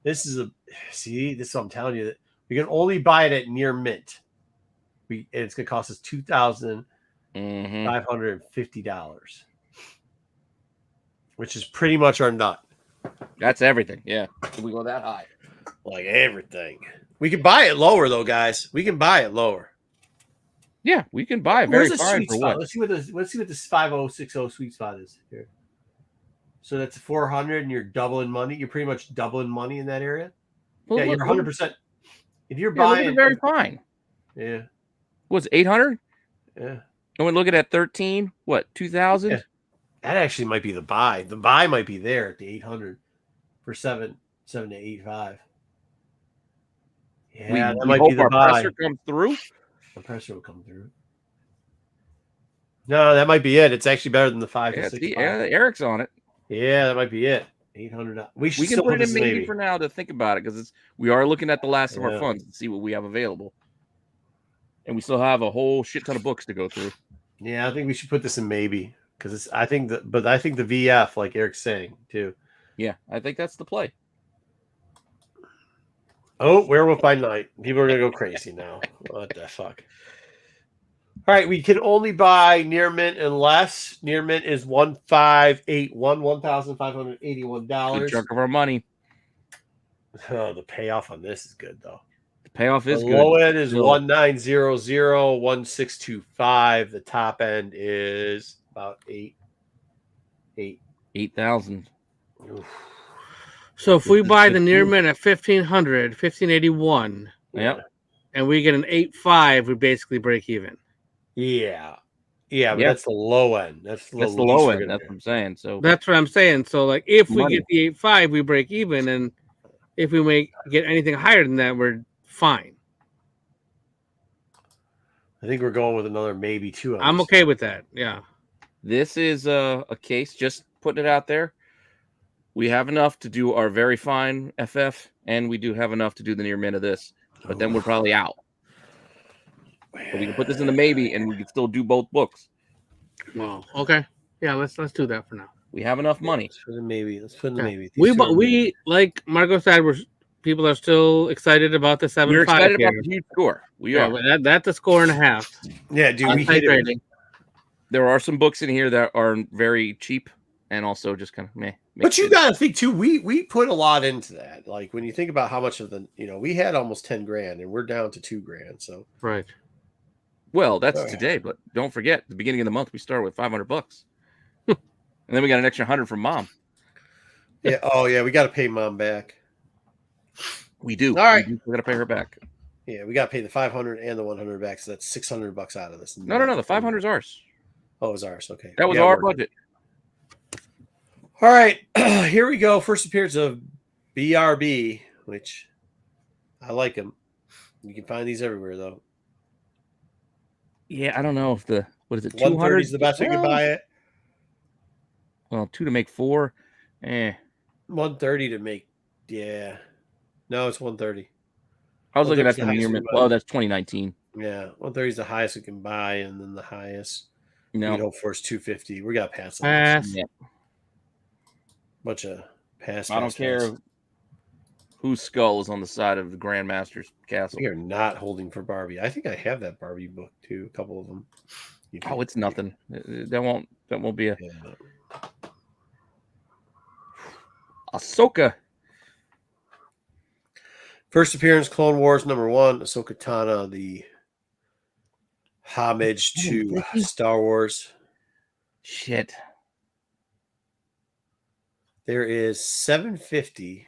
This is this is what I'm telling you, that we can only buy it at near mint. And it's gonna cost us $2,550, which is pretty much our nut. That's everything. Yeah. We go that high. Like everything. We can buy it lower though, guys. We can buy it lower. Yeah, we can buy it very Where's the fine sweet for spot? what? Let's see what this 5060 sweet spot is here. So that's 400 and you're doubling money. You're pretty much doubling money in that area. Well, Yeah, look, you're 100%. If you're look at buying it very fine. Yeah. What's 800? Yeah. And we're looking at 13. What, 2,000? Yeah. That actually might be the buy. The buy might be there at the 800 for 7 to 85. Yeah, that we might hope be the our buy. presser comes through. The pressure will come through. No, that might be it. It's actually better than the 5 to 6. Eric's on it. Yeah, that might be it. $800. We can still put it in maybe maybe for now to think about it because we are looking at the last of our Yeah. funds and see what we have available, and we still have a whole shit ton of books to go through. Yeah, I think we should put this in maybe because I think the VF, like Eric's saying too. Yeah, I think that's the play. Oh, Werewolf by Night. People are gonna go crazy now. What the fuck? All right, we can only buy near mint unless near mint is $1,581. Good chunk of our money. Oh, the payoff on this is good though. The payoff is the good. Low end is 1900, 1625. The top end is about 8,000. So if we buy the near mint at 1,500, 1,581, Yep. and we get an 8.5, we basically break even. Yeah, but that's the low end. That's the low end. That's what I'm saying. So that's what I'm saying. So like, if we get the 8.5, we break even, and if we get anything higher than that, we're fine. I think we're going with another maybe 2. I'm okay with that. Yeah. This is a case. Just putting it out there. We have enough to do our very fine FF, and we do have enough to do the near mint of this. But then we're probably out. So we can put this in the maybe, and we can still do both books. Well, okay. Yeah, let's do that for now. We have enough money. Let's put in the maybe. We like Marco said, people are still excited about the 7.5. We're excited about the huge score. We are. That's a score and a half. Yeah, dude. We hit it. There are some books in here that are very cheap and also just kind of meh. But you got to think too. We put a lot into that. Like when you think about how much of we had almost $10,000 and we're down to $2,000. So right. Well, that's today, but don't forget the beginning of the month we start with $500, and then we got an extra 100 from Mom. Yeah. Oh yeah, we got to pay Mom back. We do. All right, we got to pay her back. Yeah, we got to pay the 500 and the 100 back, so that's $600 out of this. No. The 500 is ours. Oh, it was ours. Okay, that was our budget. All right, here we go. First appearance of BRB, which I like them. You can find these everywhere, though. Yeah, I don't know if what is it? 130 is the best we can buy it. Well, 2 to make 4. 130 to make. Yeah. No, it's 130. I was looking at the near mint. Oh, that's 2019. Yeah, 130 is the highest we can buy, and then the highest we hope for is 250. We got pass. Yeah. Bunch of pass. I don't care whose skull is on the side of the Grandmaster's castle. We are not holding for Barbie. I think I have that Barbie book too. A couple of them. Oh, it's nothing. That won't be a Ahsoka. First appearance, Clone Wars #1. Ahsoka Tano, the homage to Star Wars. Shit. There is 750.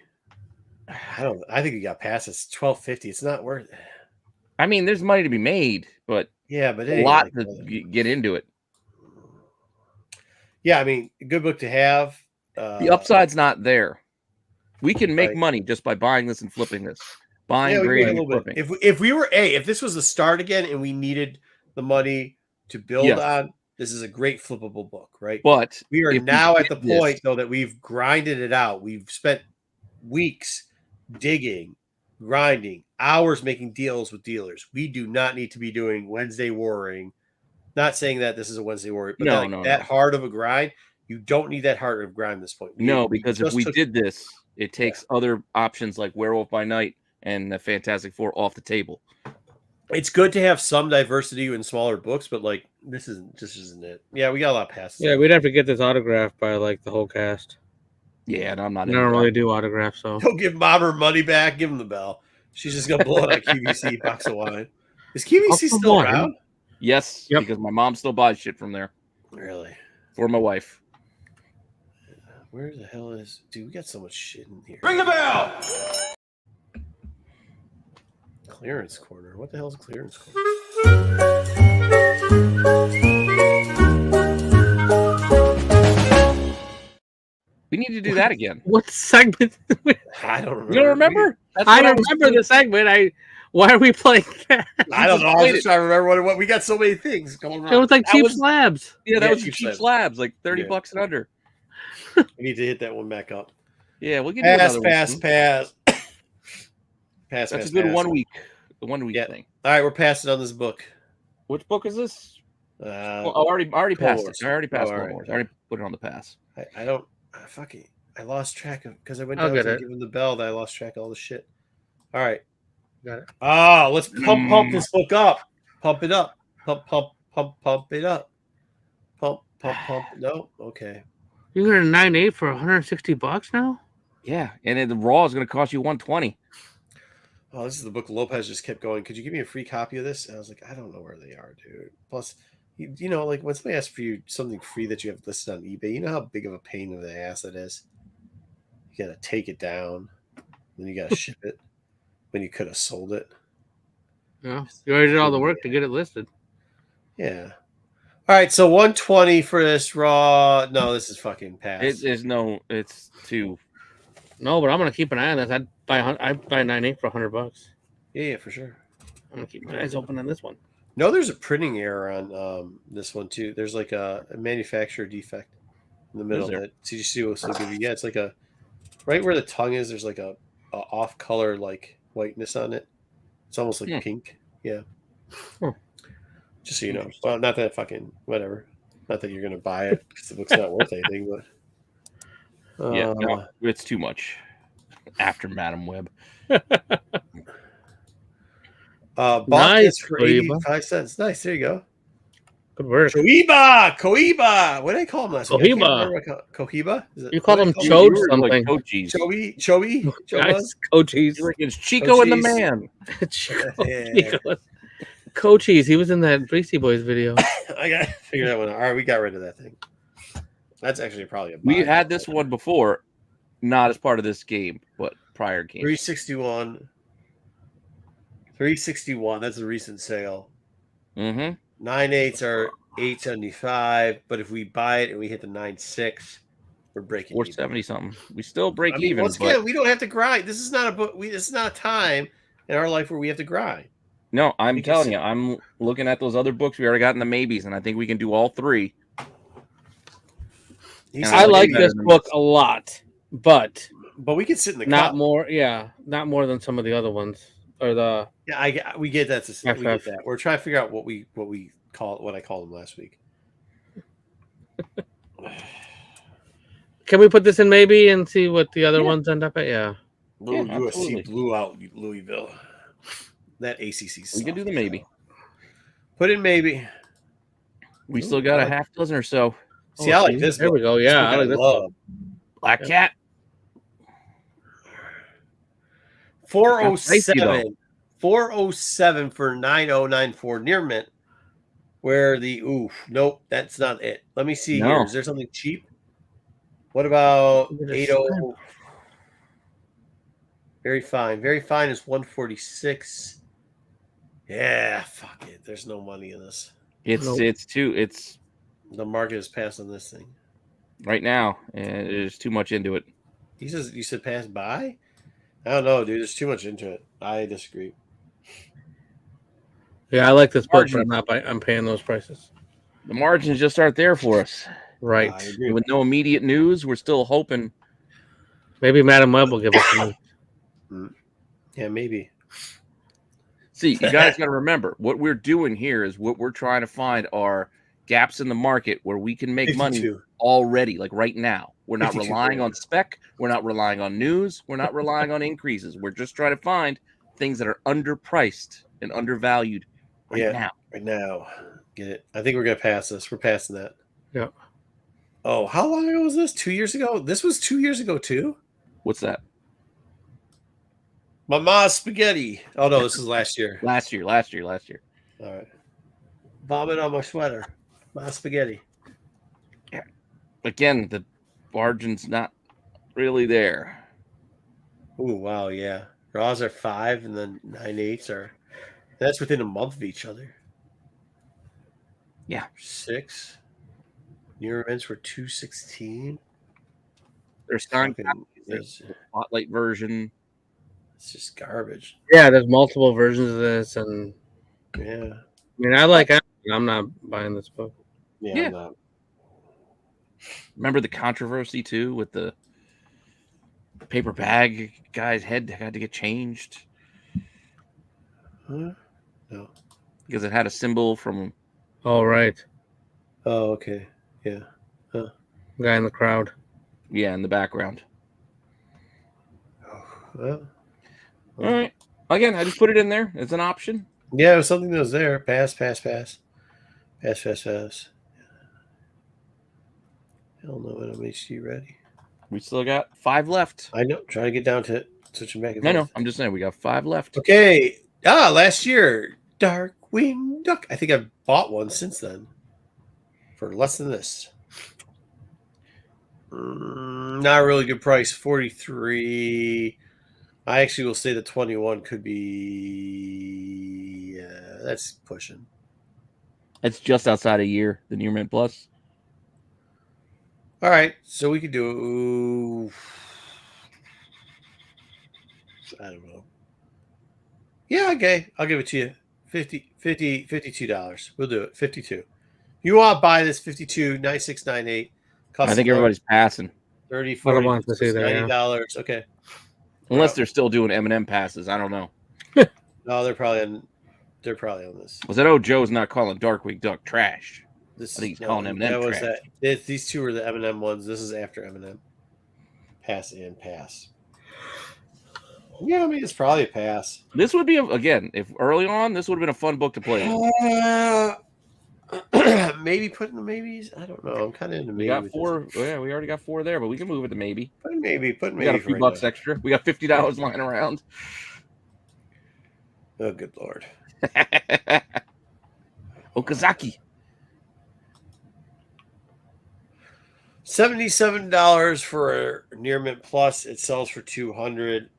I think we got past this. 1250. It's not worth it. I mean, there's money to be made, but a lot to get into it. Yeah, I mean, a good book to have. The upside's not there. We can make money just by buying this and flipping this. Grading, and flipping. If this was the start again and we needed the money to build on, this is a great flippable book, right? But we are now at the point though that we've grinded it out. We've spent weeks digging, grinding, hours making deals with dealers. We do not need to be doing Wednesday warring. Not saying that this is a Wednesday warring, but that hard of a grind. You don't need that hard of a grind at this point. Because if we did this, it takes other options like Werewolf by Night and the Fantastic Four off the table. It's good to have some diversity in smaller books, but like this isn't it. Yeah, we got a lot of passes. Yeah, we'd have to get this autographed by like the whole cast. Yeah, and I'm not. I don't really do autographs, so don't give Mom her money back. Give him the bell. She's just gonna blow it on QVC box of wine. Is QVC still around? Yes, because my mom still buys shit from there. Really? For my wife. Where the hell is... Dude, we got so much shit in here. Ring the bell! Clearance corner. What the hell is a clearance corner? We need to do that again. What segment? I don't remember. You don't remember? I remember the segment. Why are we playing that? I don't know. I was played just trying to remember what we got. So many things going It on. was like That cheap was- slabs. Yeah, that Yeah, was cheap cheap slabs. slabs, like 30 Yeah. bucks and under. We need to hit that one back up. Yeah, we can do Pass, another one. pass, soon. pass. That's Pass, a good pass. 1 week. The 1 week Yeah. thing. All right, we're passing on this book. Which book is this? Uh, I already passed Clone it. Wars. I already passed Oh, all Clone right. Wars. I already put it on the pass. I don't. Fucking. I lost track of because I went I'll down get to it. give him the bell. That I lost track of all the shit. All right. Got it. Ah, let's pump this book up. Pump it up. Pump it up. Pump. No, okay. You can get a 9.8 for $160 now. Yeah, and then the Raw is going to cost you 120. Oh, this is the book Lopez just kept going. Could you give me a free copy of this? And I was like, I don't know where they are, dude. Plus, you know, like when somebody asks for you something free that you have listed on eBay, you know how big of a pain in the ass that is. You gotta take it down, then you gotta ship it when you could have sold it. Yeah, you already did all the work to get it listed. Yeah. All right, so 120 for this Raw. No, this is fucking pass. It's too. No, but I'm gonna keep an eye on this. I'd buy 9.8 for $100. Yeah, for sure. I'm gonna keep my eyes open on this one. No, there's a printing error on this one too. There's like a manufacturer defect in the middle. there? That CGC will still give you. Yeah, it's like a right where the tongue is. There's like a off color like whiteness on it. It's almost like pink. Yeah. Huh. Just so you know. Well, not that fucking whatever. Not that you're gonna buy it because the book's not worth anything. But Yeah, no, it's too much. After Madam Web. bought Nice, this for Koiba. 85 cents. Nice. There you go. Good work. Cohiba. What did I call him last week? I can't Cohiba. remember what I call- Cohiba? Is it- You called what him did I call You Chode were something. like Cochise. Choey? Guys, Cochise. You were against Chico and the Cochise. Man. Yeah. Cochise. He was in that Beastie Boys video. I got to figure that one out. All right, we got rid of that thing. That's actually probably a We buy. had this one before, not as part of this game, but prior game. 361. 361. That's a recent sale. Mm-hmm. 9.8s are 875, but if we buy it and we hit the 9.6, we're breaking even. 470 something. We still break I mean, even. once but again, we don't have to grind. This is not a book. This is not a time in our life where we have to grind. no, I'm we can telling see- you, I'm looking at those other books we already got in the maybes, and I think we can do all three. He And said I like maybe, this book a lot, but but we could sit in the not cup. more. Yeah, not more than some of the other ones. Or the Yeah, we get that. We get FF. that. We're trying to figure out what we call what I called them last week. Can we put this in maybe and see what the other Yeah. ones end up at? Yeah. Little Yeah, USC absolutely. blew out Louisville. That ACC. We can do the maybe. Put in maybe. We still got a half dozen or so. See, I like this. There we book. go. This Yeah, book I like this. love. Black Cat. 407. 407 for 9094 near mint. Where the nope, that's not it. Let me see No. here. Is there something cheap? What about Look at 80? this. Very fine. Very fine is 146. Yeah, fuck it. There's no money in this. It's Nope. it's The market is passing this thing. right now, and there's too much into it. He says you said pass by? I don't know, dude. There's too much into it. I disagree. Yeah, I like this book, Margin. but I'm paying those prices. The margins just aren't there for us. Right. I agree. With no immediate news, we're still hoping. Maybe Madam Web will give us some. Yeah, maybe. See, you guys got to remember what we're doing here is what we're trying to find are gaps in the market where we can make money 52. already, like right now. We're not 52 relying grand. on spec. We're not relying on news. We're not relying on increases. We're just trying to find things that are underpriced and undervalued right now. Right now. Get it. I think we're gonna pass this. We're passing that. Yeah. Oh, how long ago was this? 2 years ago? This was 2 years ago too? What's that? Mama's spaghetti. Oh no, this is last year. Last year. All right. Vomit on my sweater. My spaghetti. Again, the margin's not really there. Oh wow, yeah. Raws are 5 and then 9.8s are that's within a month of each other. Yeah. 6. Near events were 216. There's signed Fucking- copies, there's the spotlight version. It's just garbage. Yeah, there's multiple versions of this, and Yeah. I mean, I like it. I'm not buying this book. Yeah. Yeah. I'm not. Remember the controversy too with the paper bag guy's head had to get changed Huh? No. because it had a symbol from. Oh, right. Oh, okay. Yeah. Guy in the crowd. Yeah, in the background. Well, All right. Again, I just put it in there as an option. yeah, it was something that was there. Pass. Pass. Hell no, MHD ready. We still got 5 left. I know. Trying to get down to switching back and I know. forth. I'm just saying we got 5 left. Okay. Last year, Darkwing Duck. I think I've bought one since then for less than this. Not a really good price. 43. I actually will say the 21 could be. That's pushing. It's just outside a year, the Near Mint Plus. All right, so we could do. I don't know. Yeah, okay. I'll give it to you. $52. We'll do it. 52. You want to buy this 52, 9698. I think everybody's passing. 30, I 40, don't want to see that. Yeah. $90. Okay. Unless they're still doing M&M passes. I don't know. No, they're probably on this. Was that Joe's not calling Darkwing Duck trash? This I think he's calling M&M that was trash. These two are the M&M ones. This is after M&M. Pass and pass. Yeah, I mean it's probably a pass. This would be again, if early on, this would have been a fun book to play. Maybe put in the maybes. I don't know. I'm kind of into maybe. We got 4. Yeah, we already got 4 there, but we can move it to maybe. Put in maybe. We got a few bucks extra. We got $50 lying around. Oh, good lord. Okazaki. $77 for a Near Mint Plus. It sells for $200.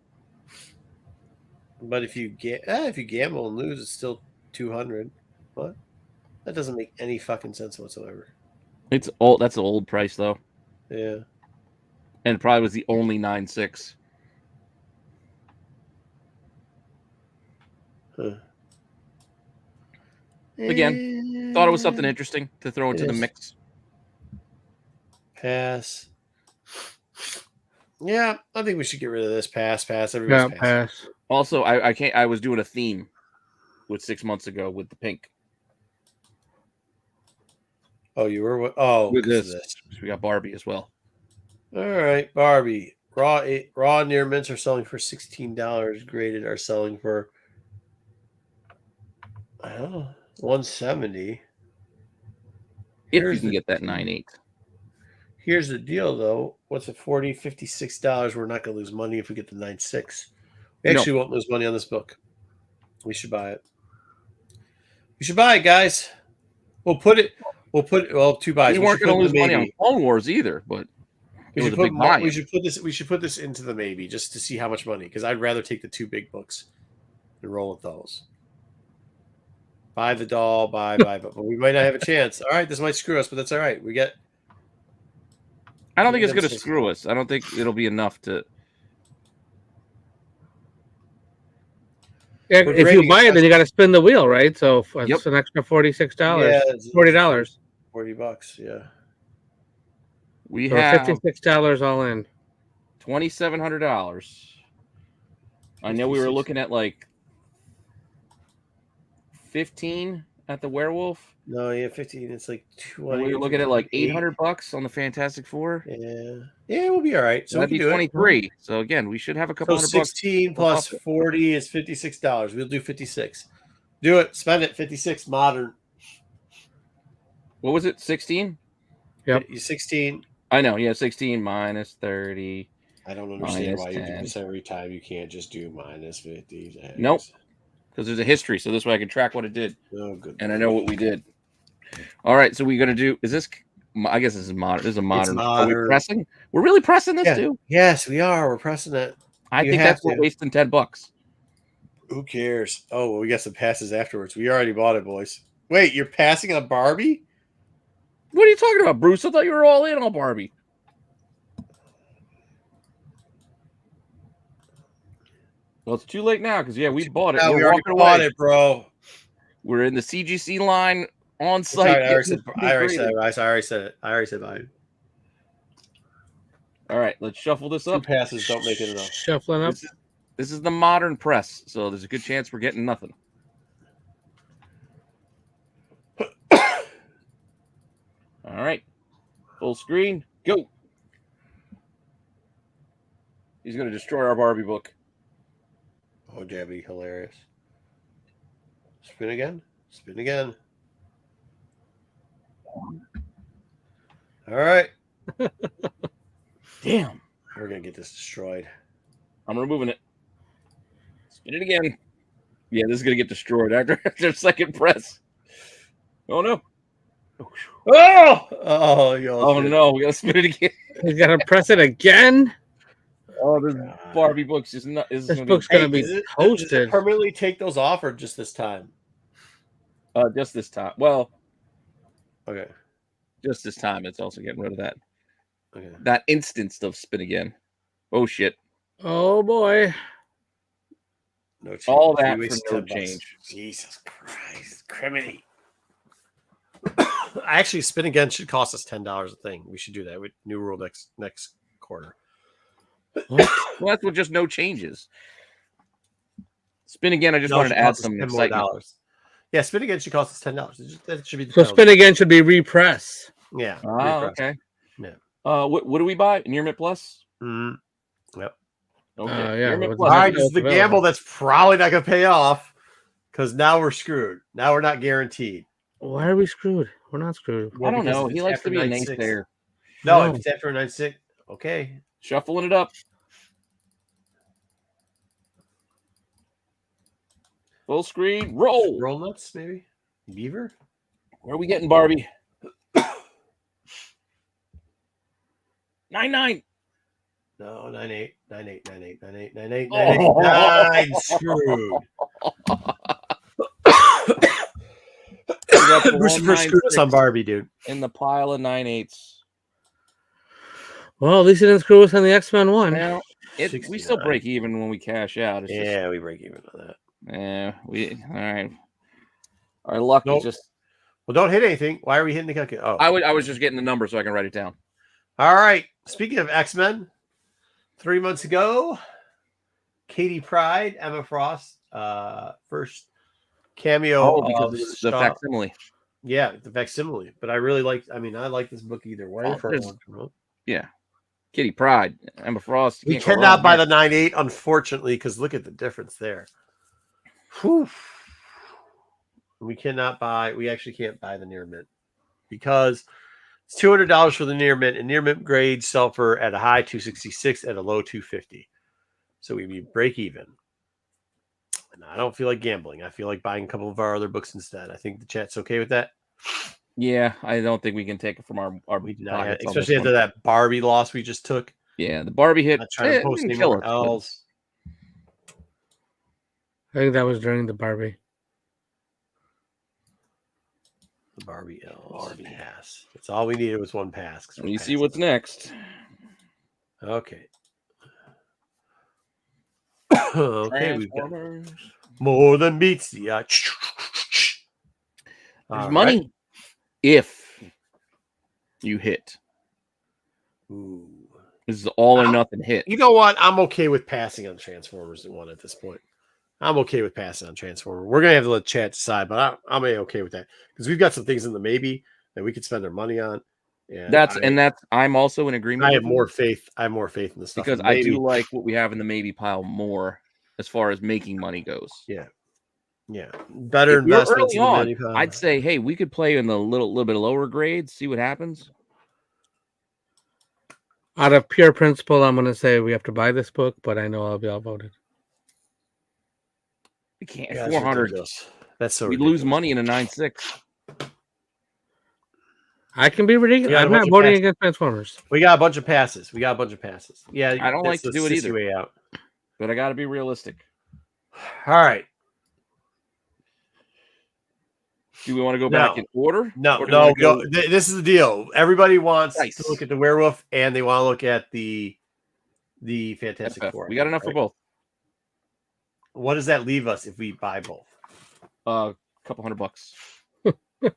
But if you gamble and lose, it's still $200. What? That doesn't make any fucking sense whatsoever. It's old. That's an old price though, Yeah. and it probably was the only 9.6. Huh. Again, thought it was something interesting to throw into the mix. Pass. Yeah, I think we should get rid of this. Pass. Everybody's pass. Also, I can't. I was doing a theme with 6 months ago with the pink. Oh, you were? Oh, With this. We got Barbie as well. All right, Barbie. Raw near mints are selling for $16. Graded are selling for $170. If you can get that 9.8. Here's the deal, though. What's it? $40, $56. We're not going to lose money if we get the 9.6. We actually won't lose money on this book. We should buy it. We should buy it, guys. We'll put it. Well, 2 buys. We weren't going to lose money on Clone Wars either, but it was a big buy. We should put this into the maybe just to see how much money. Because I'd rather take the 2 big books and roll with those. Buy the doll, buy, but we might not have a chance. All right, this might screw us, but that's all right. I don't think it's going to screw us. I don't think it'll be enough to. Yeah, if you buy it, then you got to spin the wheel, right? So it's an extra $46. Yeah, $40. $40. Yeah. We have $56 all in. $2,700. I know we were looking at like 15 at the Werewolf. No, yeah, 15. It's like 20. We were looking at like $800 on the Fantastic Four. Yeah, we'll be all right. So that'd be 23. So again, we should have a couple $100. 16 plus 40 is $56. We'll do 56. Do it. Spend it. 56 modern. What was it? 16? Yep. 16. I know. Yeah, 16 minus 30. I don't understand why you do this every time. You can't just do minus 50. Nope. Because there's a history, so this way I can track what it did. Oh, good. And I know what we did. All right, so we're gonna do. Is this? I guess this is modern. This is a modern. Are we pressing? We're really pressing this too. Yes, we are. We're pressing it. I think that's worth wasting $10. Who cares? Oh, well, we got some passes afterwards. We already bought it, boys. Wait, you're passing on Barbie? What are you talking about, Bruce? I thought you were all in on Barbie. Well, it's too late now because we bought it. Yeah, we We're already walking bought away. it, bro. We're in the CGC line on site. Sorry, I getting already this said it. I already said mine. All right, let's shuffle this 2 up. passes don't make it enough. Shuffling up. This is the modern press, so there's a good chance we're getting nothing. All right, full screen, go. He's going to destroy our Barbie book. Oh, that'd be hilarious. Spin again. Spin again. All right. Damn. We're going to get this destroyed. I'm removing it. Spin it again. Yeah, this is going to get destroyed after second press. Oh, no. Oh, No. We got to spin it again. He's got to press it again. Oh, this Barbie book's just not. This book's going to be Does it toasted. permanently take those off or just this time? Just this time. Well, Okay. just this time. It's also getting rid of that. Okay. That instance of spin again. Oh, shit. Oh, boy. No change. All that You for wasted no $10. change. Jesus Christ. Criminy. Actually, spin again should cost us $10 a thing. We should do that with new rule next quarter. Well, that's with just no changes. Spin again. I just wanted to add some $10 excitement. more. Yeah, spin again should cost us $10. That should be the So penalty. spin again should be repress. Yeah. Oh, repress. okay. Yeah. What do we buy? Near Mint Plus? Yep. Okay. Yeah, Near Mint with Plus. All Plus. right, this is the Available. gamble that's probably not going to pay off because now we're screwed. Now we're not guaranteed. Why are we screwed? We're not screwed. I don't because know. if He it's likes after to be a 9-6. naysayer. No, No. if it's after a 9-6, okay. Shuffling it up. Full screen. Roll. Roll nuts, maybe? Beaver? Where are we getting, Barbie? 9-9. No, 9-8, 9-8, 9-8, 9-8, 9-8, 9-8, Oh. 9. Screwed. We got the Lucifer screwed us on 196 Barbie, dude. in the pile of 9/8. Well, at least he didn't screw us on the X-Men one. Now, we still 69. break even when we cash out. It's Yeah, we break even on that. just, all right. Our luck Nope. is just. Well, don't hit anything. Why are we hitting the calculator? Oh, I was just getting the number so I can write it down. all right. Speaking of X-Men, 3 months ago, Katie Pride, Emma Frost, first cameo because of it's the facsimile. Yeah, the facsimile. But I really I like this book either way. Oh, for there's- one month. Yeah. Kitty Pride, Emma Frost. We can't go cannot wrong buy here. the 9.8, unfortunately, because look at the difference there. Whew. We actually can't buy the near mint because it's $200 for the near mint, and near mint grades sell for at a high 266 at a low 250. So we'd be break even. And I don't feel like gambling. I feel like buying a couple of our other books instead. I think the chat's okay with that. Yeah, I don't think we can take it from our We do not have, pockets on especially this after one. that Barbie loss we just took. Yeah, the Barbie hit. Not trying to post didn't any kill more us, but- L's. I think that was during the Barbie. The Barbie L's. Pass. That's all we needed was one pass. 'Cause we're You see passing. what's next. Okay. Okay, we've got Transformers. more than meets the eye. There's All money right. if you hit. Ooh. This is all or nothing hit. You know what? I'm okay with passing on Transformers at one at this point. I'm okay with passing on Transformer. We're gonna have to let chat decide, but I'm okay with that because we've got some things in the maybe that we could spend our money on. And I'm also in agreement. I have with you more faith. I have more faith in the stuff because in I maybe. do like what we have in the maybe pile more as far as making money goes. Yeah, better If we're investments. early in the on, maybe pile. I'd say, hey, we could play in the little bit lower grades, see what happens. Out of pure principle, I'm going to say we have to buy this book, but I know I'll be outvoted. We can't. Yeah, that's 400. ridiculous. That's so We ridiculous. lose money in a 9-6. I can be ridiculous. got a I'm bunch not of voting passes. against Transformers. We got a bunch of passes. Yeah, I don't like that's to the do it sissy either. way out. But I got to be realistic. All right. Do we want to go back No. in order? No, Or do we wanna go- This is the deal. Everybody wants Nice. to look at the werewolf and they want to look at the Fantastic FF. Four. We got enough for both. What does that leave us if we buy both? A couple $100. Does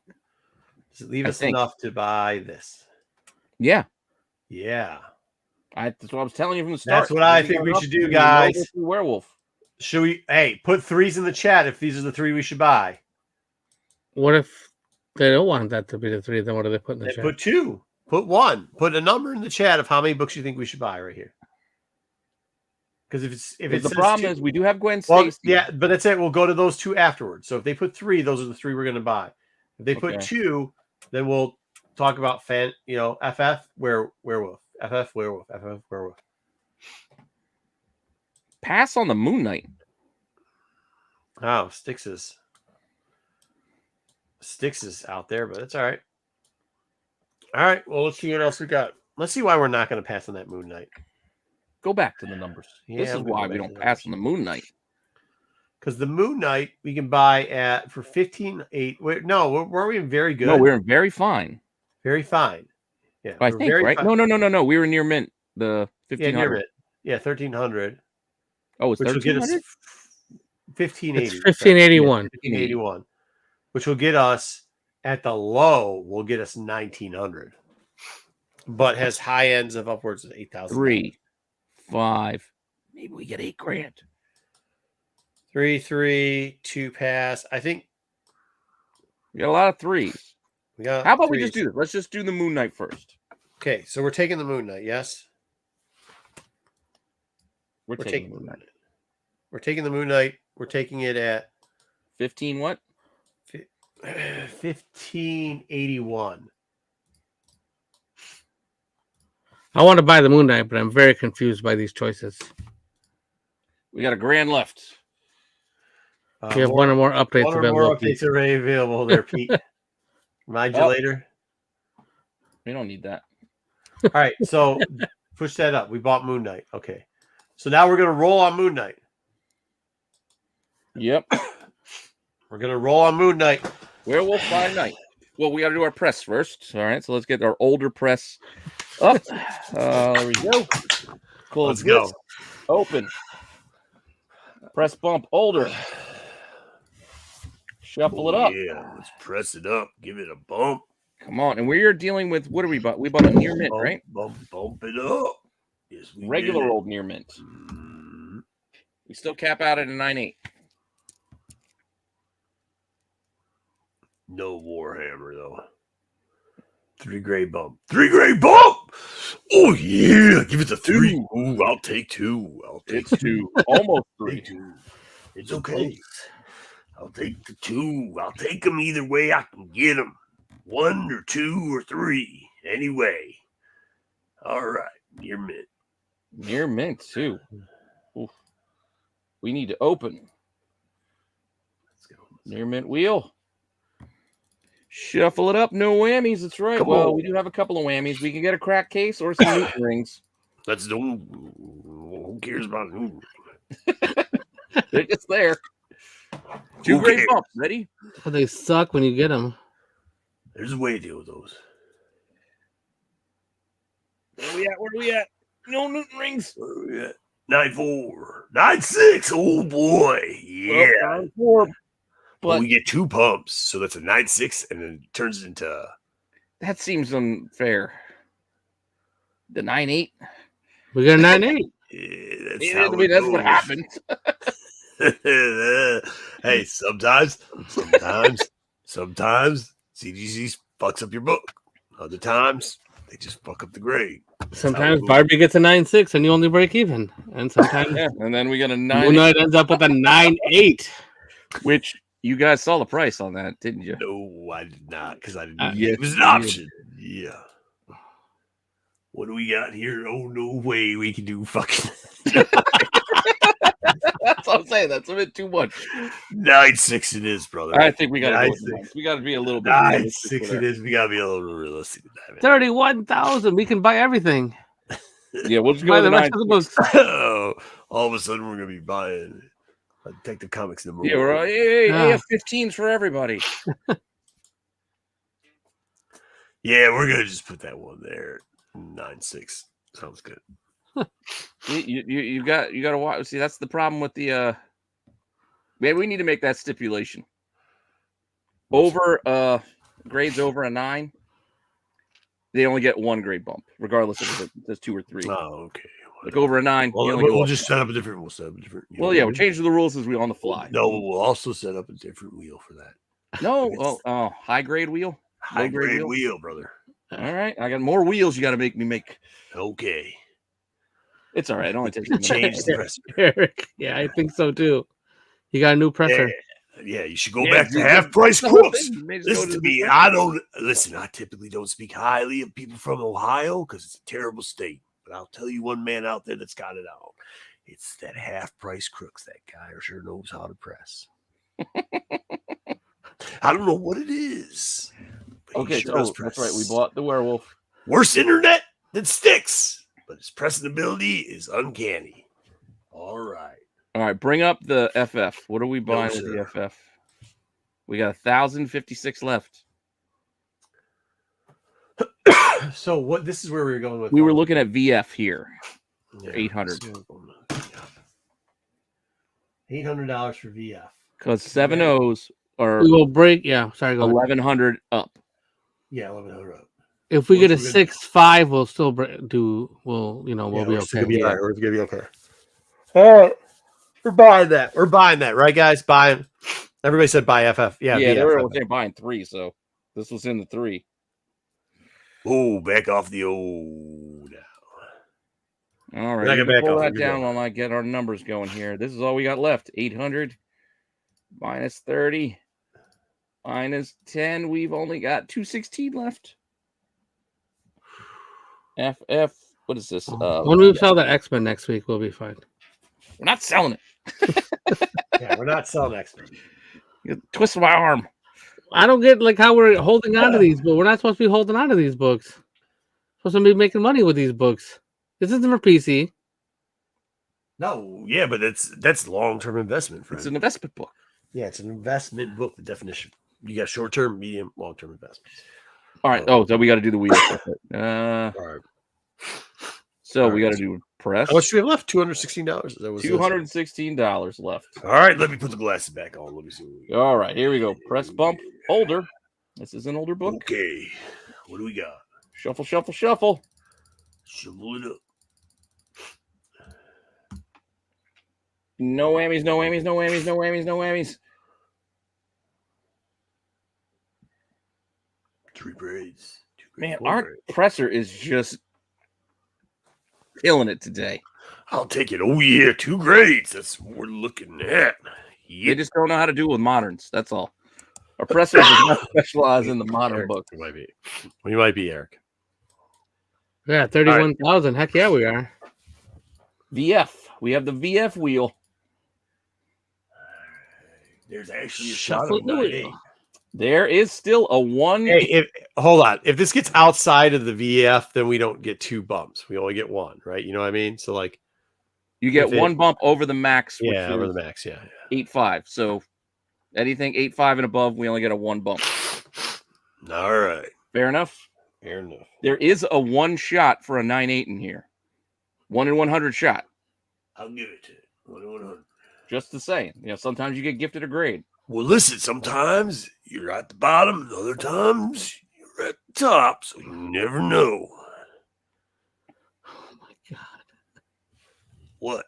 it leave us enough to buy this? Yeah. Yeah. That's what I was telling you from the start. That's what I think we should do, guys. Werewolf. Should we? Hey, put threes in the chat if these are the three we should buy. What if they don't want that to be the three? Then what do they put in the chat? Put two. Put one. Put a number in the chat of how many books you think we should buy right here. Because if it's the problem is we do have Gwen Stacy. Yeah, but that's it. We'll go to those two afterwards. So if they put three, those are the three we're going to buy. If they put two, then we'll talk about FF werewolf, FF werewolf, FF werewolf. Pass on the Moon Knight. Oh, Styx is out there, but it's all right. All right. Well, let's see what else we got. Let's see why we're not going to pass on that Moon Knight. Go back to the numbers. This is why we don't pass on the Moon Knight. Because the Moon Knight we can buy for 15.8. No, were we in very good? No, we're in very fine. Very fine. Yeah, I think right. Fine. No. We were near mint. The 1500. Yeah, near mint. Yeah, 1300. Oh, it's which will get us 1580. It's 1581. 1581. Which will get us at the low. Will get us 1900. But has high ends of upwards of 8,000. 3, 5. Maybe we get $8,000. 3, 3, 2 pass. I think we got a lot of threes. How about we just do this? Let's just do the Moon Knight first. Okay, so we're taking the Moon Knight, yes? We're taking the Moon Knight. We're taking the Moon Knight. We're taking it at 15 what? 1581. I want to buy the Moon Knight, but I'm very confused by these choices. We got $1,000 left. We have one or more updates available. More updates already available there, Pete. Remind you later. We don't need that. All right, so push that up. We bought Moon Knight. Okay. So now we're going to roll on Moon Knight. Yep. We're going to roll on Moon Knight. Werewolf by night. Well, we got to do our press first. All right, so let's get our older press up. There we go. Close. Let's go. Open. Press bump older. Shuffle it up. Yeah, let's press it up. Give it a bump. Come on. And we're dealing with, what do we bought? We bought a near mint, right? Bump it up. Yes, we regular old near mint. We still cap out at a 9.8. No Warhammer, though. 3 gray bump. 3 gray bump! Oh, yeah. Give it the 3. Ooh, I'll take 2. It's 2. Almost 3. 2. It's okay. I'll take the 2. I'll take them either way I can get them. 1 or 2 or 3. Anyway. All right. Near mint. Near mint, too. Oof. We need to open. Let's go. Near mint wheel. Shuffle it up. No whammies. That's right. We do have a couple of whammies. We can get a crack case or some Newton rings. Let's do. Who cares about Newton? They're just there. 2 great bumps. Ready? Oh, they suck when you get them. There's a way to deal with those. Where are we at? No Newton rings. Where are we at? 9.4. 9.6. Oh, boy. Yeah. 9.4. But we get 2 pumps, so that's a 9.6, and then it turns into. That seems unfair. The 9.8. We got a 9.8. Yeah, that's what happened. Hey, sometimes CGC fucks up your book. Other times, they just fuck up the grade. Sometimes Barbie gets a 9.6 and you only break even. And sometimes and then we got a 9. Moon Knight ends up with a 9.8. Which you guys saw the price on that, didn't you? No, I did not, because I didn't. It was an option. Yeah. What do we got here? Oh, no way we can do fucking. That's what I'm saying. That's a bit too much. 9.6 it is, brother. I think we got to we got to be a little bit. 9.6 it is. We got to be a little realistic with that. 31,000. We can buy everything. Yeah, we'll just go to the rest of the books. Oh, all of a sudden we're gonna be buying Detective Comics number 1. Yeah, we're all, 15s for everybody. Yeah, we're gonna just put that one there. 9.6 sounds good. You got to watch. See, that's the problem with the Maybe we need to make that stipulation. Over grades over a 9, they only get 1 grade bump, regardless if it's 2 or 3. Oh, okay. Like over a 9, Well, you only go we'll up just one. set up a different. We'll set up a different. Well, yeah, we're changing the rules as we on the fly. No, we'll also set up a different wheel for that. No, high grade wheel, High grade wheel, brother. All right, I got more wheels. You got to make me make. Okay. It's all right. It only takes Change the presser. Eric, yeah, I think so too. You got a new presser. Yeah, you should go back to half price crooks. Listen to me. I typically don't speak highly of people from Ohio because it's a terrible state. But I'll tell you one man out there that's got it out. It's that half price crooks. That guy sure knows how to press. I don't know what it is. Okay, that's right. We bought the werewolf. Worse internet than sticks, but his pressing ability is uncanny. All right. All right, bring up the FF. What are we buying with the FF? We got 1,056 left. So what? This is where we were going with. We were looking at VF here. Yeah, 800. $800 for VF. Because 7 O's are. We will break. Yeah, sorry. Go 1,100 up. Yeah, 1,100 up. If we get a 6.5, we'll still do. We'll be okay. We're gonna be okay. All right. We're buying that. We're buying that, right, guys? Buying. Everybody said buy FF. Yeah, they were buying 3, so this was in the 3. Oh, back off the old. All right, you can pull that down while I get our numbers going here. This is all we got left. 800 minus 30 minus 10. We've only got 216 left. FF. What is this? When we sell the X-Men next week, we'll be fine. We're not selling it. Yeah, we're not selling X-Men. You twist my arm. I don't get how we're holding on to these, but we're not supposed to be holding on to these books. We're supposed to be making money with these books. This isn't for PC. No, yeah, but that's long-term investment, friend. It's an investment book. Yeah, it's an investment book. The definition. You got short-term, medium, long-term investments. All right. So we got to do the wheel. All right. So we got to do press. How much do we have left? $216. $216 left. All right, let me put the glasses back on. Let me see. All right, here we go. Press bump. Older. This is an older book. Okay. What do we got? Shuffle, shuffle, shuffle. Shuffle it up. No whammies, no whammies, no whammies, no whammies, no whammies. 3 braids. Man, our presser is just killing it today. I'll take it. Oh, yeah. 2 grades. That's what we're looking at. Yeah. They just don't know how to do it with moderns. That's all. Our presser does not specialize in the modern book. You might be, Eric. Yeah, 31,000. Heck yeah, we are. VF. We have the VF wheel. There's actually a shot of 9.8. There is still a 1. Hey, hold on. If this gets outside of the VF, then we don't get 2 bumps. We only get 1, right? You know what I mean? So, you get 1 bump over the max. Yeah, over the max. Yeah. 8.5. So, anything 8.5 and above, we only get a 1 bump. All right. Fair enough. Fair enough. There is a 1 shot for a 9.8 in here. 1 in 100 shot. I'll give it to you. 1 in 100. Just to say, sometimes you get gifted a grade. Well, listen, sometimes you're at the bottom, and other times you're at the top, so you never know. Oh my god. What?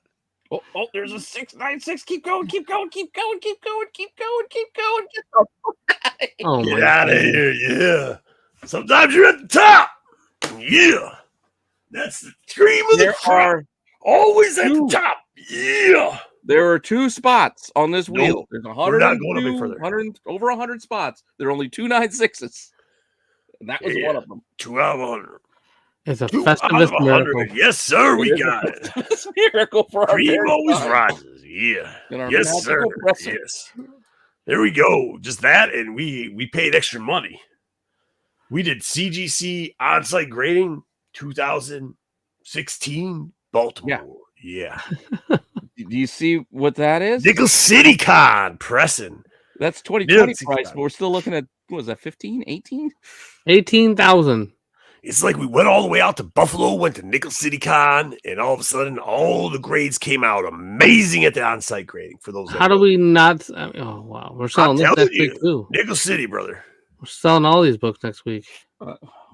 Oh, there's a 696. Keep going, keep going, keep going, keep going, keep going, keep going. Oh Get out of here, yeah. Sometimes you're at the top. Yeah. That's the cream of the crop. Always at the top. Yeah. There are 2 spots on this wheel. There's 100. We're not going any further. Over 100 spots. There are only 2 9.6s. And that was one of them. 2 out of 100. It's a Festivus miracle. Yes, sir. We got it. It's a miracle for our cream always rises. Yeah. Yes, sir. Yes. There we go. Just that, and we paid extra money. We did CGC on-site grading 2016 Baltimore. Yeah. Do you see what that is? Nickel City Con pressing. That's 2020 price, but we're still looking at, what was that, 15, 18? 18,000. It's like we went all the way out to Buffalo, went to Nickel City Con, and all of a sudden, all the grades came out amazing at the on-site grading for those. How do we not? Oh wow, we're selling this next week too. Nickel City, brother. We're selling all these books next week.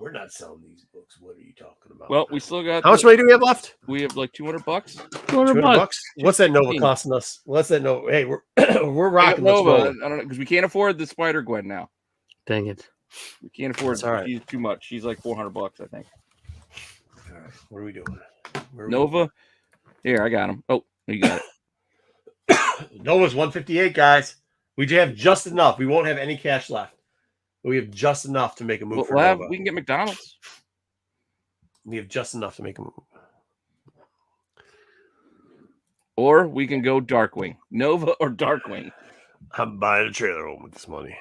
We're not selling these books. What are you talking about? Well, we still got. How much money do we have left? We have like $200. $200 bucks. What's that Nova costing us? What's that Nova? Hey, we're rocking Nova. Nova. I don't know because we can't afford the Spider Gwen now. Dang it. We can't afford That's all right. She's too much. She's like $400, I think. All right, what are we doing? Nova. Here, I got him. Oh, you got it. Nova's 158, guys. We have just enough. We won't have any cash left. We have just enough to make a move for Nova. We can get McDonald's. We have just enough to make a move. Or we can go Darkwing. Nova or Darkwing. I'm buying a trailer home with this money.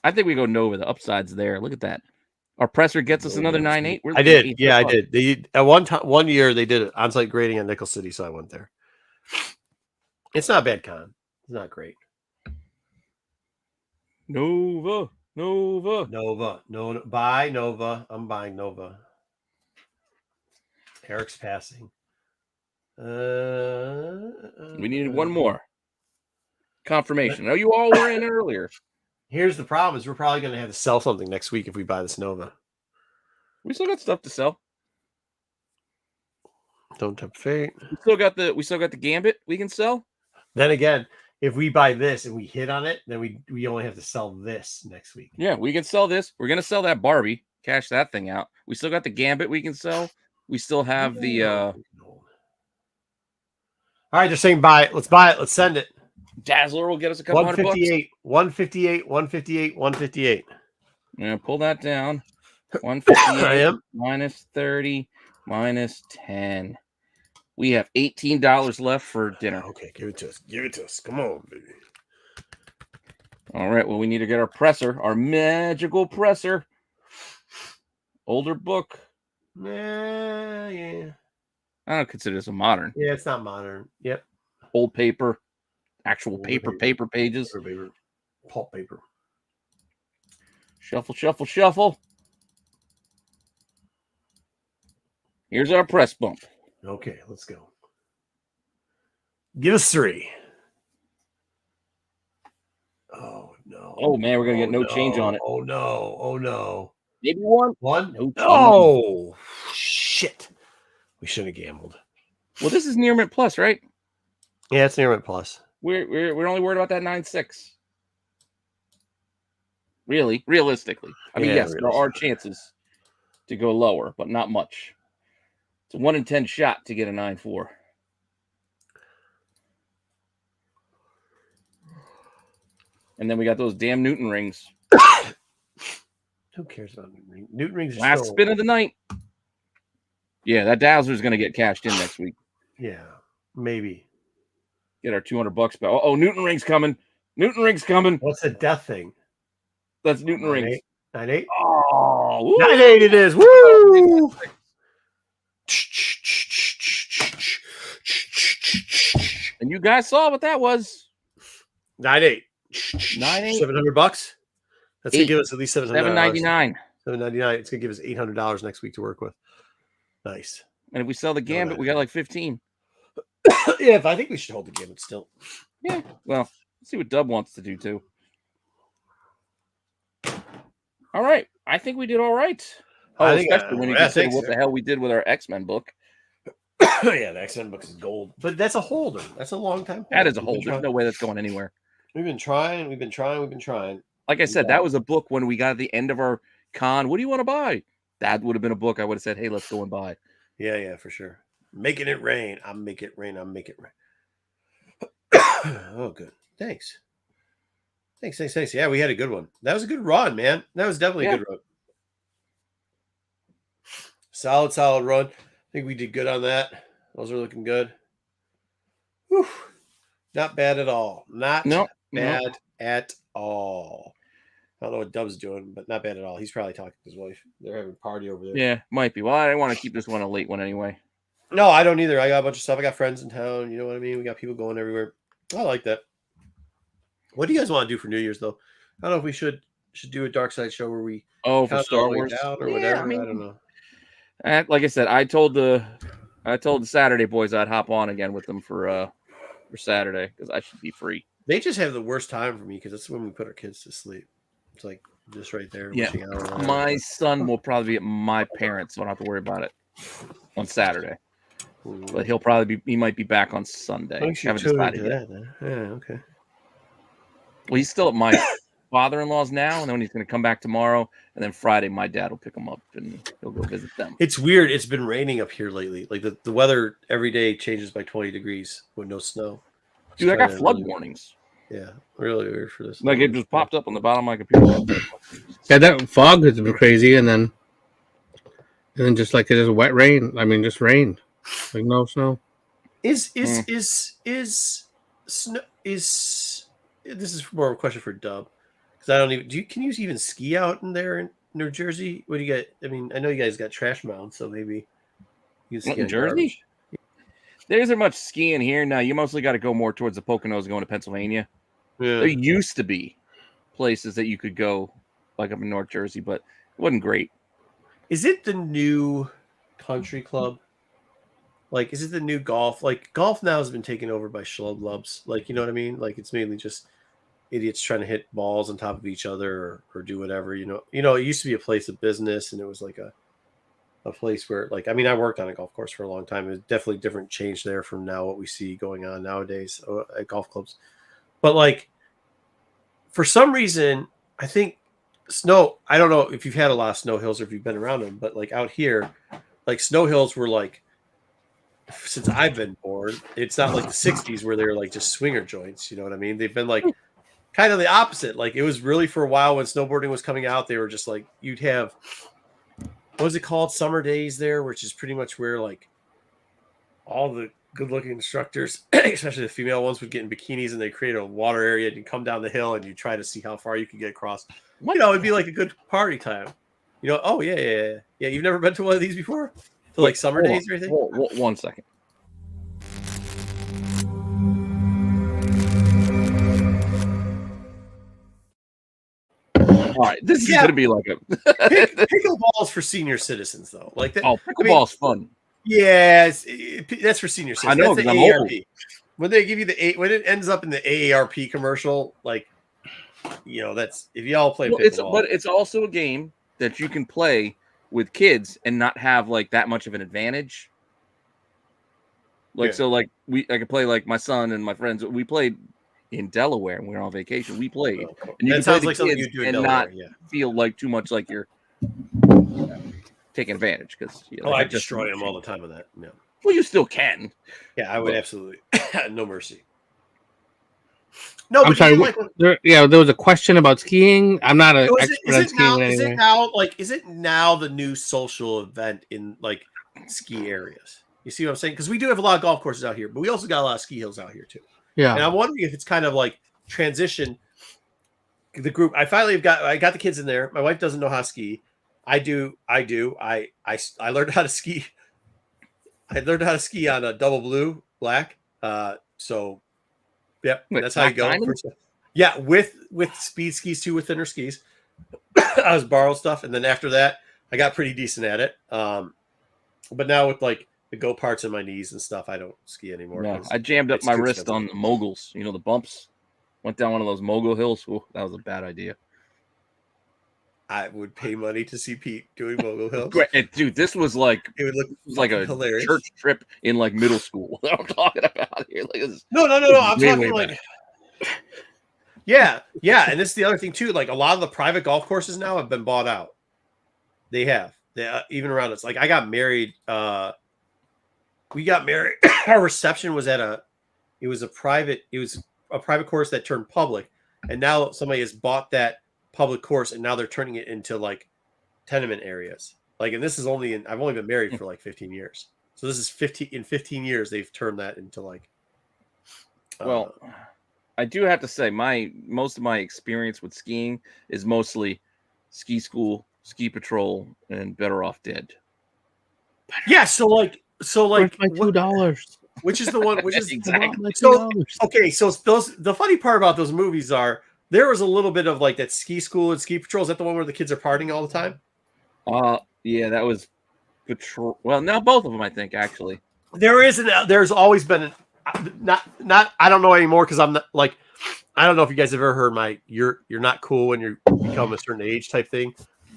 I think we go Nova. The upside's there. Look at that. Our presser gets us another 9.8. I did. Yeah, I did. They at one year they did on-site grading at Nickel City, so I went there. It's not a bad con. It's not great. Nova. No, buy Nova. I'm buying Nova. Eric's passing. We needed one more confirmation. Oh, you all were in earlier. Here's the problem: is we're probably going to have to sell something next week if we buy this Nova. We still got stuff to sell. Don't tempt fate. We still got the Gambit we can sell. Then again, if we buy this and we hit on it, then we only have to sell this next week. Yeah, we can sell this. We're gonna sell that Barbie. Cash that thing out. We still got the Gambit we can sell. We still have the. All right, they're saying buy it. Let's buy it. Let's send it. Dazzler will get us a couple $158, $158, $158, $158. Yeah, pull that down. 158 I am minus 30 minus 10. We have $18 left for dinner. Okay, give it to us. Give it to us. Come on, baby. All right. Well, we need to get our presser, our magical presser. Older book. Yeah. I don't consider this a modern. Yeah, it's not modern. Yep. Old paper, actual Old paper pages. Paper. Pulp paper. Shuffle. Here's our press bump. Okay, let's go. Give us 3. Oh no. Oh man, we're gonna get no change on it. Oh no. Maybe one. No. No. Oh shit. We shouldn't have gambled. Well, this is near mint plus, right? Yeah, it's near mint plus. We're only worried about that 9.6. Really, realistically. I mean, yes, there are chances to go lower, but not much. It's a 1 in 10 shot to get a 9.4. And then we got those damn Newton rings. Who cares about Newton rings? Newton rings are Last still... spin of the night. Yeah, that Dazzler's going to get cashed in next week. Yeah, maybe. Get our $200 back. Oh, Newton rings coming. What's the death thing? That's Newton rings. 9.8? Oh, woo. 9.8 it is. Woo! And you guys saw what that was. 9.8. 9.8. $700. That's gonna give us at least $700. $7.99. $7.99. It's gonna give us $800 next week to work with. Nice. And if we sell the Gambit, we got like 15. Yeah, I think we should hold the Gambit still. Yeah. Well, let's see what Dub wants to do too. All right. I think we did all right. Oh, especially when you consider what the hell we did with our X-Men book. Yeah, the X-Men book is gold. But that's a holder. That's a long time. That is a holder. There's no way that's going anywhere. We've been trying. Like I said, that was a book when we got at the end of our con. What do you want to buy? That would have been a book I would have said, hey, let's go and buy. Yeah, for sure. Making it rain. I'll make it rain. Oh, good. Thanks. Yeah, we had a good one. That was a good run, man. That was definitely a good run. Solid run. I think we did good on that. Those are looking good. Whew. Not bad at all. Not bad at all. I don't know what Dub's doing, but not bad at all. He's probably talking to his wife. They're having a party over there. Yeah, might be. Well, I didn't want to keep this one a late one anyway. No, I don't either. I got a bunch of stuff. I got friends in town. You know what I mean? We got people going everywhere. I like that. What do you guys want to do for New Year's, though? I don't know if we should should do a Dark Side show where we Oh, for count Star all the way Wars. down or Yeah, whatever. I mean, I don't know. like I said, I told the Saturday boys I'd hop on again with them for Saturday because I should be free. They just have the worst time for me because that's when we put our kids to sleep. It's like just right there. Yeah, wishing out or whatever. my son will probably be at my parents, so I don't have to worry about it on Saturday. But he might be back on Sunday. Thanks, Haven't you're decided tuned yet. into that, then. Yeah, okay. Well, he's still at my father-in-law's now, and then he's going to come back tomorrow, and then Friday my dad will pick him up and he'll go visit them. It's weird. It's been raining up here lately. Like the weather every day changes by 20 degrees with no snow. Dude, I got flood really, warnings. Yeah, really weird for this. Like it just popped up on the bottom of my computer. Yeah, that fog has been crazy, and then just like it is wet rain. I mean, just rain, like no snow. Is snow is this is more of a question for Dub because I don't even can you even ski out in there in New Jersey? What do you get? I mean, I know you guys got trash mounds, so maybe you can ski In on Jersey? garbage. There isn't much skiing here now. You mostly got to go more towards the Poconos going to Pennsylvania. Yeah. There used to be places that you could go, like up in North Jersey, but it wasn't great. Is it the new country club? Like, is it the new golf? Like, golf now has been taken over by schlubs. Like, you know what I mean? Like, it's mainly just idiots trying to hit balls on top of each other or do whatever. You know, it used to be a place of business, and it was like a place where, like, I mean, I worked on a golf course for a long time. It was definitely different change there from now what we see going on nowadays at golf clubs. But like, for some reason, I think snow. I don't know if you've had a lot of snow hills or if you've been around them, but like out here, like snow hills were like, since I've been born, it's not like the 60s where they're like just swinger joints. You know what I mean? They've been like kind of the opposite. Like it was really for a while when snowboarding was coming out, they were just like, you'd have, what was it called? Summer days there, which is pretty much where like all the good looking instructors, especially the female ones, would get in bikinis and they create a water area and you come down the hill and you try to see how far you could get across. What? You know, it'd be like a good party time. You know, oh yeah. You've never been to one of these before? To like summer days or anything? 1 second. All right, this is going to be like a pickleball's for senior citizens though. Like that. Oh, pickleball's fun. Yeah, that's for senior citizens. I know, that's the AARP. When they give you when it ends up in the AARP commercial, like, you know, that's if y'all play pickleball. But it's also a game that you can play with kids and not have like that much of an advantage. Like, so like I could play like my son and my friends. We played in Delaware and we were on vacation. We played, and you that can sounds play like the something kids you do in and Delaware, not feel like too much like you're taking advantage because I destroy them all the time with that. No. Well, you still can. Yeah, I would absolutely no mercy. No, I'm but sorry. like, there was a question about skiing. I'm not an expert on skiing. Is it now the new social event in like ski areas? You see what I'm saying? Because we do have a lot of golf courses out here, but we also got a lot of ski hills out here too. Yeah. And I'm wondering if it's kind of like transition the group. I got the kids in there. My wife doesn't know how to ski. I do. I learned how to ski. I learned how to ski on a double blue black. So yep, that's how you go. Yeah, with speed skis too, with thinner skis. I was borrowed stuff, and then after that, I got pretty decent at it. But now with like the go parts in my knees and stuff, I don't ski anymore. No, I jammed up my wrist on the moguls. You know, the bumps. Went down one of those mogul hills. Ooh, that was a bad idea. I would pay money to see Pete doing mogul hills. Dude, this was like it would look like a hilarious church trip in like middle school. That I'm talking about here. Like this no. I'm talking like better. yeah, and this is the other thing too. Like a lot of the private golf courses now have been bought out. They have. Even around us. Like I got married. We got married. Our reception was at a private course that turned public, and now somebody has bought that public course, and now they're turning it into like tenement areas. Like, and this is I've only been married for like 15 years, so this is 15 years they've turned that into like. Well, I do have to say most of my experience with skiing is mostly ski school, ski patrol, and Better Off Dead. Yeah, so like my $2. Which is the one? Which is exactly. the funny part about those movies are there was a little bit of like that ski school and ski patrol. Is that the one where the kids are partying all the time? Yeah, that was patrol. Well, no, both of them, I think, actually. There's always been not I don't know anymore because I'm not like I don't know if you guys have ever heard you're not cool when you become a certain age type thing.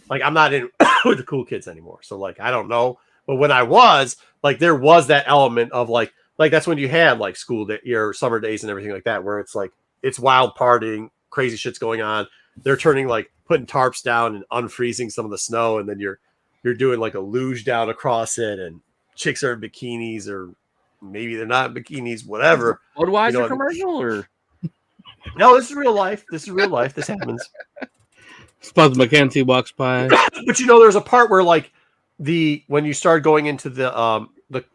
Like I'm not in with the cool kids anymore. So like I don't know. But when I was, like there was that element of like that's when you had like school day, your summer days and everything like that, where it's like it's wild partying, crazy shit's going on. They're turning like putting tarps down and unfreezing some of the snow, and then you're doing like a luge down across it, and chicks are in bikinis, or maybe they're not in bikinis, whatever. Budweiser commercial or no? This is real life. This is real life. This happens. Spud McKenzie walks by. But there's a part where like when you start going into the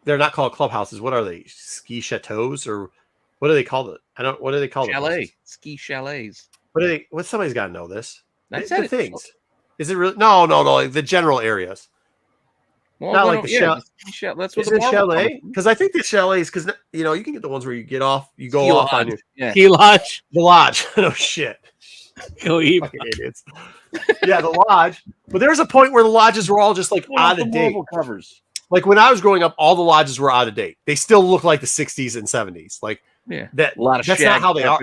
they're not called clubhouses. What are they? Ski chateaus or what do they call it? What do they call it? Chalet, ski chalets. What somebody's got to know this. I said the things. Is it really? No. Like the general areas. Well, not like the chalet. That's what is it chalet? Because I think the chalets, because you can get the ones where you get off, you go off on your ski lodge. The lodge. No shit. Go eat. Idiots. Yeah, the lodge. But there's a point where the lodges were all just like out of date. Covers. Like when I was growing up, all the lodges were out of date. They still look like the 60s and 70s. Like that. A lot of that's not how they are.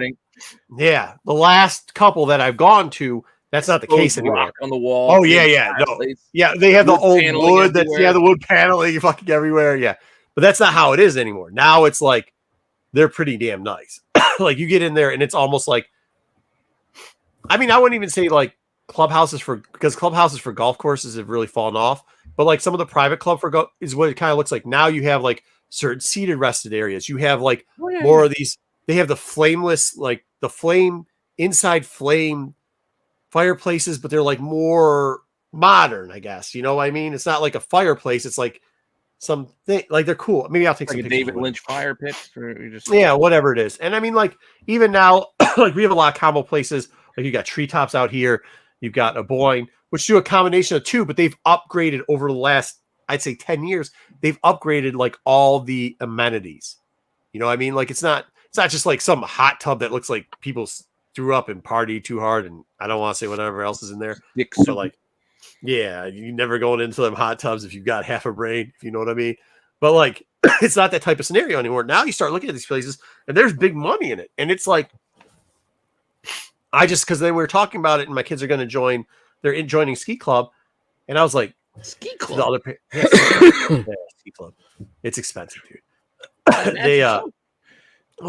Yeah, the last couple that I've gone to, that's not the case anymore. On the wall. Oh yeah. No. Yeah, they have the old wood. The wood paneling fucking everywhere. Yeah, but that's not how it is anymore. Now it's like they're pretty damn nice. Like you get in there and it's almost like. I mean, I wouldn't even say like clubhouses because clubhouses for golf courses have really fallen off. But like some of the private club for golf is what it kind of looks like. Now you have like certain seated rested areas. You have like more of these. They have the flameless, like the inside flame fireplaces, but they're like more modern, I guess. You know what I mean? It's not like a fireplace. It's like something like they're cool. Maybe I'll take like some a David Lynch fire pit. Whatever it is. And I mean, like even now, like we have a lot of combo places. Like you got Treetops out here, you've got a Boyne, which do a combination of two, but they've upgraded over the last, I'd say 10 years. They've upgraded like all the amenities. You know what I mean? Like it's not just like some hot tub that looks like people threw up and party too hard. And I don't want to say whatever else is in there. So like, yeah, you never going into them hot tubs if you've got half a brain, if you know what I mean. But like, it's not that type of scenario anymore. Now you start looking at these places and there's big money in it. And it's like, because they were talking about it and my kids are going to join, they're joining ski club. And I was like, ski club? The other ski club. It's expensive, dude.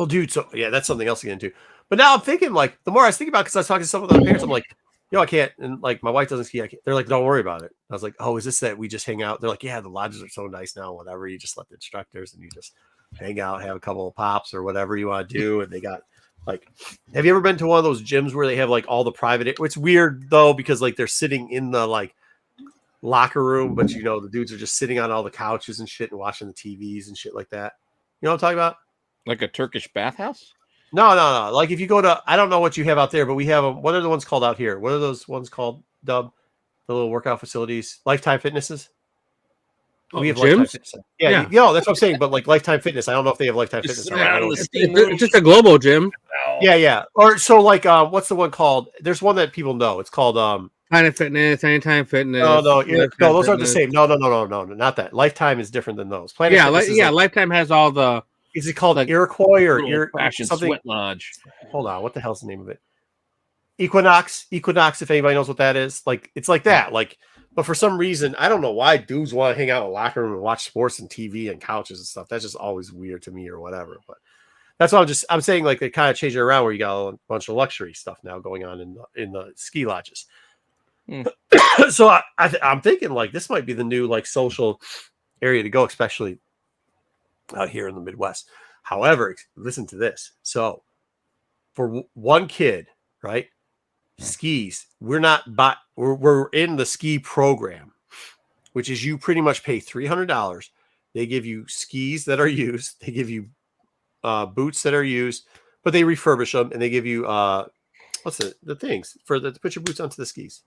Dude. So yeah, that's something else to get into. But now I'm thinking like, the more I was thinking about, because I was talking to some of the parents, I'm like, I can't. And like, my wife doesn't ski. They're like, don't worry about it. I was like, oh, is this that we just hang out? They're like, yeah, the lodges are so nice now, whatever. You just let the instructors and you just hang out, have a couple of pops or whatever you want to do. And they got, like, have you ever been to one of those gyms where they have like all the private? It's weird though because like they're sitting in the like locker room, but the dudes are just sitting on all the couches and shit and watching the TVs and shit like that. You know what I'm talking about? Like a Turkish bathhouse? No. Like if you go to, I don't know what you have out there, but we have them. What are the ones called out here? What are those ones called? Dub, the little workout facilities, Lifetime Fitnesses. We have gyms? Lifetime Fitness. Yeah. That's what I'm saying. But like Lifetime Fitness, I don't know if they have Lifetime Fitness. It's just a global gym. Yeah. Or so like, what's the one called? There's one that people know. It's called Planet Fitness, Anytime Fitness. No, those aren't the same. No, not that. Lifetime is different than those. Planet Fitness Lifetime has all the. Is it called like Iroquois or something? Sweat Lodge. Hold on, what the hell's the name of it? Equinox. If anybody knows what that is, like it's like that. Like, but for some reason, I don't know why dudes want to hang out in a locker room and watch sports and TV and couches and stuff. That's just always weird to me or whatever. But that's what I'm saying. Like they kind of change it around where you got a bunch of luxury stuff now going on in the ski lodges. So I'm thinking like this might be the new like social area to go, especially out here in the Midwest. However, listen to this. So for one kid, right? Skis, we're in the ski program, which is you pretty much pay $300. They give you skis that are used. They give you boots that are used, but they refurbish them and they give you what's the things to put your boots onto the skis.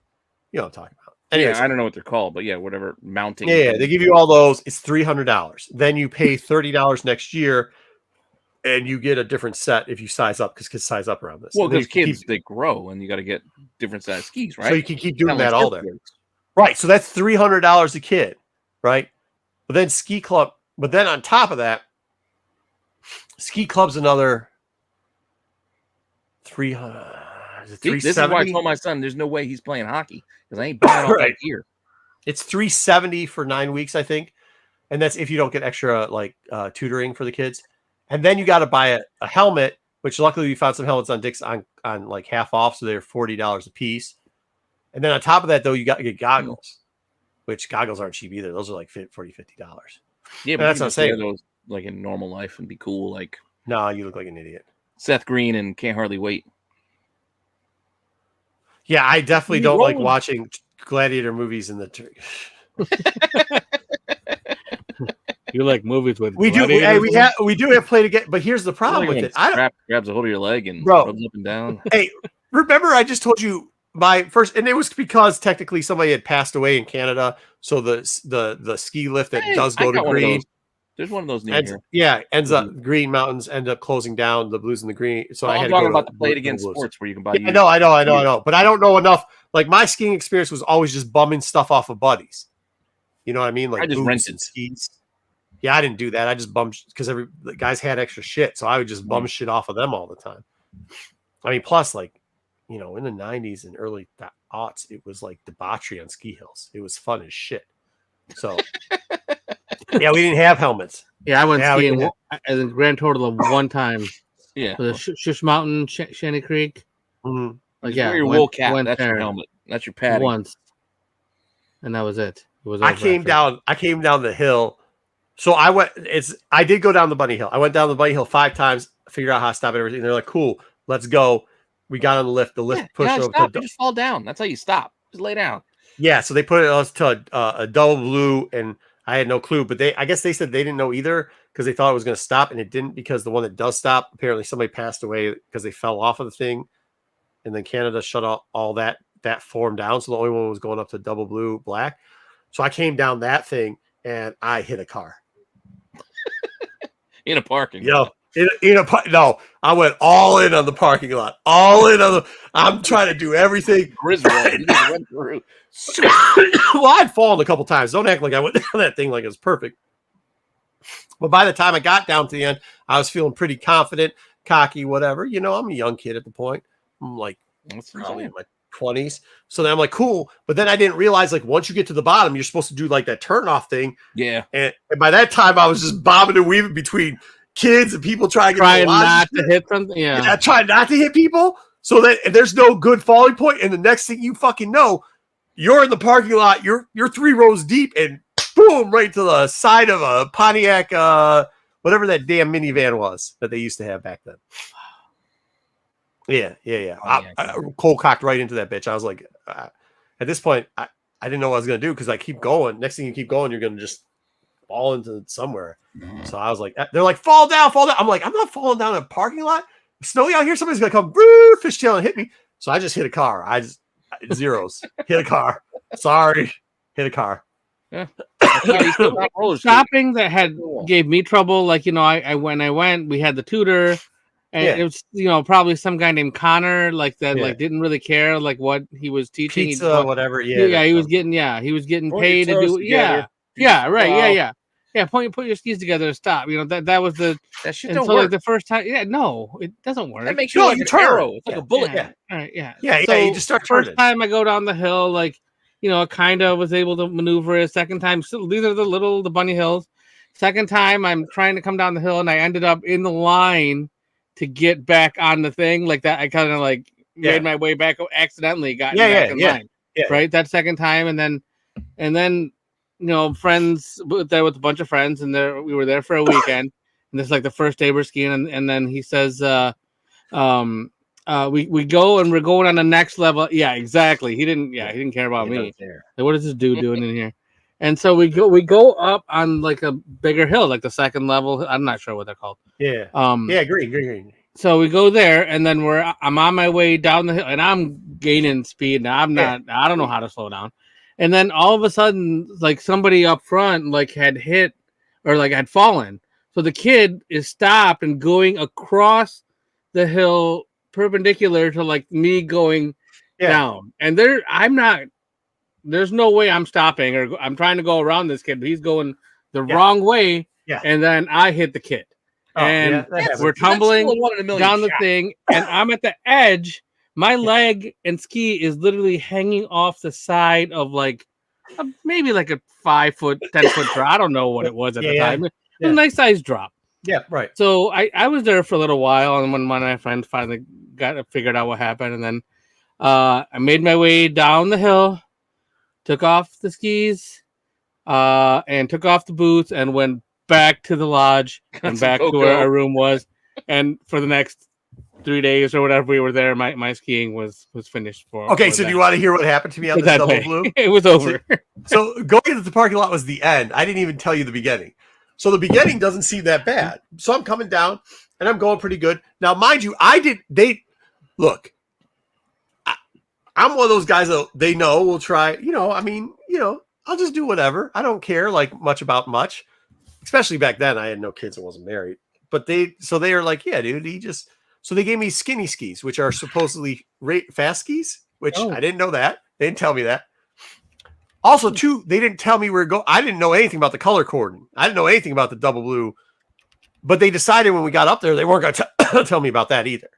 You know what I'm talking about. Anyways, I don't know what they're called, but yeah, whatever mounting. Yeah, they give you all those. It's $300. Then you pay $30 next year and you get a different set if you size up because kids size up around this. Well, And then because you can kids they grow, and you got to get different size skis, right? So you can keep doing Kinda that like all day. skateboards. Right. So that's $300 a kid, right? But then ski club, but then on top of that, ski club's another 300. See, this is why I 370. told my son, "There's no way he's playing hockey because I ain't buying all Right. that gear." It's $370 for 9 weeks, I think, and that's if you don't get extra like tutoring for the kids. And then you got to buy a helmet, which luckily we found some helmets on Dick's on like half off, so they're $40 a piece. And then on top of that, though, you got to get goggles, which goggles aren't cheap either. Those are like $40, $50. Yeah, but that's you what I'm can wear saying. those like in normal life and be cool, like No, you look like an idiot. Seth Green and Can't Hardly Wait. Yeah, I definitely You don't like rolling. watching gladiator movies in the. You like movies with We do. Hey, gladiators? we do have play to get, but here's the problem with it. I don't. Crap grabs a hold of your leg and Bro. rubs up and down. Hey, remember I just told you my first, and it was because technically somebody had passed away in Canada, so the ski lift that Hey, does I go to got one of green. those. There's one of those near here. Ends up Green Mountains end up closing down, the Blues and the Green. So I I'm had to talking go about the Play It Again Blues. sports where you can buy. Yeah, I know, but I don't know enough. Like my skiing experience was always just bumming stuff off of buddies. You know what I mean? Like I just boots rented and skis. Yeah, the guys had extra because the guys had extra shit, so I would just bum shit off of them all the time. I mean, plus like, in the 90s and early aughts, it was like debauchery on ski hills. It was fun as shit. So yeah, we didn't have helmets. Yeah, I went Yeah, we skiing didn't as a grand total of one time. Yeah. For the Shush Mountain, Shanty Creek. Mhm. Like, Just wear your wool cap. That's your helmet. That's your padding. Once, and that was it. It was. I came down the hill. So I did go down the bunny hill. I went down the bunny hill 5 times, figured out how to stop and everything. They're like, cool, let's go. We got on the lift. The lift pushed over. Stop. You just fall down. That's how you stop. Just lay down. Yeah, so they put us to a double blue, and I had no clue. But I guess they said they didn't know either because they thought it was going to stop, and it didn't because the one that does stop, apparently somebody passed away because they fell off of the thing, and then Canada shut off all that form down. So the only one was going up to double blue black. So I came down that thing, and I hit a car. In a parking. No, I went all in on the parking lot. I'm trying to do everything. Griswold. You just went through. Well, I'd fallen a couple times. Don't act like I went down that thing like it was perfect. But by the time I got down to the end, I was feeling pretty confident, cocky, whatever. I'm a young kid at the point. I'm like probably in my 20s. So then I'm like, cool. But then I didn't realize, like, once you get to the bottom, you're supposed to do like that turn off thing. Yeah. And by that time, I was just bobbing and weaving between kids and people trying not to hit something. Yeah, trying not to hit people. So that there's no good falling point. And the next thing you fucking know, you're in the parking lot. You're 3 rows deep, and boom, right to the side of a Pontiac, whatever that damn minivan was that they used to have back then. Yeah. I cold cocked right into that bitch. I was like, at this point, I didn't know what I was gonna do because I keep going. Next thing you keep going, you're gonna just fall into somewhere. So I was like, they're like, fall down. I'm like, I'm not falling down in a parking lot. It's snowy out here. Somebody's gonna come fishtail and hit me. So I just hit a car. Zeros. Hit a car. Sorry. Hit a car. Yeah. Shopping that gave me trouble. Like, I went, we had the tutor, and it was, probably some guy named Connor, like that, like didn't really care, like what he was teaching. Pizza, whatever. He was getting paid to do. Right. Yeah. Put your skis together and stop. That was the. That shit don't work. Like the first time. Yeah, no, it doesn't work. That makes you like an arrow. It's like a bullet. Yeah. All right. Yeah. So you just start turning. First time I go down the hill, like, kind of was able to maneuver it. Second time, so these are the bunny hills. Second time, I'm trying to come down the hill, and I ended up in the line to get back on the thing. Like that, I kind of like made my way back accidentally. Got back in line. Yeah. Right. That second time, and then. Friends there with a bunch of friends, and we were there for a weekend. And this is like the first day we're skiing, and then he says, we go and we're going on the next level. Yeah, exactly. He didn't care about me. Like, what is this dude doing in here? And so we go up on like a bigger hill, like the second level. I'm not sure what they're called. Yeah. Green. So we go there, and then I'm on my way down the hill, and I'm gaining speed. Now I don't know how to slow down. And then all of a sudden, like somebody up front, like had hit or like had fallen. So the kid is stopped and going across the hill perpendicular to like me going down. And there's no way I'm stopping or I'm trying to go around this kid, but he's going the wrong way. Yeah. And then I hit the kid. And we're tumbling down the thing, and I'm at the edge. My leg and ski is literally hanging off the side of like maybe like a 5 foot, 10 foot drop. I don't know what it was at the time. It was a nice size drop. Yeah, right. So I was there for a little while, and when one of my friends finally figured out what happened, and then I made my way down the hill, took off the skis, and took off the boots, and went back to the lodge and back to where our room was. And for the next 3 days or whatever we were there, my skiing was finished for. Okay, so do you want to hear what happened to me on this double blue? It was over. So going into the parking lot was the end. I didn't even tell you the beginning. So the beginning doesn't seem that bad. So I'm coming down and I'm going pretty good. Now, mind you, look, I'm one of those guys that they know will try, I'll just do whatever. I don't care like much about much. Especially back then, I had no kids and wasn't married. But they are like, yeah, dude, so they gave me skinny skis, which are supposedly fast skis, which I didn't know that. They didn't tell me that. Also, too, they didn't tell me where to go. I didn't know anything about the color cordon. I didn't know anything about the double blue. But they decided when we got up there, they weren't going to tell me about that either.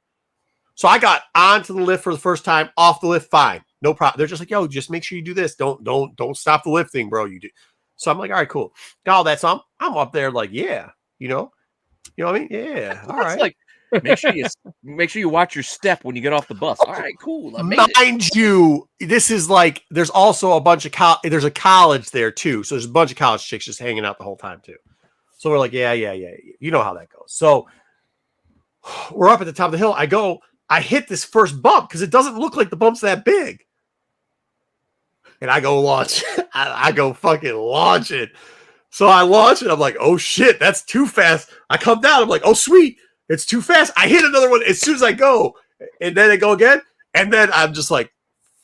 So I got onto the lift for the first time, off the lift, fine. No problem. They're just like, yo, just make sure you do this. Don't stop the lifting, bro. You do. So I'm like, all right, cool. Got all that. So I'm up there like, yeah, you know what I mean? Yeah. All right. Like, make sure you watch your step when you get off the bus. All right, cool. Mind you, this is like, there's also a bunch of there's a college there too. So there's a bunch of college chicks just hanging out the whole time too. So we're like, yeah. You know how that goes. So we're up at the top of the hill. I hit this first bump because it doesn't look like the bump's that big. And I go launch. I go fucking launch it. So I launch it. I'm like, oh shit, that's too fast. I come down. I'm like, oh sweet, it's too fast. I hit another one as soon as I go. And then I go again. And then I'm just like,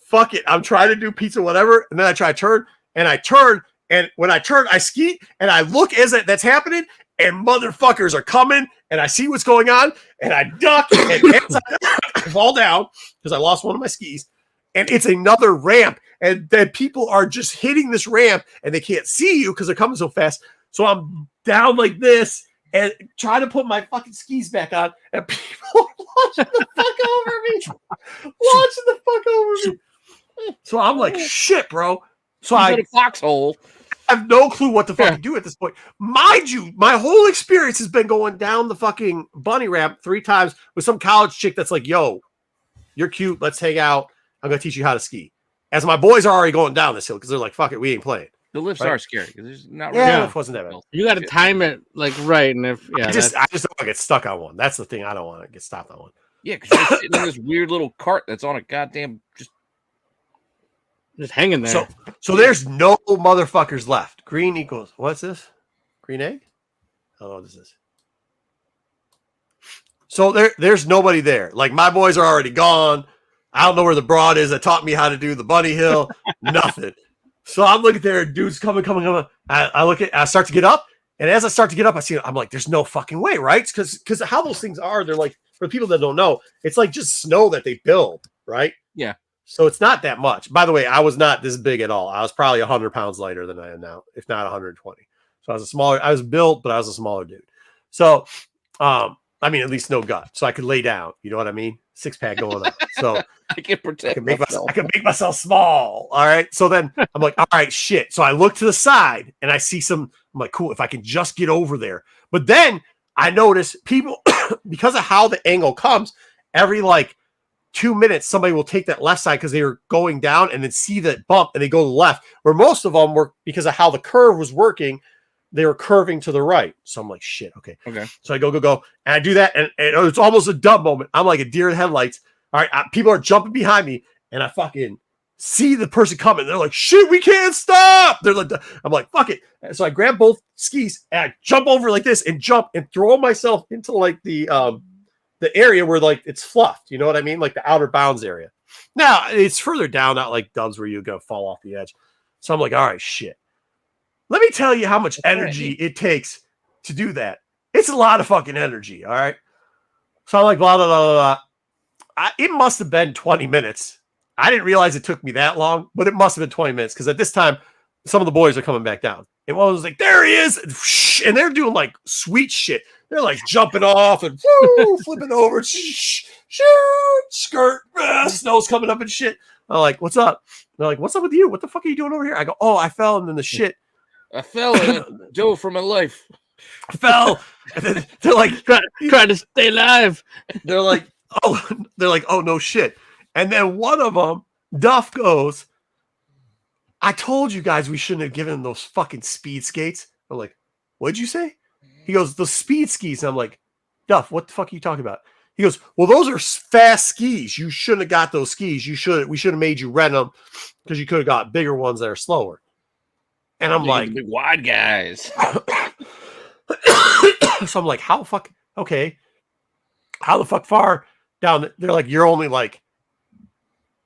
fuck it. I'm trying to do pizza, whatever. And then I try to turn. And I turn. And when I turn, I ski. And I look as that's happening. And motherfuckers are coming. And I see what's going on. And I duck. And as I fall down, because I lost one of my skis. And it's another ramp. And then people are just hitting this ramp and they can't see you because they're coming so fast. So I'm down like this and trying to put my fucking skis back on. And people are launching the fuck over me. So I'm like, shit, bro. So I got a foxhole. I have no clue what the fuck to do at this point. Mind you, my whole experience has been going down the fucking bunny ramp 3 times with some college chick that's like, yo, you're cute. Let's hang out. I'm going to teach you how to ski. As my boys are already going down this hill because they're like, fuck it, we ain't playing. The lifts are scary because there's not really. Yeah, the lift wasn't that bad. You got to time it like right. And if I just don't want to get stuck on one. That's the thing. I don't want to get stopped on one. Yeah, because you're sitting in this weird little cart that's on a goddamn just hanging there. So there's no motherfuckers left. Green equals, what's this? Green egg? I don't know what this is. So there's nobody there. Like my boys are already gone. I don't know where the broad is that taught me how to do the bunny hill. Nothing. So I'm looking there, dudes coming. I start to get up, and as I start to get up, I'm like, there's no fucking way, right? Because how those things are, they're like, for people that don't know, it's like just snow that they build, right? Yeah. So it's not that much. By the way, I was not this big at all. I was probably 100 pounds lighter than I am now, if not 120. So I was built, but I was a smaller dude. So, at least no gut. So I could lay down. You know what I mean? 6-pack going on. So I can protect I can make myself small. All right. So then I'm like, all right, shit. So I look to the side and I see I'm like, cool, if I can just get over there. But then I notice people, because of how the angle comes, every like 2 minutes, somebody will take that left side because they were going down and then see that bump and they go to the left, where most of them were, because of how the curve was working, they were curving to the right. So I'm like, shit, okay. So I go. And I do that, and it's almost a dub moment. I'm like a deer in headlights. All right, people are jumping behind me, and I fucking see the person coming. They're like, shit, we can't stop. They're like, I'm like, fuck it. And so I grab both skis, and I jump over like this, and jump, and throw myself into like the area where like it's fluffed. You know what I mean? Like the outer bounds area. Now, it's further down, not like dubs where you're going to fall off the edge. So I'm like, all right, shit. Let me tell you how much energy it takes to do that. It's a lot of fucking energy. All right. So I'm like, blah, blah, blah, blah, blah. It must have been 20 minutes. I didn't realize it took me that long, but it must have been 20 minutes because at this time, some of the boys are coming back down. And one was like, there he is. And they're doing like sweet shit. They're like jumping off and woo, flipping over. Skirt. Snow's coming up and shit. I'm like, what's up? They're like, what's up with you? What the fuck are you doing over here? I go, oh, I fell in the shit. I fell in it. Joe for my life. I fell. And then they're like, trying to stay alive. They're like, oh, no shit. And then one of them, Duff, goes, I told you guys we shouldn't have given him those fucking speed skates. I'm like, what'd you say? He goes, the speed skis. And I'm like, Duff, what the fuck are you talking about? He goes, well, those are fast skis. You shouldn't have got those skis. We should have made you rent them because you could have got bigger ones that are slower. And I'm like, big wide guys. So I'm like, how the fuck? Okay. How the fuck far down? They're like, you're only like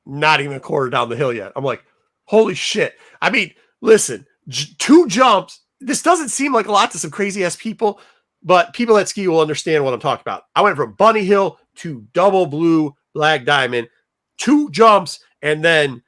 not even a quarter down the hill yet. I'm like, holy shit. I mean, listen, 2 jumps. This doesn't seem like a lot to some crazy ass people, but people that ski will understand what I'm talking about. I went from Bunny Hill to Double Blue Black Diamond, 2 jumps, and then,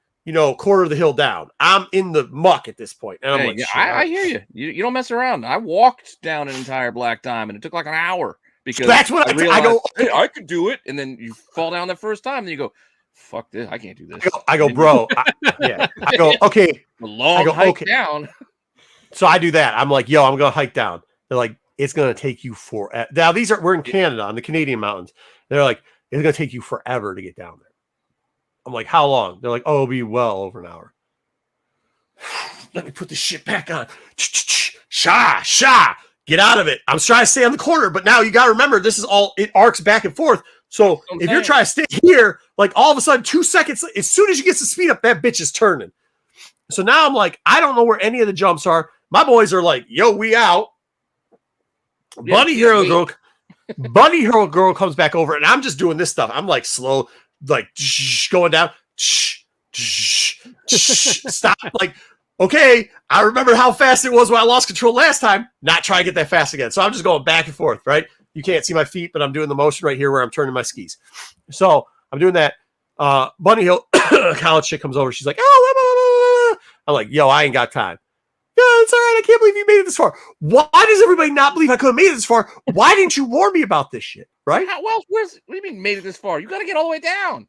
quarter of the hill down. I'm in the muck at this point. And I'm like, I hear you. You don't mess around. I walked down an entire Black Diamond. It took like an hour because that's what I realized, I go, hey, I could do it. And then you fall down the first time and you go, fuck this. I can't do this. I go, bro. I go, okay. A long hike down. So I do that. I'm like, yo, I'm going to hike down. They're like, it's going to take you forever. Now, we're in Canada on the Canadian mountains. They're like, it's going to take you forever to get down there. I'm like, how long? They're like, oh, it'll be well over an hour. Let me put this shit back on. Sha. Get out of it. I'm trying to stay on the corner, but now you got to remember, this is all, it arcs back and forth. So if you're trying to stay here, like all of a sudden, 2 seconds, as soon as you get the speed up, that bitch is turning. So now I'm like, I don't know where any of the jumps are. My boys are like, yo, we out. Bunny Hero Girl comes back over, and I'm just doing this stuff. I'm like slow, like going down. Stop. Like, okay, I remember how fast it was when I lost control last time. Not try to get that fast again. So I'm just going back and forth, right? You can't see my feet, but I'm doing the motion right here where I'm turning my skis. So I'm doing that. Bunny Hill college chick comes over. She's like, oh, I'm like, yo, I ain't got time. Yeah, it's all right. I can't believe you made it this far. Why does everybody not believe I could have made it this far? Why didn't you warn me about this shit? Right? What do you mean made it this far? You got to get all the way down.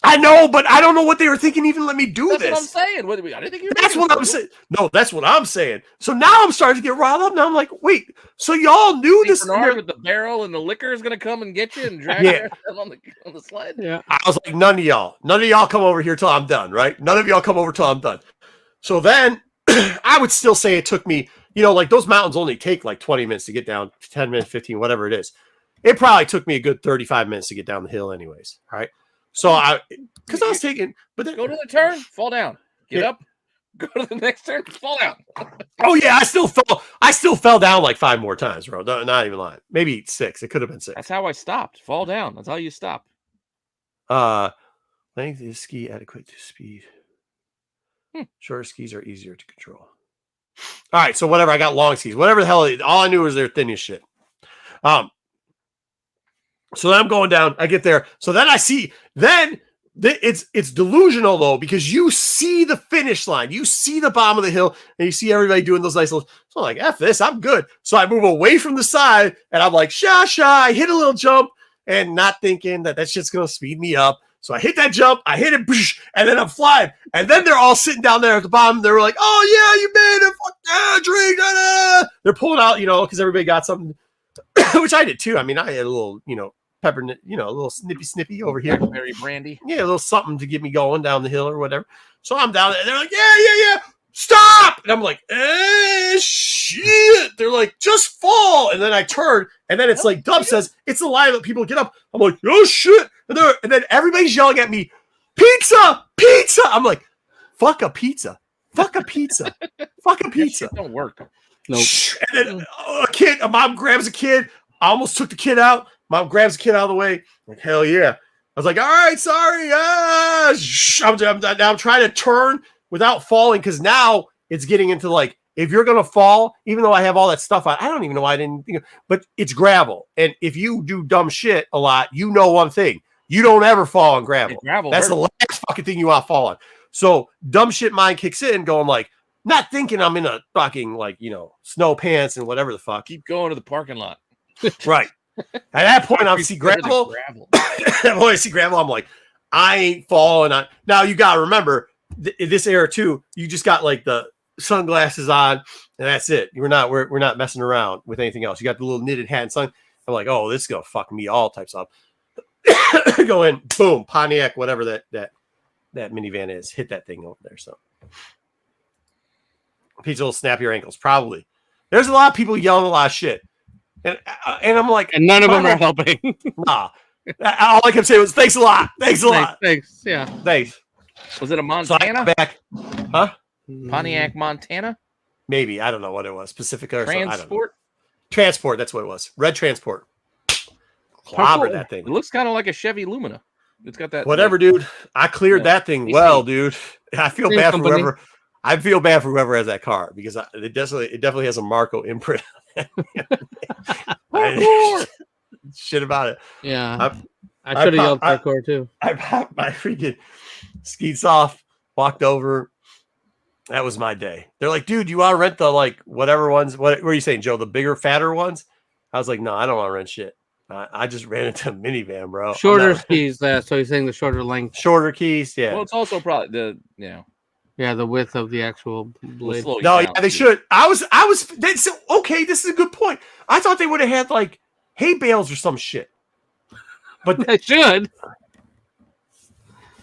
I know, but I don't know what they were thinking. Even let me do that's this. That's what I'm saying. I didn't think you. That's what I'm saying. No, that's what I'm saying. So now I'm starting to get riled up. Now I'm like, wait. So y'all knew this? Bernard with the barrel and the liquor is going to come and get you and drag you on the sled. Yeah. I was like, none of y'all come over here till I'm done. Right? None of y'all come over till I'm done. So then I would still say it took me. Like those mountains only take like 20 minutes to get down, 10 minutes, 15, whatever it is. It probably took me a good 35 minutes to get down the hill, anyways. All right. So because I was taking, but then go to the turn, fall down, get up, go to the next turn, fall down. Oh yeah, I still fell down like 5 more times, bro. No, not even lying. Maybe 6. It could have been 6. That's how I stopped. Fall down. That's how you stop. Length is ski adequate to speed. Shorter skis are easier to control. All right, so whatever. I got long skis. Whatever the hell. All I knew was they're thin as shit. So then I'm going down. I get there. So then I see. Then it's delusional though, because you see the finish line. You see the bottom of the hill, and you see everybody doing those nice little. So I'm like, F this. I'm good. So I move away from the side, and I'm like, sha. I hit a little jump, and not thinking that shit's gonna speed me up. So I hit that jump, I hit it, and then I'm flying. And then they're all sitting down there at the bottom. They're like, oh, yeah, you made it. Fuck yeah, drink. Da, da. They're pulling out, because everybody got something, which I did too. I mean, I had a little, peppermint, a little snippy over here. Very brandy. Yeah, a little something to get me going down the hill or whatever. So I'm down there. They're like, yeah. Stop. And I'm like, shit. They're like, just fall. And then I turn. And then it's like Dub says, it's the line that people get up. I'm like, oh, shit. And then everybody's yelling at me, pizza. I'm like, fuck a pizza. Fuck a pizza. Don't work. Nope. And then a mom grabs a kid. I almost took the kid out. Mom grabs the kid out of the way. Like, hell yeah. I was like, all right, sorry. I'm trying to turn without falling, because now it's getting into like if you're gonna fall, even though I have all that stuff on, I don't even know why I didn't think of, but it's gravel. And if you do dumb shit a lot, you know one thing. You don't ever fall on gravel. That's the last fucking thing you want to fall on. So dumb shit mind kicks in, going like, not thinking I'm in a fucking like, snow pants and whatever the fuck. Keep going to the parking lot. Right. At that point, I see gravel. At that point, I see gravel. I'm like, I ain't falling on. Now you gotta remember in this era too. You just got like the sunglasses on, and that's it. We're not messing around with anything else. You got the little knitted hat and sun. I'm like, oh, this is gonna fuck me all types up. Go in, boom, Pontiac, whatever that minivan is, hit that thing over there. So Pizza will snap your ankles. Probably. There's a lot of people yelling a lot of shit, and I'm like, and none of them are helping. Nah. All I kept saying was, "Thanks a lot, thanks a lot, thanks, yeah, thanks." Was it a Montana? So I got back, huh? Pontiac, Montana? Maybe, I don't know what it was. Pacifica or Transport? Transport, that's what it was. Red Transport. Clobber that thing. It looks kind of like a Chevy Lumina. It's got that. Whatever, dude. I cleared that thing well, dude. I feel bad for whoever. I feel bad for whoever has that car because it definitely has a Marco imprint. Shit about it. Yeah, I should have yelled parkour too. I popped my freaking skeets off, walked over. That was my day. They're like, dude, you want to rent the like whatever ones? What were you saying, Joe? The bigger, fatter ones? I was like, no, I don't want to rent shit. I just ran into a minivan, bro. Shorter keys, so he's saying the shorter length. Shorter keys, yeah. Well, it's also probably the the width of the actual blade. No, yeah, they should. I was. Okay, this is a good point. I thought they would have had like hay bales or some shit. But they should.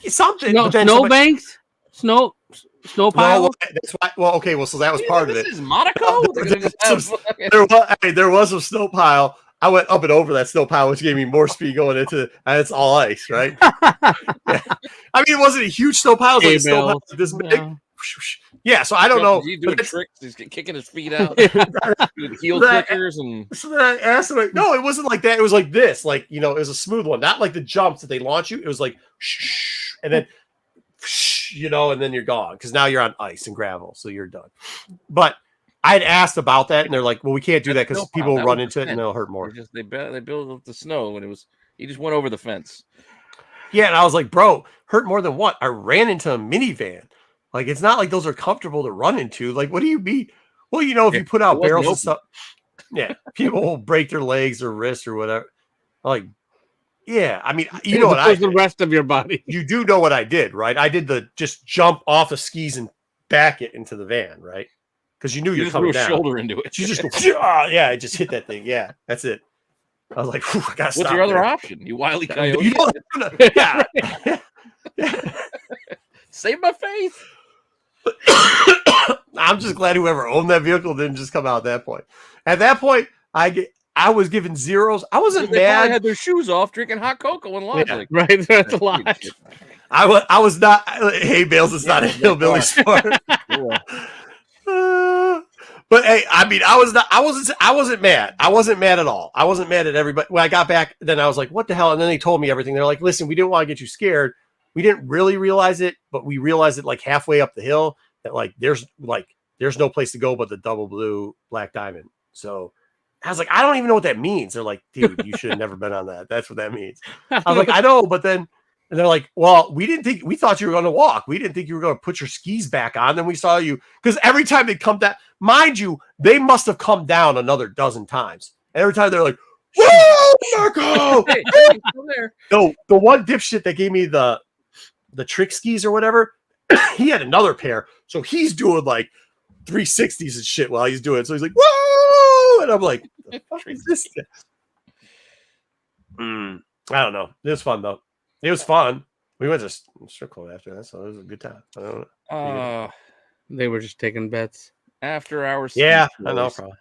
Something. No, snowbanks? Snow piles? No, that's why. Well, okay. Well, so that was part of it. This is Monaco? There was a snow pile. I went up and over that snow pile, which gave me more speed going into and it's all ice, right? Yeah. I mean, it wasn't a huge snow pile. It was like a snow pile this big. Yeah, so I don't know. He's doing tricks. He's kicking his feet out. Doing heel kickers and. So then I asked him, like, no, it wasn't like that. It was like this, like it was a smooth one, not like the jumps that they launch you. It was like, and then, and then you're gone because now you're on ice and gravel, so you're done. But I had asked about that, and they're like, well, we can't do that because people will run into it and they'll hurt more. They built up the snow, and he just went over the fence. Yeah, and I was like, bro, hurt more than what? I ran into a minivan. Like, it's not like those are comfortable to run into. Like, what do you mean? Well, if you put out barrels and stuff, yeah, people will break their legs or wrists or whatever. Like, yeah, I mean, you know what I did. The rest of your body. You do know what I did, right? I did the just jump off the skis and back it into the van, right? Because you knew you're coming down. Shoulder into it. You just go, yeah, I just hit that thing. Yeah, that's it. I was like, I gotta stop. What's your other option? You wily coyote. Yeah. Save my face. I'm just glad whoever owned that vehicle didn't just come out at that point. At that point, I was given zeros. I wasn't mad. They had their shoes off, drinking hot cocoa and logic. Yeah, right, that's a lot. I was not. Hay bales is not a hillbilly sport. But hey, I mean, I wasn't mad. I wasn't mad at all. I wasn't mad at everybody. When I got back, then I was like, what the hell? And then they told me everything. They're like, listen, we didn't want to get you scared. We didn't really realize it, but we realized it like halfway up the hill that like there's no place to go but the double blue black diamond. So I was like, I don't even know what that means. They're like, dude, you should have never been on that. That's what that means. I was like, I know, but then and they're like, well, we thought you were going to walk. We didn't think you were going to put your skis back on. Then we saw you because every time they come down, mind you, they must have come down another dozen times. And every time they're like, whoa, Marco! Hey, still there. No, the one dipshit that gave me the trick skis or whatever, he had another pair. So he's doing like 360s and shit while he's doing it. So he's like, whoa! And I'm like, the fuck is this? I don't know. It was fun though. It was fun. We went to strip club after that, so it was a good time. I don't know. They were just taking bets. After hours. Yeah, I know. Probably.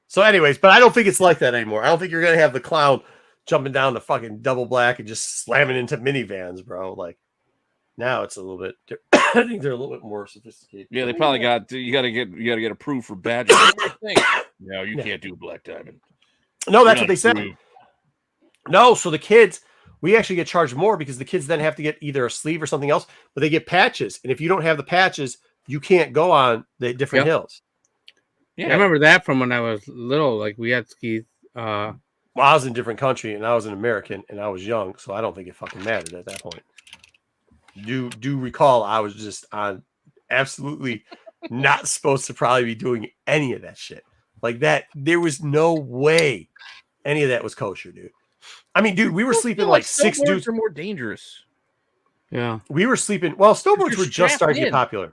So anyways, but I don't think it's like that anymore. I don't think you're going to have the clown jumping down the fucking double black and just slamming into minivans, bro. Like, now it's a little bit. I think they're a little bit more sophisticated. Yeah, they probably got. You got to get approved for badges. No, you can't do black diamond. No, that's what they said. No, so the kids, we actually get charged more because the kids then have to get either a sleeve or something else, but they get patches, and if you don't have the patches, you can't go on the different hills. I remember that from when I was little. Like we had skis. Well, I was in a different country and I was an American and I was young, so I don't think it fucking mattered at that point. Do recall I was just on absolutely not supposed to probably be doing any of that shit. Like that, there was no way any of that was kosher, dude. I mean, dude, we were sleeping like 6 dudes. Are more dangerous. Yeah. We were sleeping. Well, snowboards were just starting to in. get popular.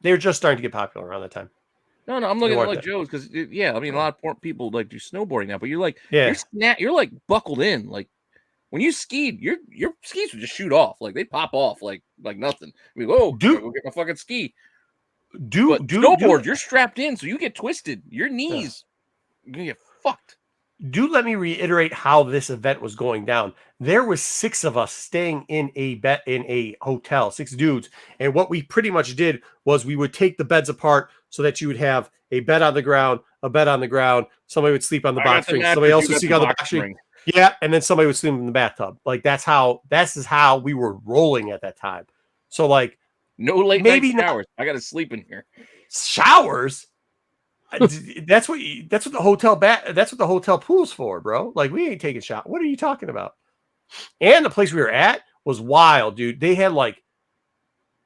They were just starting to get popular around that time. No, I'm looking They at weren't like Joe's because I mean a lot of people like do snowboarding now, but you're like Yeah. you're like buckled in. Like when you skied, your skis would just shoot off, like they pop off like nothing. I mean, whoa, Dude. go get my fucking ski. Dude, Snowboard, you're strapped in, so you get twisted. Your knees, you're gonna get fucked. Let me reiterate how this event was going down. There was 6 of us staying in a hotel, 6 dudes, and what we pretty much did was we would take the beds apart so that you would have a bed on the ground, a bed on the ground. Somebody would sleep on the box spring. Somebody else would sleep on the box spring. Yeah, and then somebody would sleep in the bathtub. Like this is how we were rolling at that time. So like no late night showers. I got to sleep in here. Showers. That's what the hotel pool's for, bro. Like we ain't taking showers. What are you talking about? And the place we were at was wild, dude. They had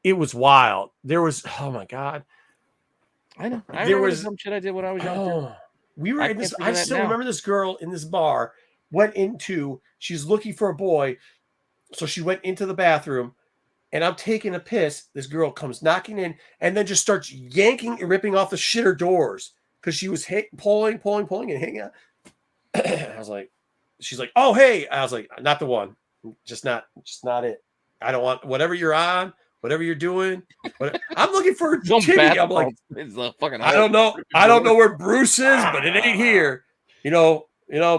it was wild. There was, oh my god. I know. There was some shit I did when I was young. We were in this. I still remember this girl in this bar she's looking for a boy, so she went into the bathroom. And I'm taking a piss. This girl comes knocking in and then just starts yanking and ripping off the shitter doors because she was pulling and hanging out. I was like, she's like, oh, hey. I was like, not the one. Just not it. I don't want whatever you're on, whatever you're doing. I'm looking for Timmy. I'm like, I don't know. I don't know where Bruce is, but it ain't here. You know,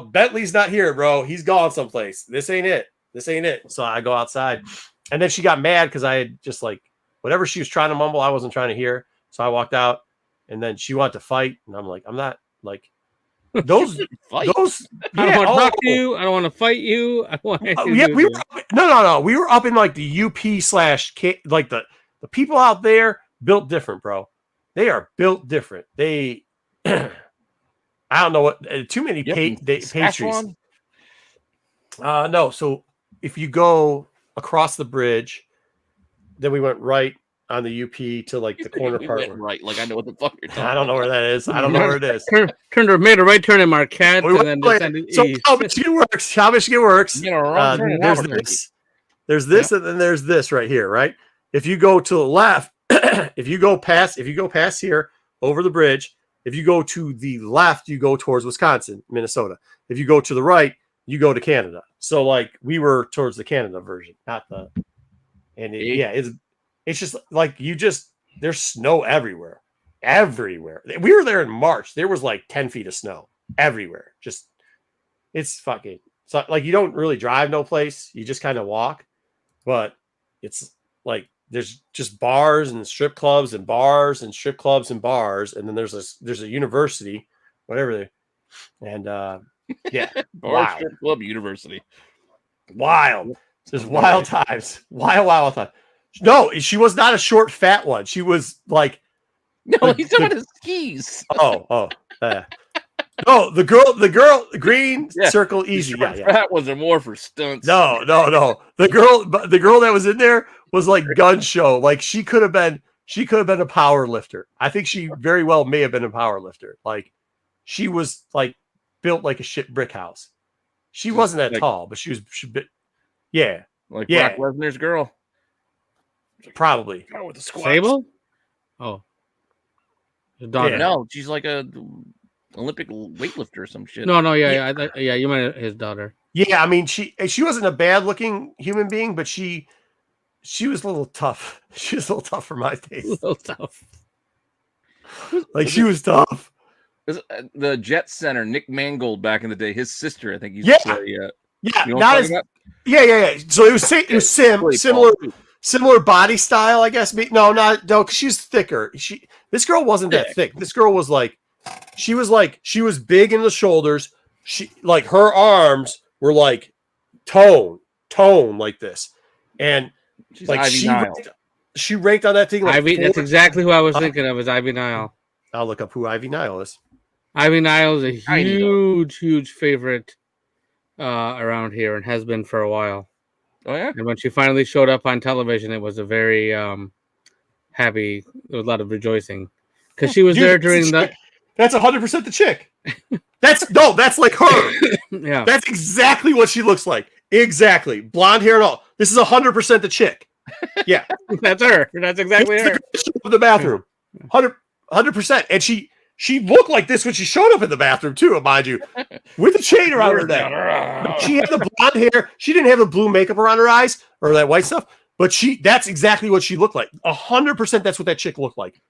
Bentley's not here, bro. He's gone someplace. This ain't it. So I go outside. And then she got mad because I had just whatever she was trying to mumble, I wasn't trying to hear. So I walked out and then she wanted to fight. And I'm like, I'm not those. I don't want to talk to you. I don't want to fight you. I want we were up in the UP / the people out there built different, bro. They are built different. They, I don't know what, too many pastries. No. So if you go across the bridge, then we went right on the UP to the corner part. Right, I know what the fuck you're talking about. I don't know where that is. I don't know where it is. Made a right turn in Marquette and then descended east. How Michigan works. There's this, and then there's this right here, right? If you go to the left, if you go past here over the bridge, if you go to the left, you go towards Wisconsin, Minnesota. If you go to the right, you go to Canada. So we were towards the Canada version, not the. And it's just there's snow everywhere. We were there in March. There was 10 feet of snow everywhere. Just it's fucking. So you don't really drive no place. You just kind of walk, but it's there's just bars and strip clubs and bars and strip clubs and bars, and then there's a university, whatever they, and yeah, bar strip club university, wild, just wild times, wild times. No, she was not a short, fat one. She was no, he's talking about his skis. No, the girl, green circle, easy. That wasn't more for stunts. No. The girl that was in there was gun show. She could have been a power lifter. I think she very well may have been a power lifter. She was built like a shit brick house. She wasn't that tall, but she was Brock Lesnar's girl. Probably. With the squats. Sable? Oh. The daughter. Yeah. No, she's like a Olympic weightlifter or some shit. No, yeah. You meant his daughter. Yeah, I mean, she wasn't a bad looking human being, but she was a little tough. She was a little tough for my taste. A little tough. She was tough. The Jet Center, Nick Mangold back in the day, his sister, I think. Yeah. You know not as. Yeah. So it was similar body style, I guess. No, because she's thicker. This girl wasn't that thick. This girl was she was big in the shoulders. She her arms were tone like this, and she's Ivy Nile. She raked on that thing. Ivy. That's exactly who I was thinking of. Is Ivy Nile. I'll look up who Ivy Nile is. Ivy Nile is a Tiny dog. huge favorite around here and has been for a while. Oh yeah. And when she finally showed up on television, it was a very happy. There was a lot of rejoicing because she was there during the. That's 100% the chick. That's like her. Yeah, That's exactly what she looks like. Exactly, blonde hair and all. This is 100% the chick. Yeah, that's her. That's exactly her. Of the bathroom, 100%. And she looked like this when she showed up in the bathroom too, mind you, with a chain around her neck. She had the blonde hair. She didn't have the blue makeup around her eyes or that white stuff. But that's exactly what she looked like. 100%. That's what that chick looked like.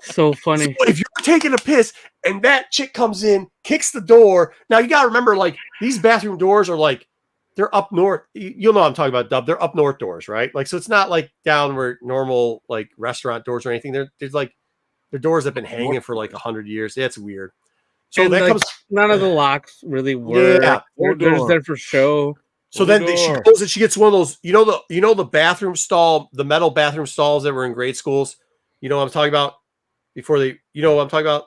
So funny. So if you're taking a piss and that chick comes in, kicks the door. Now you got to remember, like, these bathroom doors are like, they're up north. You'll know what I'm talking about, Dub. They're up north doors, right? Like, so it's not like down where normal like restaurant doors or anything. There's like the doors have been hanging for like 100 years. That's weird. So and that like, comes. None of the locks really work. Yeah, they're just there for show. So then she goes and she gets one of those, you know the bathroom stall, the metal bathroom stalls that were in grade schools. You know what I'm talking about? Before they, you know what I'm talking about?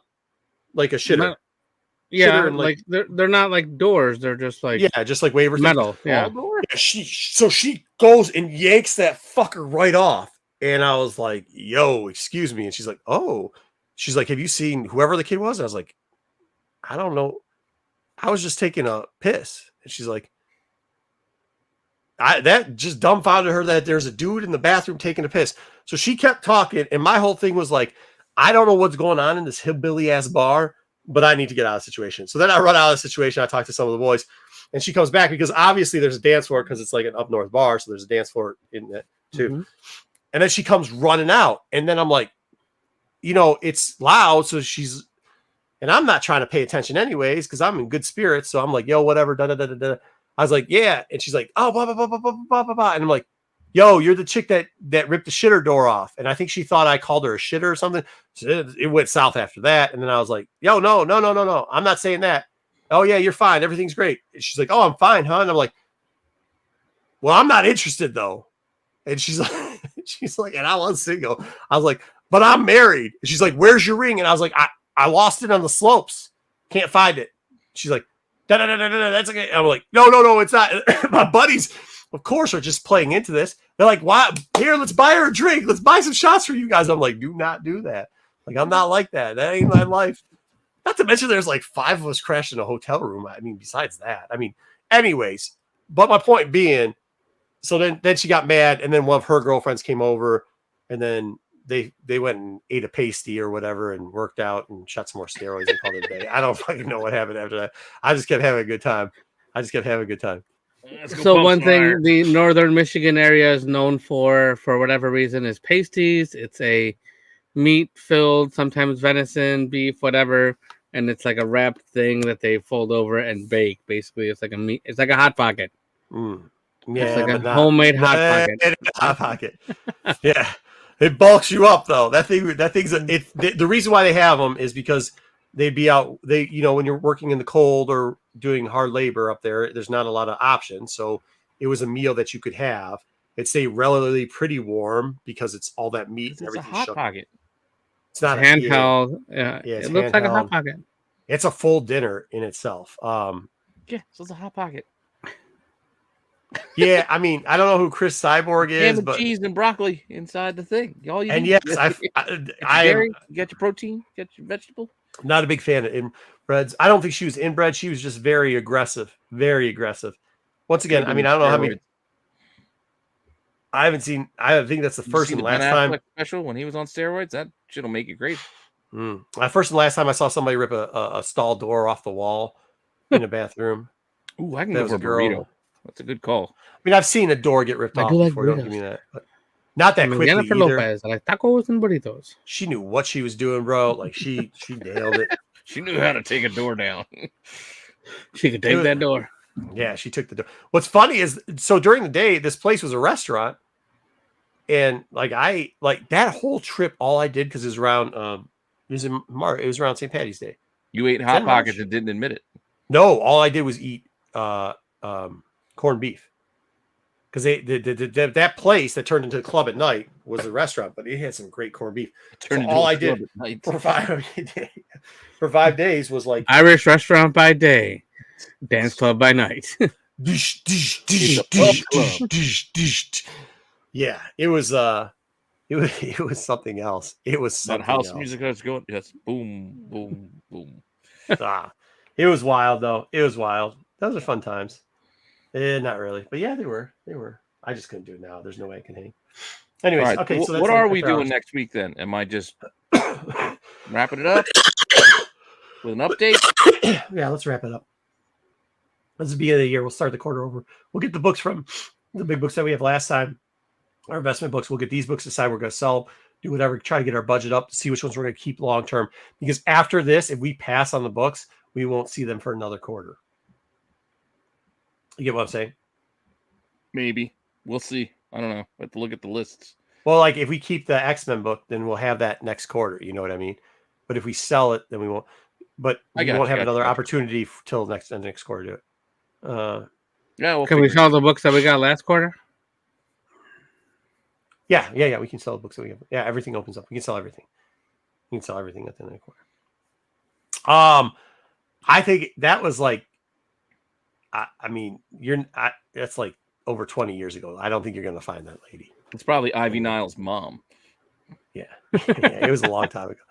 Like a shitter. Yeah, shitter and like they're not like doors. They're just like just like waiver metal. things. Yeah. So she goes and yanks that fucker right off, and I was like, "Yo, excuse me," and she's like, "Oh," she's like, "Have you seen whoever the kid was?" And I was like, "I don't know. I was just taking a piss," and she's like. That just dumbfounded her that there's a dude in the bathroom taking a piss. So she kept talking, and my whole thing was like, I don't know what's going on in this hillbilly ass bar, but I need to get out of the situation. So then I run out of the situation. I talk to some of the boys, and she comes back because obviously there's a dance floor because it's like an up north bar, so there's a dance floor in it too. Mm-hmm. And then she comes running out, and then I'm like, it's loud, so she's, and I'm not trying to pay attention anyways because I'm in good spirits. So I'm like, yo, whatever, da da da da da. I was like, yeah. And she's like, oh, blah, blah, blah, blah, blah, blah, blah, blah. And I'm like, yo, you're the chick that ripped the shitter door off. And I think she thought I called her a shitter or something. So it went south after that. And then I was like, yo, no. I'm not saying that. Oh, yeah, you're fine. Everything's great. And she's like, oh, I'm fine, huh? And I'm like, well, I'm not interested, though. And she's like, and I was single. I was like, but I'm married. And she's like, where's your ring? And I was like, I lost it on the slopes. Can't find it. She's like, that's okay. I'm like, no, it's not. My buddies, of course, are just playing into this. They're like, why? Here, let's buy her a drink. Let's buy some shots for you guys. I'm like, do not do that. Like, I'm not like that. That ain't my life. Not to mention there's like 5 of us crashed in a hotel room. I mean, besides that. I mean, anyways, but my point being, so then she got mad, and then one of her girlfriends came over, and then they went and ate a pasty or whatever and worked out and shot some more steroids and called it a day. I don't fucking know what happened after that. I just kept having a good time. So one thing the northern Michigan area is known for whatever reason, is pasties. It's a meat-filled, sometimes venison, beef, whatever, and it's like a wrapped thing that they fold over and bake. Basically, it's like a meat. It's like a hot pocket. Yeah, it's like a homemade hot pocket. Hot pocket. Yeah. It bulks you up though. The reason why they have them is because they'd be out. When you're working in the cold or doing hard labor up there's not a lot of options. So it was a meal that you could have. It'd stay relatively pretty warm because it's all that meat and everything. It's a hot pocket. It's not handheld. Yeah, it looks like a hot pocket. It's a full dinner in itself. So it's a hot pocket. Yeah, I mean, I don't know who Chris Cyborg is, but cheese and broccoli inside the thing. All you need. Yes, you get your protein, get your vegetable. Not a big fan of inbreds. I don't think she was inbred. She was just very aggressive. Once again, I mean, I don't know how many. I haven't seen. I think that's the first and last time. Special when he was on steroids, that shit'll make you great. First and last time I saw somebody rip a stall door off the wall in a bathroom. Ooh, I can go for a burrito. That's a good call. I mean, I've seen a door get ripped off before. Don't give me that. But not that quickly Jennifer either. Lopez, I like tacos and burritos. She knew what she was doing, bro. Like she nailed it. She knew how to take a door down. She could take that door. Yeah, she took the door. What's funny is, so during the day, this place was a restaurant, and that whole trip, all I did, because it was around it was in March. It was around St. Patty's Day. You ate hot pockets and didn't admit it. No, all I did was eat corned beef. because that place that turned into the club at night was a restaurant, but it had some great corned beef. Turned into all a I club did at night. for 5 days was like Irish restaurant by day, dance club by night. dish, dish, It's dish, a pub dish, club. dish, dish, dish. Yeah, it was something else. It was That something house else. music that's going. Yes, boom, boom, boom. It was wild though. It was wild. Those are fun times. Not really, but yeah, they were. I just couldn't do it now. There's no way I can hang. Anyways, All right. okay. So that's what are we after doing hours. next week then? Am I just wrapping it up with an update? Yeah, let's wrap it up. This is the beginning of the year. We'll start the quarter over. We'll get the books from the big books that we have last time. Our investment books. We'll get these books, decide we're going to sell, do whatever, try to get our budget up, see which ones we're going to keep long term. Because after this, if we pass on the books, we won't see them for another quarter. You get what I'm saying? Maybe. We'll see. I don't know. I have to look at the lists. Well, like if we keep the X-Men book, then we'll have that next quarter. You know what I mean? But if we sell it, then we won't. But we won't have another opportunity till the next quarter to do it. Yeah. Can we sell the books that we got last quarter? Yeah. We can sell the books that we have. Yeah, everything opens up. We can sell everything. You can sell everything at the end of the quarter. I think that was like, I mean, that's like over 20 years ago. I don't think you're going to find that lady. It's probably Ivy Niles' mom. Yeah. It was a long time ago.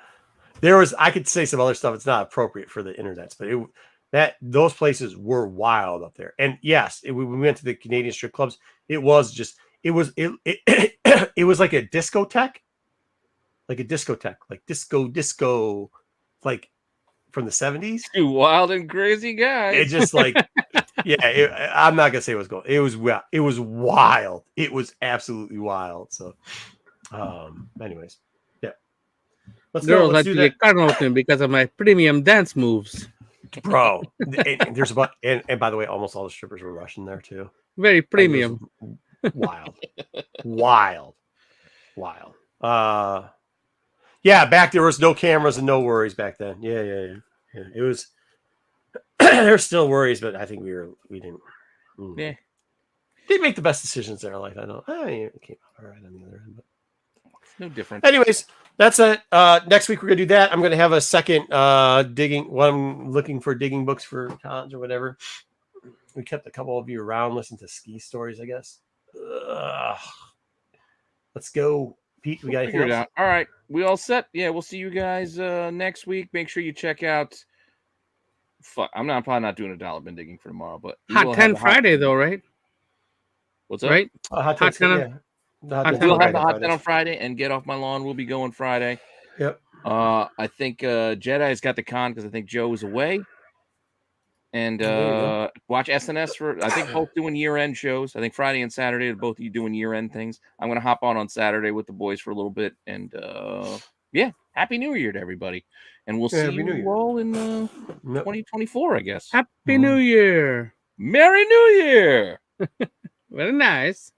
I could say some other stuff. It's not appropriate for the internets, but those places were wild up there. And yes, we went to the Canadian strip clubs. It was like a discotheque, like disco, like from the 70s. Two wild and crazy guys. It just like, yeah, I'm not going to say it was gold. It was wild. It was absolutely wild. So, anyways, yeah. Let's go. Girls Let's like do to that. get carnal because of my premium dance moves. Bro. And there's and by the way, almost all the strippers were Russian there too. Very premium. Wild. Yeah, back there was no cameras and no worries back then. Yeah. It was there's still worries, but I think we didn't. Yeah. They make the best decisions in their life. It came out all right on the other end, but No different. anyways, that's it. Next week we're gonna do that. I'm gonna have a second digging. What I'm looking for digging books for cons or whatever. We kept a couple of you around, listening to ski stories, I guess. Let's go, Pete. We got anything else? All right, we all set. Yeah, we'll see you guys next week. Make sure you check out. Fuck, I'm probably not doing a dollar bin digging for tomorrow, but Hot 10 Friday though, right? What's up? Right? Hot 10. We'll have the hot 10 on Friday and Get Off My Lawn. We'll be going Friday. Yep. I think Jedi's got the con because I think Joe is away. And watch SNS for. I think both doing year-end shows. I think Friday and Saturday are both you doing year-end things. I'm gonna hop on Saturday with the boys for a little bit, and yeah, Happy New Year to everybody, and we'll see you all in 2024, I guess. Happy New Year. Merry New Year. Very nice.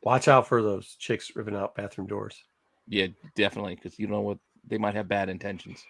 Watch out for those chicks ripping out bathroom doors. Yeah, definitely, because you know what, they might have bad intentions.